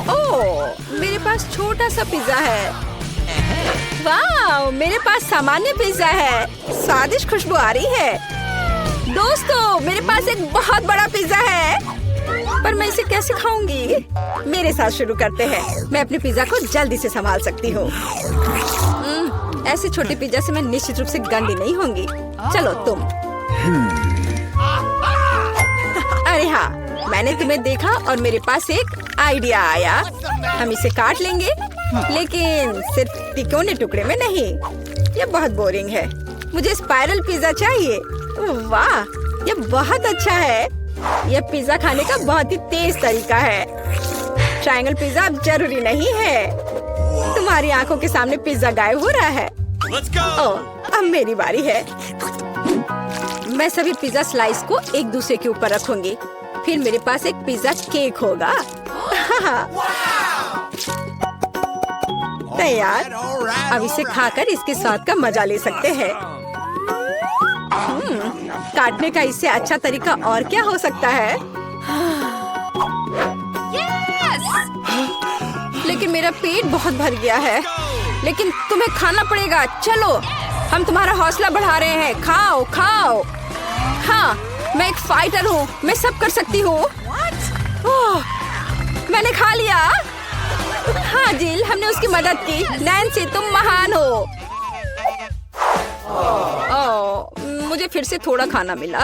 ओह, मेरे पास छोटा सा पिज्जा है। वाह, मेरे पास सामान्य पिज्जा है। स्वादिष्ट खुशबू आ रही है। दोस्तों, मेरे पास एक बहुत बड़ा पिज्जा है, पर मैं इसे कैसे खाऊंगी? मेरे साथ शुरू करते हैं। मैं अपने पिज्जा को जल्दी से संभाल सकती हूँ। ऐसे छोटे पिज्जा से मैं निश्चित रूप से गंदी नहीं होंगी। चलो तुम। अरे हाँ, मैंने तुम्हें देखा और मेरे पास एक आइडिया आया। हम इसे काट लेंगे, लेकिन सिर्फ तिकोने टुकड़े में नहीं। ये बहुत बोरिंग है। मुझे स्पाइरल पिज्जा चाहिए। वाह, ये बहुत अच्छा है। यह पिज्जा खाने का बहुत ही तेज तरीका है। ट्रायंगल पिज्जा अब जरूरी नहीं है। तुम्हारी आंखों के सामने पिज्जा गायब हो रहा है। ओह, अब मेरी बारी है। मैं सभी पिज्जा स्लाइस को एक दूसरे के ऊपर रखूंगी। फिर मेरे पास एक पिज्जा केक होगा। तैयार। अब इसे खाकर इसके स्वाद का मजा ले सकते हैं। काटने का इससे अच्छा तरीका और क्या हो सकता है? लेकिन मेरा पेट बहुत भर गया है। लेकिन तुम्हें खाना पड़ेगा। चलो, हम तुम्हारा हौसला बढ़ा रहे हैं। खाओ खाओ। हाँ, मैं एक फाइटर हूँ। मैं सब कर सकती हूँ। मैंने खा लिया। हाँ जिल, हमने उसकी मदद की। नैन्सी, तुम महान हो। मुझे फिर से थोड़ा खाना मिला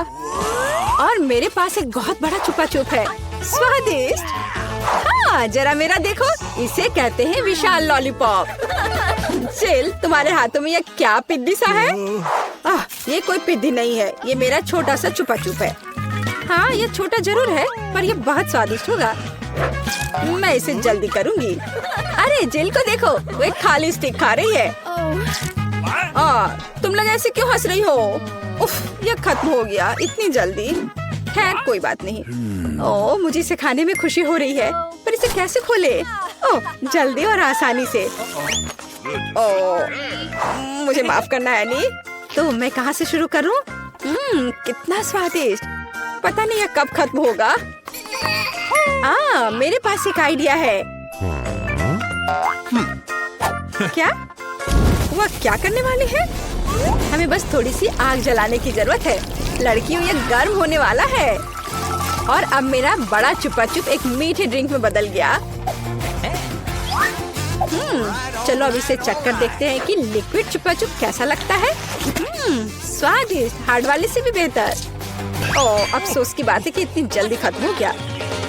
और मेरे पास एक बहुत बड़ा छुपा छुप है। स्वादिष्ट। हाँ, जरा मेरा देखो। इसे कहते हैं विशाल लॉलीपॉप। जिल, तुम्हारे हाथों में यह क्या पिद्दी सा है? ये कोई पिद्दी नहीं है। ये मेरा छोटा सा छुपा छुप है। हाँ, ये छोटा जरूर है, पर ये बहुत स्वादिष्ट होगा। मैं इसे जल्दी करूंगी। अरे जिल को देखो, वो एक खाली स्टिक खा रही है। तुम लोग ऐसे क्यों हंस रही हो? उफ, यह खत्म हो गया इतनी जल्दी। खैर, कोई बात नहीं। मुझे इसे खाने में खुशी हो रही है, पर इसे कैसे खोले? जल्दी और आसानी से। मुझे माफ करना एनी। तो मैं कहाँ से शुरू करूँ? कितना स्वादिष्ट। पता नहीं यह कब खत्म होगा। मेरे पास एक आइडिया है। क्या? वह क्या करने वाली है? हमें बस थोड़ी सी आग जलाने की जरूरत है। लड़कियों, ये गर्म होने वाला है। और अब मेरा बड़ा छुपा छुप एक मीठे ड्रिंक में बदल गया। चलो अब इसे चख कर देखते हैं कि लिक्विड छुपा छुप कैसा लगता है। स्वादिष्ट, हार्ड वाले से भी बेहतर। अफसोस की बात है कि इतनी जल्दी खत्म हो गया।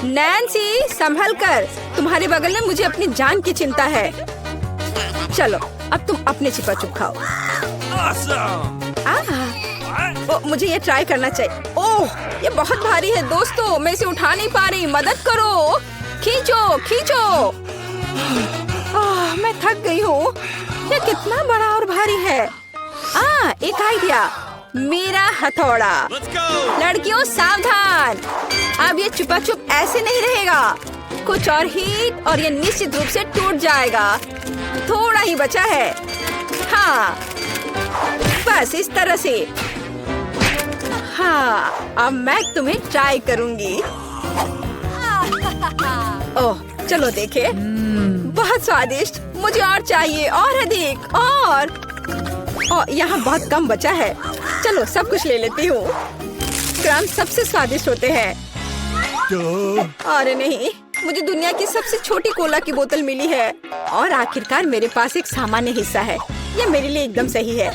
नैन्सी, संभल कर। तुम्हारे बगल में मुझे अपनी जान की चिंता है। चलो, अब तुम अपने छुपा छुप खाओ। मुझे ये ट्राई करना चाहिए। ओह, ये बहुत भारी है दोस्तों। मैं इसे उठा नहीं पा रही। मदद करो। खींचो खींचो। मैं थक गई हूँ। ये कितना बड़ा और भारी है। एक आइडिया, मेरा हथौड़ा। लड़कियों सावधान, अब ये छुपा छुप ऐसे नहीं रहेगा। कुछ और हीट और ये निश्चित रूप से टूट जाएगा। थोड़ा ही बचा है। हाँ, बस इस तरह से। हाँ, अब मैं तुम्हें ट्राई करूंगी। ओह, चलो देखे। बहुत स्वादिष्ट। मुझे और चाहिए, और अधिक, और यहाँ बहुत कम बचा है। चलो सब कुछ ले लेती हूँ। क्रम सबसे स्वादिष्ट होते हैं। अरे नहीं, मुझे दुनिया की सबसे छोटी कोला की बोतल मिली है। और आखिरकार मेरे पास एक सामान्य हिस्सा है। यह मेरे लिए एकदम सही है।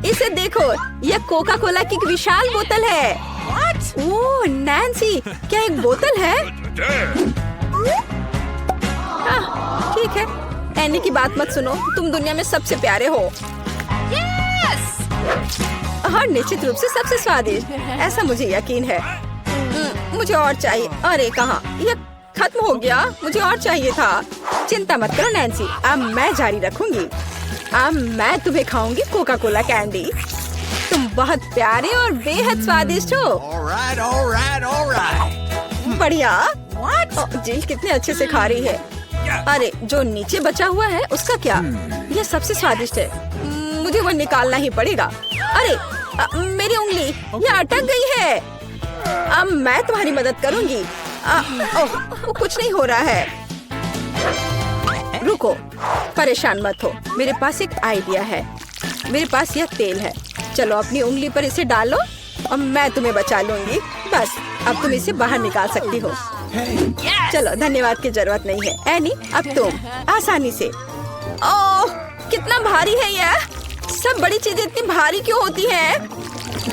इसे देखो, यह कोका कोला की एक विशाल बोतल है। ओह नैन्सी, क्या एक बोतल है? ठीक है, एनी की बात मत सुनो। तुम दुनिया में सबसे प्यारे हो। और निश्चित रूप से सबसे स्वादिष्ट, ऐसा मुझे यकीन है। मुझे और चाहिए। अरे कहाँ, यह खत्म हो गया। मुझे और चाहिए था। चिंता मत करो नैन्सी, अब मैं जारी रखूंगी। अब मैं तुम्हें खाऊंगी कोका कोला कैंडी। तुम बहुत प्यारे और बेहद स्वादिष्ट हो। बढ़िया। जिल कितने अच्छे से खा रही है। अरे जो नीचे बचा हुआ है उसका क्या? यह सबसे स्वादिष्ट है। मुझे वो निकालना ही पड़ेगा। अरे मेरी उंगली, यह अटक गई है। अब मैं तुम्हारी मदद करूंगी। ओह, कुछ नहीं हो रहा है। रुको, परेशान मत हो। मेरे पास एक आइडिया है। मेरे पास यह तेल है। चलो अपनी उंगली पर इसे डालो और मैं तुम्हें बचा लूंगी। बस अब तुम इसे बाहर निकाल सकती हो। चलो, धन्यवाद की जरूरत नहीं है। एनी, अब तुम आसानी से। ओह, कितना भारी है यह। सब बड़ी चीजें इतनी भारी क्यों होती हैं?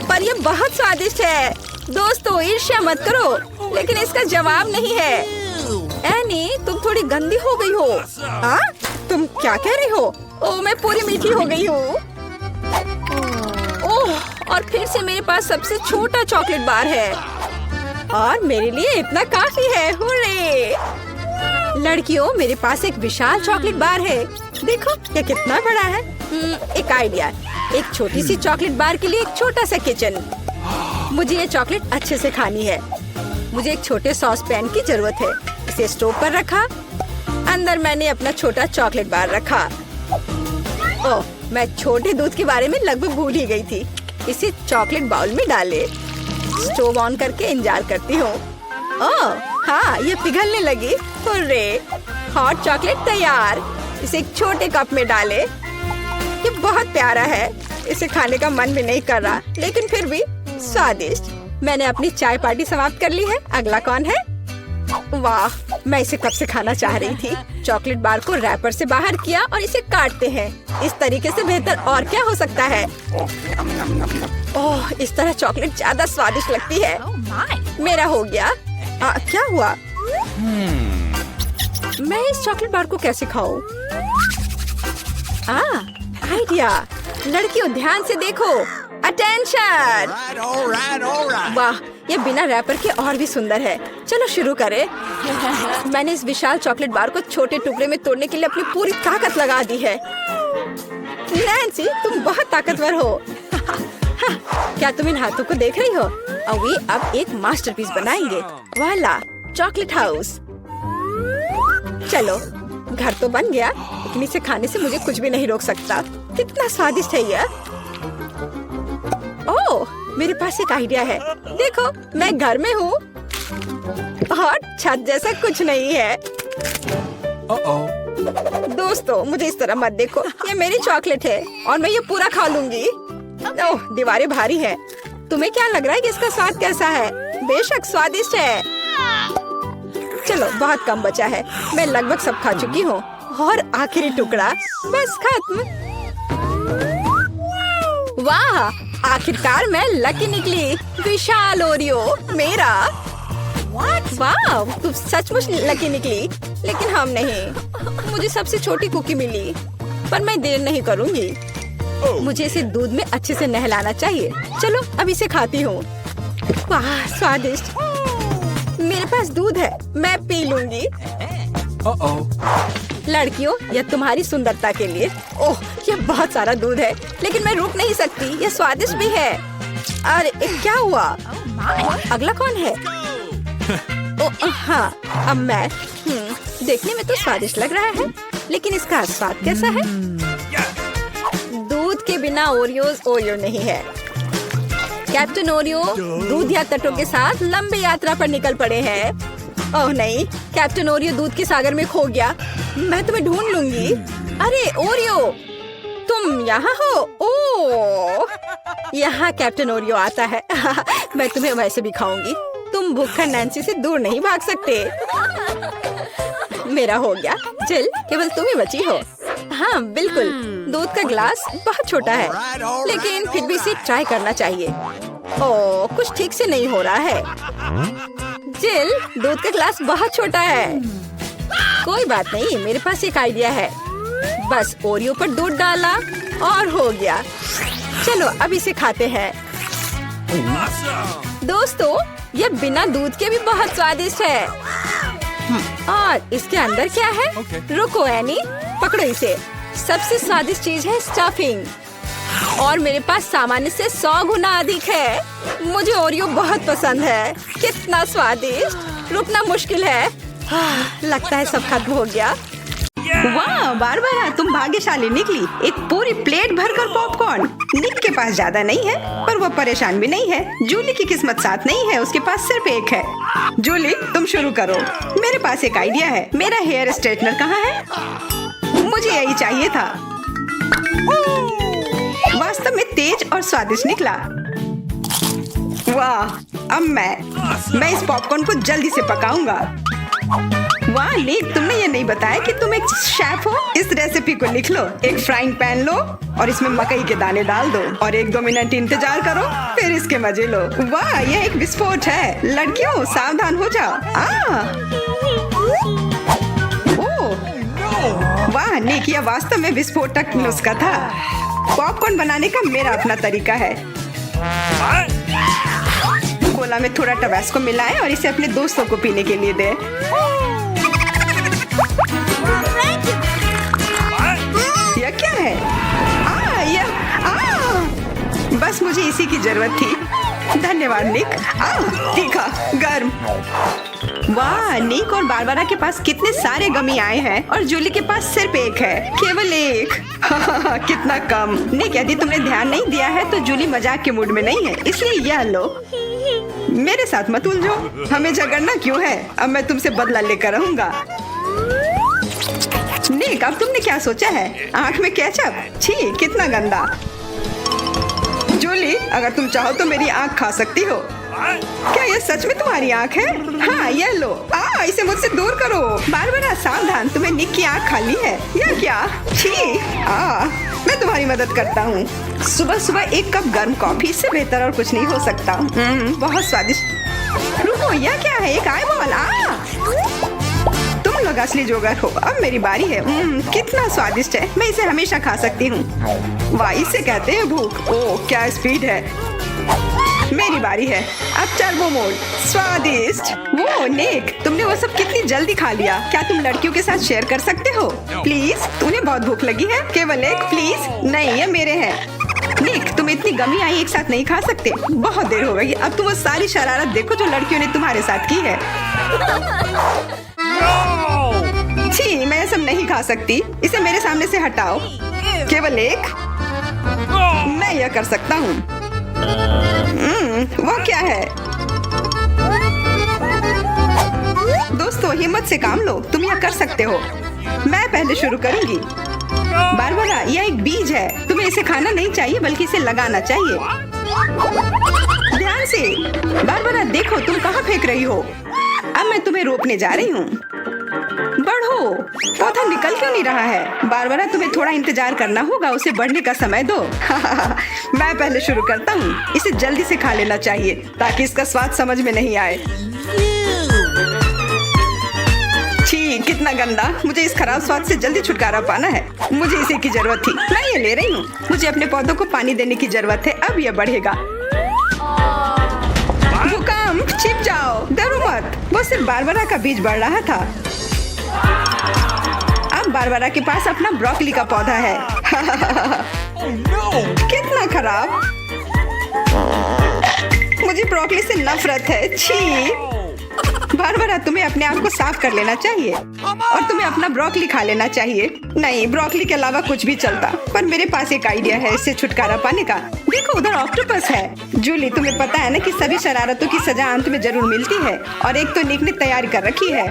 पर यह बहुत स्वादिष्ट है। दोस्तों, ईर्ष्या मत करो, लेकिन इसका जवाब नहीं है। एनी, तुम थोड़ी गंदी हो गई हो। तुम क्या कह रही हो? ओह, मैं पूरी मीठी हो गई हूँ। ओह, और फिर से मेरे पास सबसे छोटा चॉकलेट बार है और मेरे लिए इतना काफी है। हुर्रे! लड़कियों, मेरे पास एक विशाल चॉकलेट बार है। देखो ये कितना बड़ा है। एक आइडिया, एक छोटी सी चॉकलेट बार के लिए एक छोटा सा किचन। मुझे ये चॉकलेट अच्छे से खानी है। मुझे एक छोटे सॉस पैन की जरूरत है। इसे स्टोव पर रखा। अंदर मैंने अपना छोटा चॉकलेट बार रखा। ओह, मैं छोटे दूध के बारे में लगभग भूल ही गई थी। इसे चॉकलेट बाउल में डाले। स्टोव ऑन करके इंतजार करती हूँ। ओह हाँ, ये पिघलने लगी। हुर्रे! हॉट चॉकलेट तैयार। इसे एक छोटे कप में डाले। ये बहुत प्यारा है। इसे खाने का मन भी नहीं कर रहा, लेकिन फिर भी स्वादिष्ट। मैंने अपनी चाय पार्टी समाप्त कर ली है। अगला कौन है? वाह, मैं इसे कब से खाना चाह रही थी। चॉकलेट बार को रैपर से बाहर किया और इसे काटते हैं। इस तरीके से बेहतर और क्या हो सकता है? ओह, इस तरह चॉकलेट ज्यादा स्वादिष्ट लगती है। मेरा हो गया। क्या हुआ? मैं इस चॉकलेट बार को कैसे खाऊं? आइडिया। लड़कियों ध्यान से देखो। अटेंशन। वाह, ये बिना रैपर के और भी सुंदर है। चलो शुरू करें। मैंने इस विशाल चॉकलेट बार को छोटे टुकड़े में तोड़ने के लिए अपनी पूरी ताकत लगा दी है। नैन्सी, तुम बहुत ताकतवर हो। क्या तुम इन हाथों को देख रही हो? और वे अब एक मास्टरपीस बनाएंगे। वाला, चॉकलेट हाउस। चलो, घर तो बन गया, लेकिन इसे खाने से मुझे कुछ भी नहीं रोक सकता। कितना स्वादिष्ट है यह। ओह, मेरे पास एक आइडिया है। देखो, मैं घर में हूँ और छत जैसा कुछ नहीं है। दोस्तों, मुझे इस तरह मत देखो। ये मेरी चॉकलेट है और मैं ये पूरा खा लूंगी। ओह, दीवारें भारी है। तुम्हें क्या लग रहा है कि इसका स्वाद कैसा है? बेशक स्वादिष्ट है। चलो, बहुत कम बचा है। मैं लगभग सब खा चुकी हूँ। और आखिरी टुकड़ा, बस खत्म। वाह, आखिरकार मैं लकी निकली। विशाल ओरियो मेरा। वाह, तुम सचमुच लकी निकली। लेकिन हम नहीं। मुझे सबसे छोटी कुकी मिली, पर मैं देर नहीं करूँगी। मुझे इसे दूध में अच्छे से नहलाना चाहिए। चलो, अब इसे खाती हूँ। वाह, स्वादिष्ट। मेरे पास दूध है, मैं पी लूंगी। लड़कियों, यह तुम्हारी सुंदरता के लिए। ओह, यह बहुत सारा दूध है, लेकिन मैं रुक नहीं सकती। यह स्वादिष्ट भी है। अरे क्या हुआ? अगला कौन है? ओह हाँ, अब मैं। देखने में तो स्वादिष्ट लग रहा है, लेकिन इसका स्वाद कैसा है? दूध के बिना ओरियो नहीं है। कैप्टन ओरियो दूध या तटों के साथ लंबी यात्रा पर निकल पड़े हैं। ओह नहीं, कैप्टन ओरियो दूध के सागर में खो गया। मैं तुम्हें ढूंढ लूंगी। अरे ओरियो, तुम यहाँ हो? ओह, यहाँ कैप्टन ओरियो आता है। मैं तुम्हें वैसे भी खाऊंगी। तुम भूखा नैन्सी से दूर नहीं भाग सकते। मेरा हो गया। जिल, केवल तुम ही बची हो। हाँ बिल्कुल, दूध का ग्लास बहुत छोटा है, लेकिन फिर भी इसे ट्राई करना चाहिए। ओह, कुछ ठीक से नहीं हो रहा है। जिल, दूध का ग्लास बहुत छोटा है। कोई बात नहीं, मेरे पास एक आइडिया है। बस ओरियो पर दूध डाला और हो गया। चलो अब इसे खाते हैं। दोस्तों, यह बिना दूध के भी बहुत स्वादिष्ट है। और इसके अंदर क्या है? रुको एनी, पकड़ो इसे। सबसे स्वादिष्ट चीज है स्टफिंग, और मेरे पास सामान्य से 100 गुना अधिक है। मुझे ओरियो बहुत पसंद है। कितना स्वादिष्ट, रुकना मुश्किल है। लगता है सब खत्म हो गया। वाह बारबरा, तुम भाग्यशाली निकली। एक पूरी प्लेट भरकर पॉपकॉर्न। निक के पास ज्यादा नहीं है, पर वो परेशान भी नहीं है। जूली की किस्मत साथ नहीं है, उसके पास सिर्फ एक है। जूली, तुम शुरू करो। मेरे पास एक आइडिया है। मेरा हेयर स्ट्रेटनर कहाँ है? मुझे यही चाहिए था। वास्तव में तेज और स्वादिष्ट निकला। वाह, अब मैं इस पॉपकॉर्न को जल्दी से पकाऊंगा। वाह निक, तुमने ये नहीं बताया कि तुम एक शेफ हो। इस रेसिपी को लिख लो। एक फ्राइंग पैन लो और इसमें मकई के दाने डाल दो और 1-2 मिनट इंतजार करो, फिर इसके मजे लो। वाह, यह एक विस्फोट है। लड़कियों, सावधान हो जाओ। वाह निक, यह वास्तव में विस्फोटक नुस्खा था। पॉपकॉर्न बनाने का मेरा अपना तरीका है। कोला में थोड़ा टबास्को मिलाएं और इसे अपने दोस्तों को पीने के लिए दें। यह क्या है? बस मुझे इसी की जरूरत थी। धन्यवाद निक। तीखा, गर्म। वाह, निक और बारबरा के पास कितने सारे गमी आए हैं और जूली के पास सिर्फ एक है। केवल एक। कितना कम। निक, यदि तुमने ध्यान नहीं दिया है तो जूली मजाक के मूड में नहीं है, इसलिए यह लो। मेरे साथ मत उलझो। हमें झगड़ना क्यों है? अब मैं तुमसे बदला लेकर रहूंगा। निक, अब तुमने क्या सोचा है? आँख में केचप? छी, कितना गंदा। जूली, अगर तुम चाहो तो मेरी आँख खा सकती हो। क्या यह सच में तुम्हारी आँख है? हाँ, यह लो। इसे मुझसे दूर करो। बारबरा, सावधान, तुम्हें निक की आँख खाली है। यह क्या? छी। मैं तुम्हारी मदद करता हूँ। सुबह सुबह एक कप गर्म कॉफी, इससे बेहतर और कुछ नहीं हो सकता। बहुत स्वादिष्ट। रुको, यह क्या है? एक आईबॉल। तुम लोग असली जोगर हो। अब मेरी बारी है। कितना स्वादिष्ट है। मैं इसे हमेशा खा सकती हूँ। वाह, इसे कहते हैं भूख। ओह, क्या स्पीड है। मेरी बारी है। अब टर्बो मोड। स्वादिष्ट। वो निक, तुमने वो सब कितनी जल्दी खा लिया। क्या तुम लड़कियों के साथ शेयर कर सकते हो? प्लीज, तुम्हें बहुत भूख लगी है। केवल एक, प्लीज। नहीं, ये मेरे हैं। निक, तुम इतनी गमी आई एक साथ नहीं खा सकते। बहुत देर हो गई। अब तुम वो सारी शरारत देखो जो लड़कियों ने तुम्हारे साथ की है। छी, मैं सब नहीं खा सकती। इसे मेरे सामने से हटाओ। केवल एक। मैं यह कर सकता हूँ। वो क्या है? दोस्तों, हिम्मत से काम लो। तुम यह कर सकते हो। मैं पहले शुरू करूंगी। बारबरा, यह एक बीज है। तुम्हें इसे खाना नहीं चाहिए, बल्कि इसे लगाना चाहिए। ध्यान से। बारबरा, देखो तुम कहाँ फेंक रही हो। अब मैं तुम्हें रोकने जा रही हूँ। बढ़ो। पौधा निकल क्यों नहीं रहा है? बारबरा, तुम्हें थोड़ा इंतजार करना होगा। उसे बढ़ने का समय दो। मैं पहले शुरू करता हूँ। इसे जल्दी से खा लेना चाहिए ताकि इसका स्वाद समझ में नहीं आए। छी, कितना गंदा। मुझे इस खराब स्वाद से जल्दी छुटकारा पाना है। मुझे इसे की जरूरत थी। मैं ये ले रही हूँ। मुझे अपने पौधों को पानी देने की जरूरत है। अब यह बढ़ेगा। भूकंप, छिप जाओ। डरो मत। वो सिर्फ बारबरा का बीज बढ़ रहा था। अब बारबरा के पास अपना ब्रोकली का पौधा है। Oh no! कितना खराब। मुझे ब्रोकली से नफरत है। छी। बारबरा, तुम्हें अपने आप को साफ कर लेना चाहिए और तुम्हें अपना ब्रोकली खा लेना चाहिए। नहीं, ब्रोकली के अलावा कुछ भी चलता, पर मेरे पास एक आइडिया है इससे छुटकारा पाने का। देखो, उधर ऑक्टोपस है। जूली, तुम्हें पता है ना कि सभी शरारतों की सजा अंत में जरूर मिलती है, और एक तो निक ने तैयारी कर रखी है।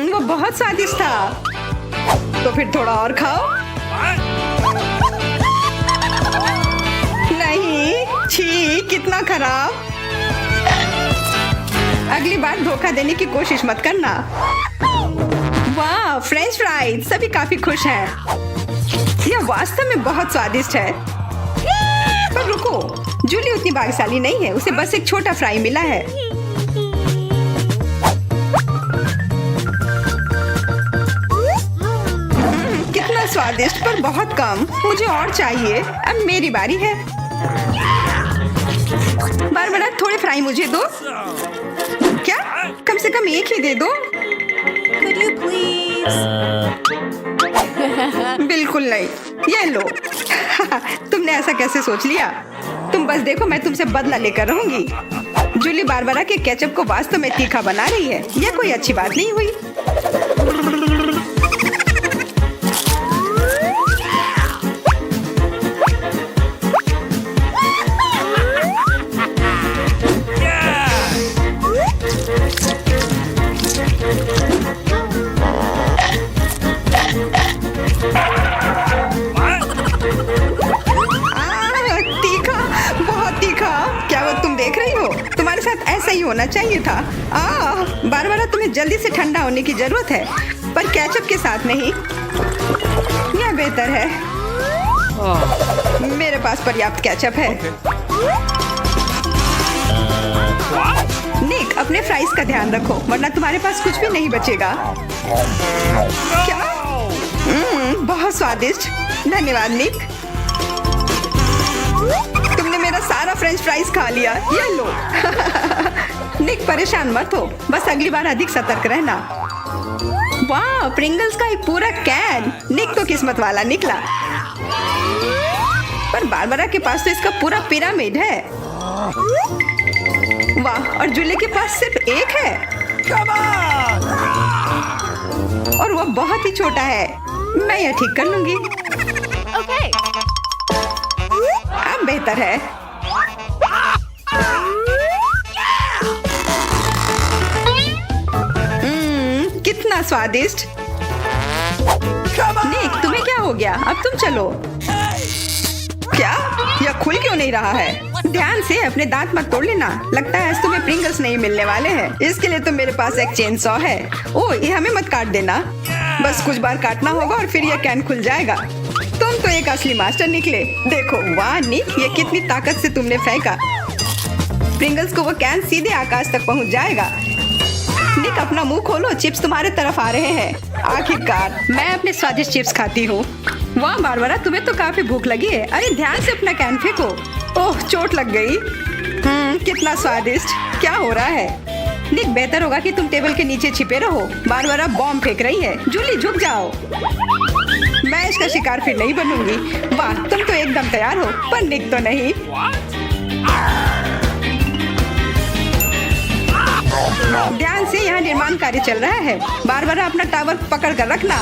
वो बहुत स्वादिष्ट था। तो फिर थोड़ा और खाओ। नहीं, छी, कितना खराब। अगली बार धोखा देने की कोशिश मत करना। वाह, फ्रेंच फ्राइज, सभी काफी खुश हैं। यह वास्तव में बहुत स्वादिष्ट है। पर रुको, जूली उतनी भाग्यशाली नहीं है, उसे बस एक छोटा फ्राई मिला है। कितना स्वादिष्ट, पर बहुत कम। मुझे और चाहिए। अब मेरी बारी है। बारबरा, थोड़े फ्राई मुझे दो। क्या? कम से कम एक ही दे दो। Could you please? बिल्कुल नहीं। ये लो। तुमने ऐसा कैसे सोच लिया? तुम बस देखो, मैं तुमसे बदला लेकर रहूंगी। जूली बारबरा के केचप को वास्तव में तीखा बना रही है। यह कोई अच्छी बात नहीं हुई। ऐसा ही होना चाहिए था। बारबरा, तुम्हें जल्दी से ठंडा होने की जरूरत है, पर केचप के साथ नहीं। यह बेहतर है। मेरे पास पर्याप्त केचप है। निक, अपने फ्राइज का ध्यान रखो, वरना तुम्हारे पास कुछ भी नहीं बचेगा। क्या? बहुत स्वादिष्ट। धन्यवाद निक। तुमने मेरा सारा फ्रेंच फ्राइज खा लिया। ये लो। निक, परेशान मत हो, बस अगली बार अधिक सतर्क रहना। वाह, प्रिंगल्स का एक पूरा कैन। निक तो किस्मत वाला निकला। पर बारबरा के पास तो इसका पूरा पिरामिड है। वाह, और जूली के पास सिर्फ एक है। और वह बहुत ही छोटा है। मैं यह ठीक कर लूंगी। Okay. अब बेहतर है। कितना स्वादिष्ट। निक, तुम्हें क्या हो गया? अब तुम चलो। क्या? यह खुल क्यों नहीं रहा है? ध्यान से, अपने दांत मत तोड़ लेना। लगता है आज तुम्हें प्रिंगल्स नहीं मिलने वाले हैं। इसके लिए तो मेरे पास एक चेन सॉ है। ओह, ये हमें मत काट देना। बस कुछ बार काटना होगा और फिर यह कैन खुल जाएगा। तुम तो एक असली मास्टर निकले। देखो, वाह निक, ये कितनी ताकत से तुमने फेंका। प्रिंगल्स को वो कैन सीधे आकाश तक पहुंच जाएगा। निक, अपना मुंह खोलो, चिप्स तुम्हारे तरफ आ रहे हैं। आखिरकार मैं अपने स्वादिष्ट चिप्स खाती हूँ। वाह बारबरा, तुम्हें तो काफी भूख लगी है। अरे ध्यान से अपना कैन फेंको। ओह, चोट लग गई। कितना स्वादिष्ट। क्या हो रहा है? निक, बेहतर होगा कि तुम टेबल के नीचे छिपे रहो। बारबरा बॉम्ब फेंक रही है। जूली, झुक जाओ। मैं इसका शिकार फिर नहीं बनूंगी। वाह, तुम तो एकदम तैयार हो, पर निक तो नहीं। ध्यान से, यहाँ निर्माण कार्य चल रहा है। बारबरा, अपना टावर पकड़ कर रखना।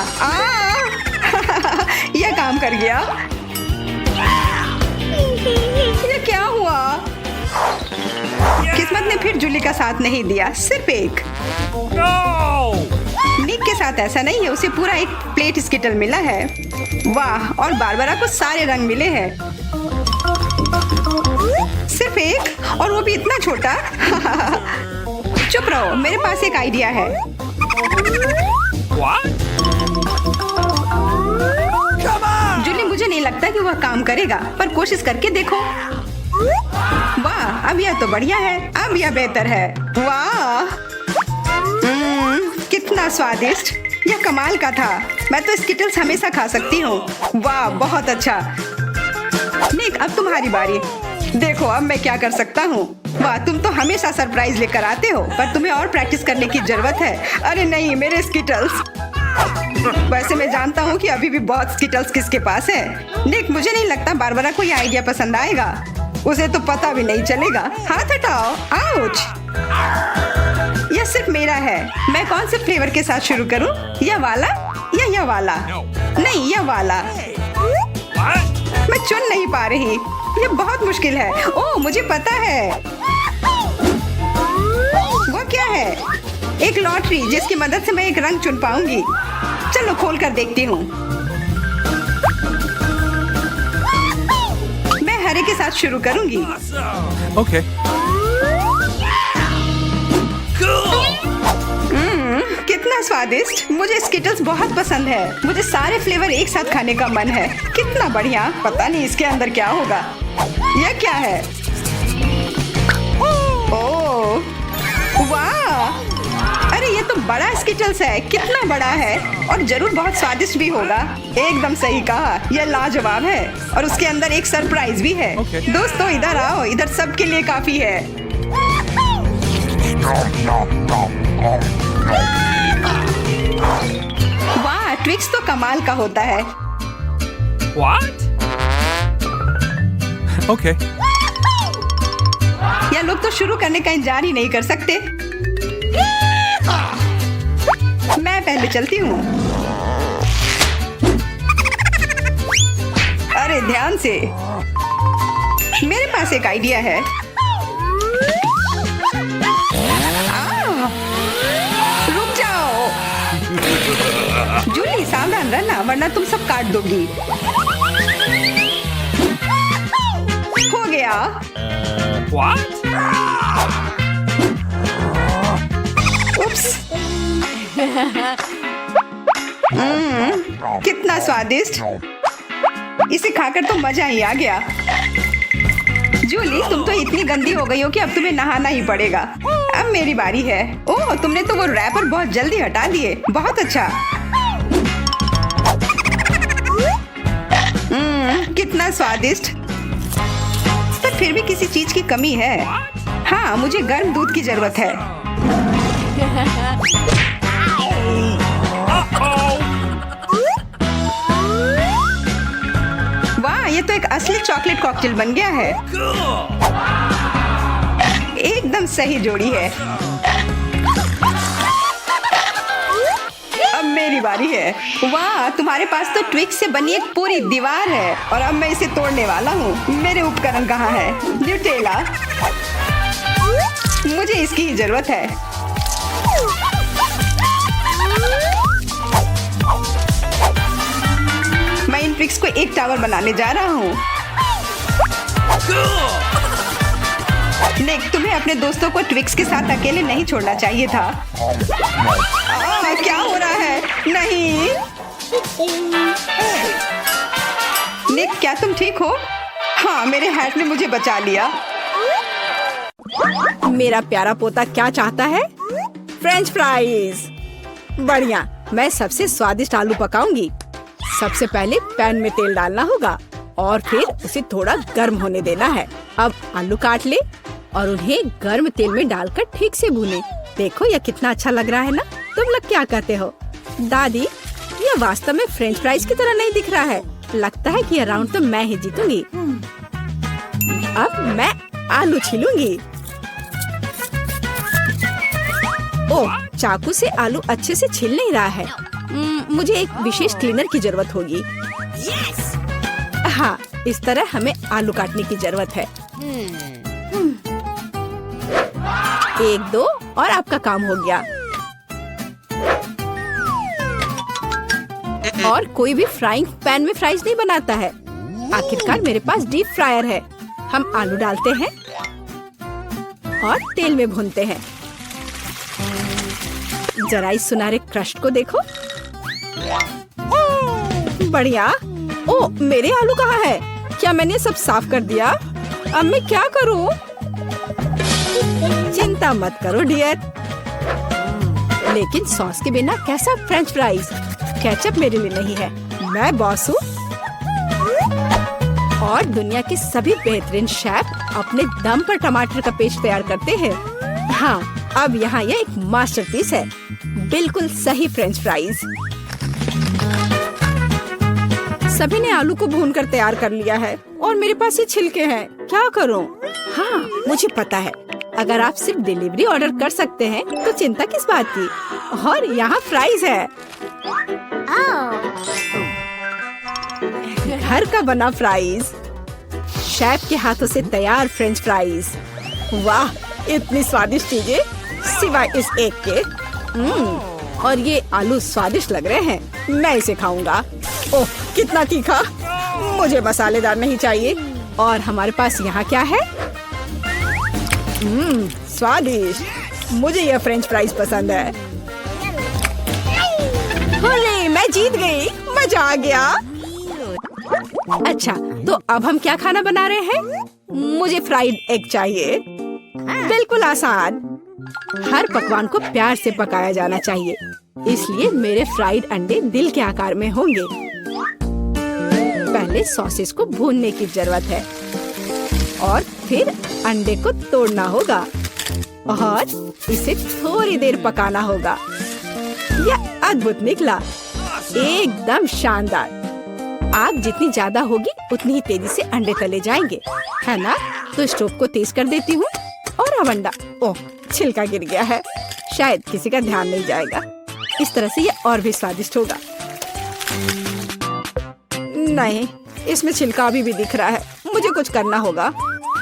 यह काम कर गया। ये क्या हुआ? किस्मत ने फिर जूली का साथ नहीं दिया, सिर्फ एक। निक के साथ ऐसा नहीं है, उसे पूरा एक प्लेट स्किटल मिला है। वाह, और बारबरा को सारे रंग मिले हैं। सिर्फ एक, और वो भी इतना छोटा। चुप रहो, मेरे पास एक आइडिया है। जूली, मुझे नहीं लगता कि वह काम करेगा, पर कोशिश करके देखो। वाह, अब यह तो बढ़िया है। अब यह बेहतर है। वाह, कितना स्वादिष्ट। यह कमाल का था। मैं तो स्किटल्स हमेशा खा सकती हूँ। वाह, बहुत अच्छा। निक, अब तुम्हारी बारी। देखो अब मैं क्या कर सकता हूँ। वाह, तुम तो हमेशा सरप्राइज लेकर आते हो, पर तुम्हें और प्रैक्टिस करने की जरूरत है। अरे नहीं, मेरे स्किटल्स। वैसे मैं जानता हूँ कि अभी भी बहुत स्किटल्स किसके पास है। निक, मुझे नहीं लगता बारबरा को ये आइडिया पसंद आएगा। उसे तो पता भी नहीं चलेगा। हाथ हटाओ। आउच! यह सिर्फ मेरा है। मैं कौन से फ्लेवर के साथ शुरू करूँ? यह वाला या यह वाला? नहीं, यह वाला। मैं चुन नहीं पा रही। ये बहुत मुश्किल है। ओह, मुझे पता है। वो क्या है? एक लॉटरी जिसकी मदद से मैं एक रंग चुन पाऊंगी। चलो खोल कर देखती हूँ। मैं हरे के साथ शुरू करूंगी। Okay. कितना स्वादिष्ट। मुझे स्किटल्स बहुत पसंद है। मुझे सारे फ्लेवर एक साथ खाने का मन है। कितना बढ़िया। पता नहीं इसके अंदर क्या होगा। यह क्या है? ओह, वाह! अरे ये तो बड़ा स्किटल्स है। कितना बड़ा है और जरूर बहुत स्वादिष्ट भी होगा। एकदम सही कहा। यह लाजवाब है और उसके अंदर एक सरप्राइज भी है। Okay. दोस्तों इधर आओ। इधर सबके लिए काफी है। वाह, ट्विक्स तो कमाल का होता है। What? Okay. यह लोग तो शुरू करने का इंतजार ही नहीं कर सकते। मैं पहले चलती हूँ। अरे ध्यान से। मेरे पास एक आइडिया है। रुक जाओ। जूली, सावधान रहना वरना तुम सब काट दोगी। हो गया। What? उप्स। कितना स्वादिष्ट। इसे खाकर तो मजा ही आ गया। जूली, तुम तो इतनी गंदी हो गई हो कि अब तुम्हें नहाना ही पड़ेगा। अब मेरी बारी है। ओह, तुमने तो वो रैपर बहुत जल्दी हटा दिए। बहुत अच्छा। कितना स्वादिष्ट। पर फिर भी किसी चीज की कमी है। हाँ, मुझे गर्म दूध की जरूरत है। वाह, ये तो एक असली चॉकलेट कॉकटेल बन गया है। एकदम सही जोड़ी है। अब मेरी बारी है। वाह, तुम्हारे पास तो ट्विक्स से बनी एक पूरी दीवार है और अब मैं इसे तोड़ने वाला हूँ। मेरे उपकरण कहाँ है? न्यूटेला। मुझे इसकी ही जरूरत है। मैं इन ट्विक्स को एक टावर बनाने जा रहा हूँ। निक, तुम्हें अपने दोस्तों को ट्विक्स के साथ अकेले नहीं छोड़ना चाहिए था। क्या हो रहा है? नहीं। निक, क्या तुम ठीक हो? हाँ, मेरे हैट ने मुझे बचा लिया। मेरा प्यारा पोता क्या चाहता है? French fries. बढ़िया, मैं सबसे स्वादिष्ट आलू पकाऊंगी। सबसे पहले पैन में तेल डालना होगा और फिर उसे थोड़ा गर्म होने देना है। अब आलू काट ले और उन्हें गर्म तेल में डालकर ठीक से भूने। देखो यह कितना अच्छा लग रहा है ना? तुम लोग क्या कहते हो? दादी, यह वास्तव में फ्रेंच फ्राइज की तरह नहीं दिख रहा है। लगता है कि यह राउंड तो मैं ही जीतूंगी। अब मैं आलू छीलूंगी। ओह, चाकू से आलू अच्छे से छिल नहीं रहा है। मुझे एक विशेष क्लीनर की जरूरत होगी। हाँ, इस तरह हमें आलू काटने की जरूरत है। 1, 2 और आपका काम हो गया। और कोई भी फ्राइंग पैन में फ्राइज नहीं बनाता है। आखिरकार मेरे पास डीप फ्रायर है। हम आलू डालते हैं और तेल में भूनते हैं। जरा इस सुनहरे क्रस्ट को देखो। बढ़िया। ओ, मेरे आलू कहाँ है? क्या मैंने सब साफ कर दिया? अब मैं क्या करूं? चिंता मत करो डियर। लेकिन सॉस के बिना कैसा फ्रेंच फ्राइज? केचप मेरे लिए नहीं है। मैं बॉस हूँ। और दुनिया के सभी बेहतरीन शेफ अपने दम पर टमाटर का पेस्ट तैयार करते हैं। हाँ, अब यहाँ यह एक मास्टरपीस है, बिल्कुल सही फ्रेंच फ्राइज। सभी ने आलू को भूनकर तैयार कर लिया है और मेरे पास ये छिलके हैं, क्या करूँ? हाँ, मुझे पता है, अगर आप सिर्फ डिलीवरी ऑर्डर कर सकते हैं तो चिंता किस बात की। और यहाँ फ्राइज है, घर का बना फ्राइज, शेफ के हाथों से तैयार फ्रेंच फ्राइज। वाह, इतनी स्वादिष्ट चीजें सिवाय इस एक के। और ये आलू स्वादिष्ट लग रहे हैं, मैं इसे खाऊंगा। ओह, कितना तीखा, मुझे मसालेदार नहीं चाहिए। और हमारे पास यहाँ क्या है? स्वादिष्ट, मुझे यह फ्रेंच फ्राइज पसंद है। होले, मैं जीत गई, मजा आ गया। अच्छा, तो अब हम क्या खाना बना रहे हैं? मुझे फ्राइड एग चाहिए। बिल्कुल आसान, हर पकवान को प्यार से पकाया जाना चाहिए, इसलिए मेरे फ्राइड अंडे दिल के आकार में होंगे। पहले सॉसेस को भूनने की जरूरत है और फिर अंडे को तोड़ना होगा और इसे थोड़ी देर पकाना होगा। यह अद्भुत निकला, एकदम शानदार। आग जितनी ज्यादा होगी उतनी ही तेजी से अंडे तले जाएंगे, है ना? तो स्टोव को तेज कर देती हूँ और अब अंडा, ओह, छिलका गिर गया है, शायद किसी का ध्यान नहीं जाएगा। इस तरह से यह और भी स्वादिष्ट होगा। नहीं, इसमें छिलका अभी भी दिख रहा है, मुझे कुछ करना होगा।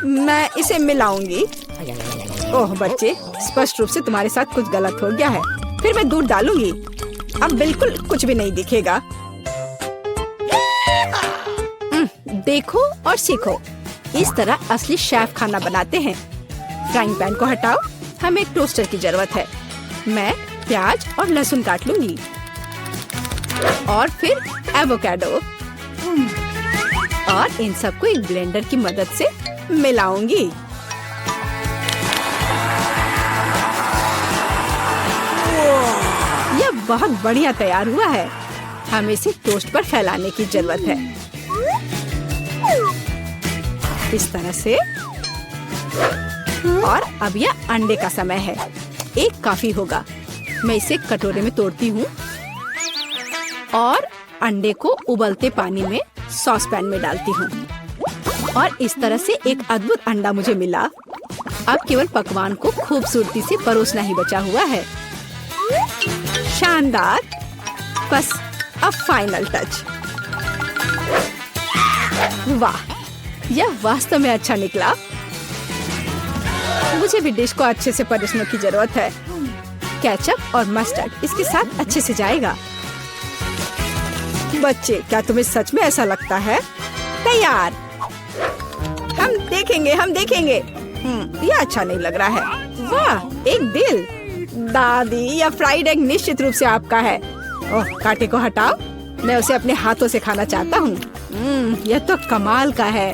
मैं इसे मिलाऊंगी। ओह बच्चे, स्पष्ट रूप से तुम्हारे साथ कुछ गलत हो गया है। फिर मैं दूध डालूंगी, अब बिल्कुल कुछ भी नहीं दिखेगा। देखो और सीखो, इस तरह असली शेफ खाना बनाते हैं। फ्राइंग पैन को हटाओ, हमें एक टोस्टर की जरूरत है। मैं प्याज और लहसुन काट लूंगी और फिर एवोकाडो, और इन सबको एक ब्लेंडर की मदद से मिलाऊंगी। यह बहुत बढ़िया तैयार हुआ है। हमें इसे टोस्ट पर फैलाने की जरूरत है, इस तरह से। और अब यह अंडे का समय है, एक काफी होगा। मैं इसे कटोरे में तोड़ती हूँ और अंडे को उबलते पानी में सॉस पैन में डालती हूँ और इस तरह से एक अद्भुत अंडा मुझे मिला। अब केवल पकवान को खूबसूरती से परोसना ही बचा हुआ है। शानदार, बस अब फाइनल टच। वाह, यह वास्तव में अच्छा निकला। मुझे भी डिश को अच्छे से परोसने की जरूरत है। केचप और मस्टर्ड इसके साथ अच्छे से जाएगा। बच्चे, क्या तुम्हें सच में ऐसा लगता है? तैयार, हम देखेंगे, हम देखेंगे। यह अच्छा नहीं लग रहा है। वाह, एक दिल। दादी, यह फ्राइड एग निश्चित रूप से आपका है। ओह, कांटे को हटाओ, मैं उसे अपने हाथों से खाना चाहता हूँ। यह तो कमाल का है।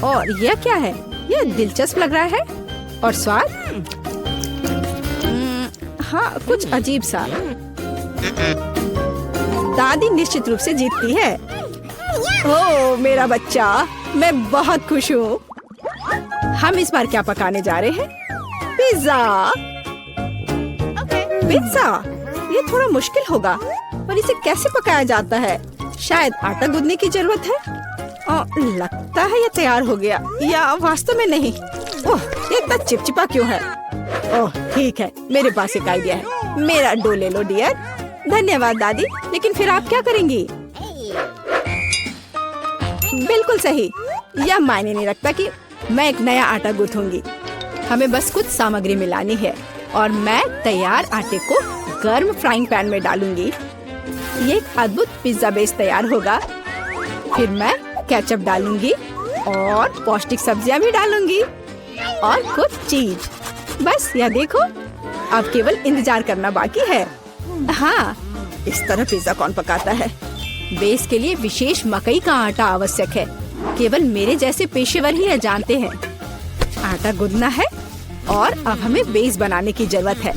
और यह क्या है? यह दिलचस्प लग रहा है। और स्वाद? हाँ, कुछ अजीब सा। दादी निश्चित रूप से जीतती है। ओह मेरा बच्चा, मैं बहुत खुश हूँ। हम इस बार क्या पकाने जा रहे हैं? पिज्जा। पिज्जा, ये थोड़ा मुश्किल होगा, पर इसे कैसे पकाया जाता है? शायद आटा गूंदने की जरूरत है। लगता है ये तैयार हो गया, या वास्तव में नहीं। ओह, ये इतना चिपचिपा क्यों है? ओह ठीक है, मेरे पास एक आइडिया है। मेरा डो ले लो डियर। धन्यवाद दादी, लेकिन फिर आप क्या करेंगी? बिल्कुल सही, यह मायने नहीं रखता कि मैं एक नया आटा गूंथूंगी। हमें बस कुछ सामग्री मिलानी है और मैं तैयार आटे को गर्म फ्राइंग पैन में डालूंगी। ये एक अद्भुत पिज्जा बेस तैयार होगा। फिर मैं केचप डालूंगी और पौष्टिक सब्जियां भी डालूंगी और कुछ चीज। बस यह देखो, अब केवल इंतजार करना बाकी है। हाँ, इस तरह पिज्जा कौन पकाता है? बेस के लिए विशेष मकई का आटा आवश्यक है। केवल मेरे जैसे पेशेवर ही यह जानते हैं। आटा गूंदना है और अब हमें बेस बनाने की जरूरत है।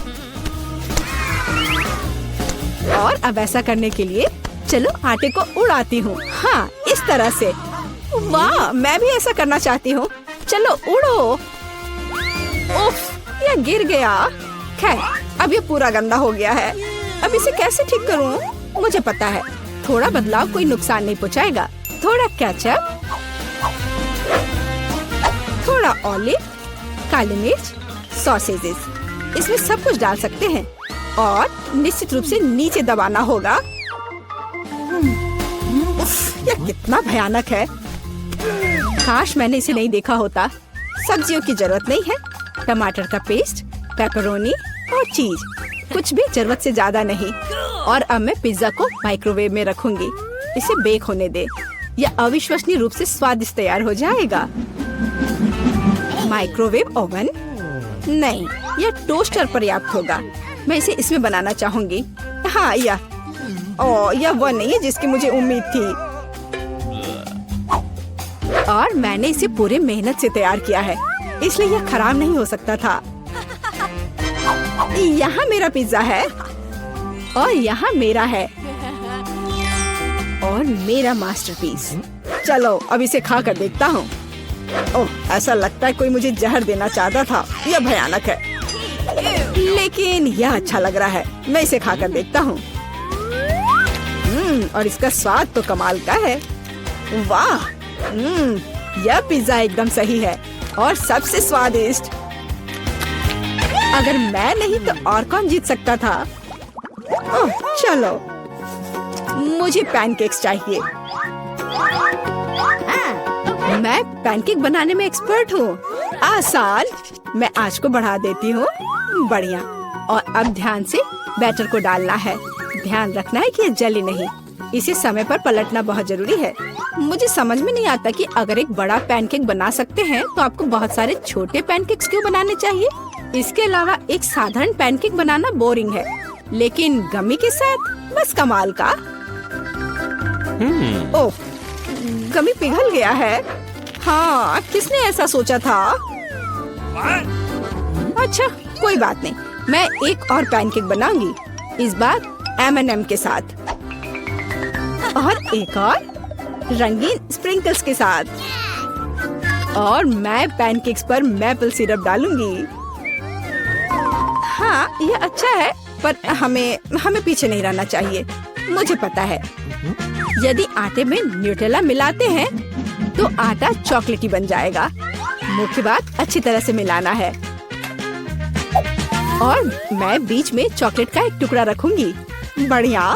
और अब ऐसा करने के लिए चलो आटे को उड़ाती हूँ। हाँ, इस तरह से। वाह, मैं भी ऐसा करना चाहती हूँ। चलो उड़ो। उफ, ये गिर गया। खैर, अब ये पूरा गंदा हो गया है। अब इसे कैसे ठीक करूँ? मुझे पता है, थोड़ा बदलाव कोई नुकसान नहीं पहुँचाएगा। थोड़ा केचप, थोड़ा ऑलिव, काली मिर्च, सॉसेजेस, इसमें सब कुछ डाल सकते हैं और निश्चित रूप से नीचे दबाना होगा। उफ, यह कितना भयानक है। काश मैंने इसे नहीं देखा होता। सब्जियों की जरूरत नहीं है। टमाटर का पेस्ट, पेपरोनी और चीज, कुछ भी जरूरत से ज्यादा नहीं। और अब मैं पिज्जा को माइक्रोवेव में रखूंगी। इसे बेक होने दे। यह अविश्वसनीय रूप से स्वादिष्ट तैयार हो जाएगा। माइक्रोवेव ओवन नहीं, यह टोस्टर पर्याप्त होगा। मैं इसे इसमें बनाना चाहूंगी। हाँ, यह वो नहीं है जिसकी मुझे उम्मीद थी। और मैंने इसे पूरे मेहनत से तैयार किया है, इसलिए यह खराब नहीं हो सकता था। यहाँ मेरा पिज्जा है और यहाँ मेरा है और मेरा मास्टरपीस। चलो अब इसे खा कर देखता हूँ। ओह, ऐसा लगता है कोई मुझे जहर देना चाहता था। यह भयानक है, लेकिन यह अच्छा लग रहा है। मैं इसे खा कर देखता हूँ। और इसका स्वाद तो कमाल का है। वाह, यह पिज्जा एकदम सही है और सबसे स्वादिष्ट। अगर मैं नहीं तो और कौन जीत सकता था? ओह, चलो, मुझे पैनकेक्स चाहिए। मैं पैनकेक बनाने में एक्सपर्ट हूँ। आसान। मैं आंच को बढ़ा देती हूँ। बढ़िया। और अब ध्यान से बैटर को डालना है। ध्यान रखना है कि ये जले नहीं। इसे समय पर पलटना बहुत जरूरी है। मुझे समझ में नहीं आता कि अगर एक बड़ा पैनकेक बना सकते हैं तो आपको बहुत सारे छोटे पैनकेक्स क्यों बनाने चाहिए? इसके अलावा एक साधारण पैनकेक बनाना बोरिंग है, लेकिन गमी के साथ बस कमाल का। ओह, गमी पिघल गया है। हाँ, किसने ऐसा सोचा था? अच्छा, कोई बात नहीं। मैं एक और पैनकेक बनाऊंगी, इस बार M&M के साथ और एक और रंगीन स्प्रिंकल्स के साथ। और मैं पैनकेक्स पर मैपल सिरप डालूंगी। हाँ, यह अच्छा है, पर हमें पीछे नहीं रहना चाहिए। मुझे पता है, यदि आटे में न्यूटेला मिलाते हैं तो आटा चॉकलेटी बन जाएगा। मुख्य बात अच्छी तरह से मिलाना है। और मैं बीच में चॉकलेट का एक टुकड़ा रखूंगी। बढ़िया।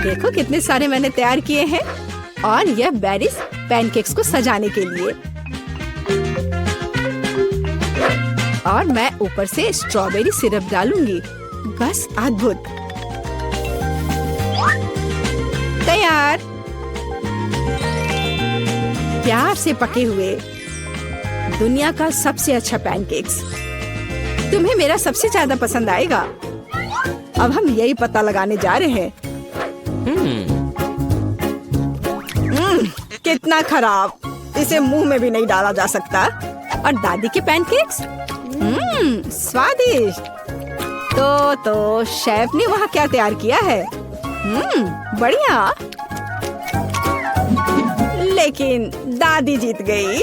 देखो कितने सारे मैंने तैयार किए हैं। और यह बेरीज पैनकेक्स को सजाने के लिए। और मैं ऊपर से स्ट्रॉबेरी सिरप डालूंगी। बस अद्भुत। तैयार। प्यार से पके हुए दुनिया का सबसे अच्छा पैनकेक्स। तुम्हें मेरा सबसे ज्यादा पसंद आएगा। अब हम यही पता लगाने जा रहे हैं। कितना खराब। इसे मुंह में भी नहीं डाला जा सकता। और दादी के पैनकेक्स स्वादिष्ट। तो शेफ ने वहाँ क्या तैयार किया है? बढ़िया। लेकिन दादी जीत गई।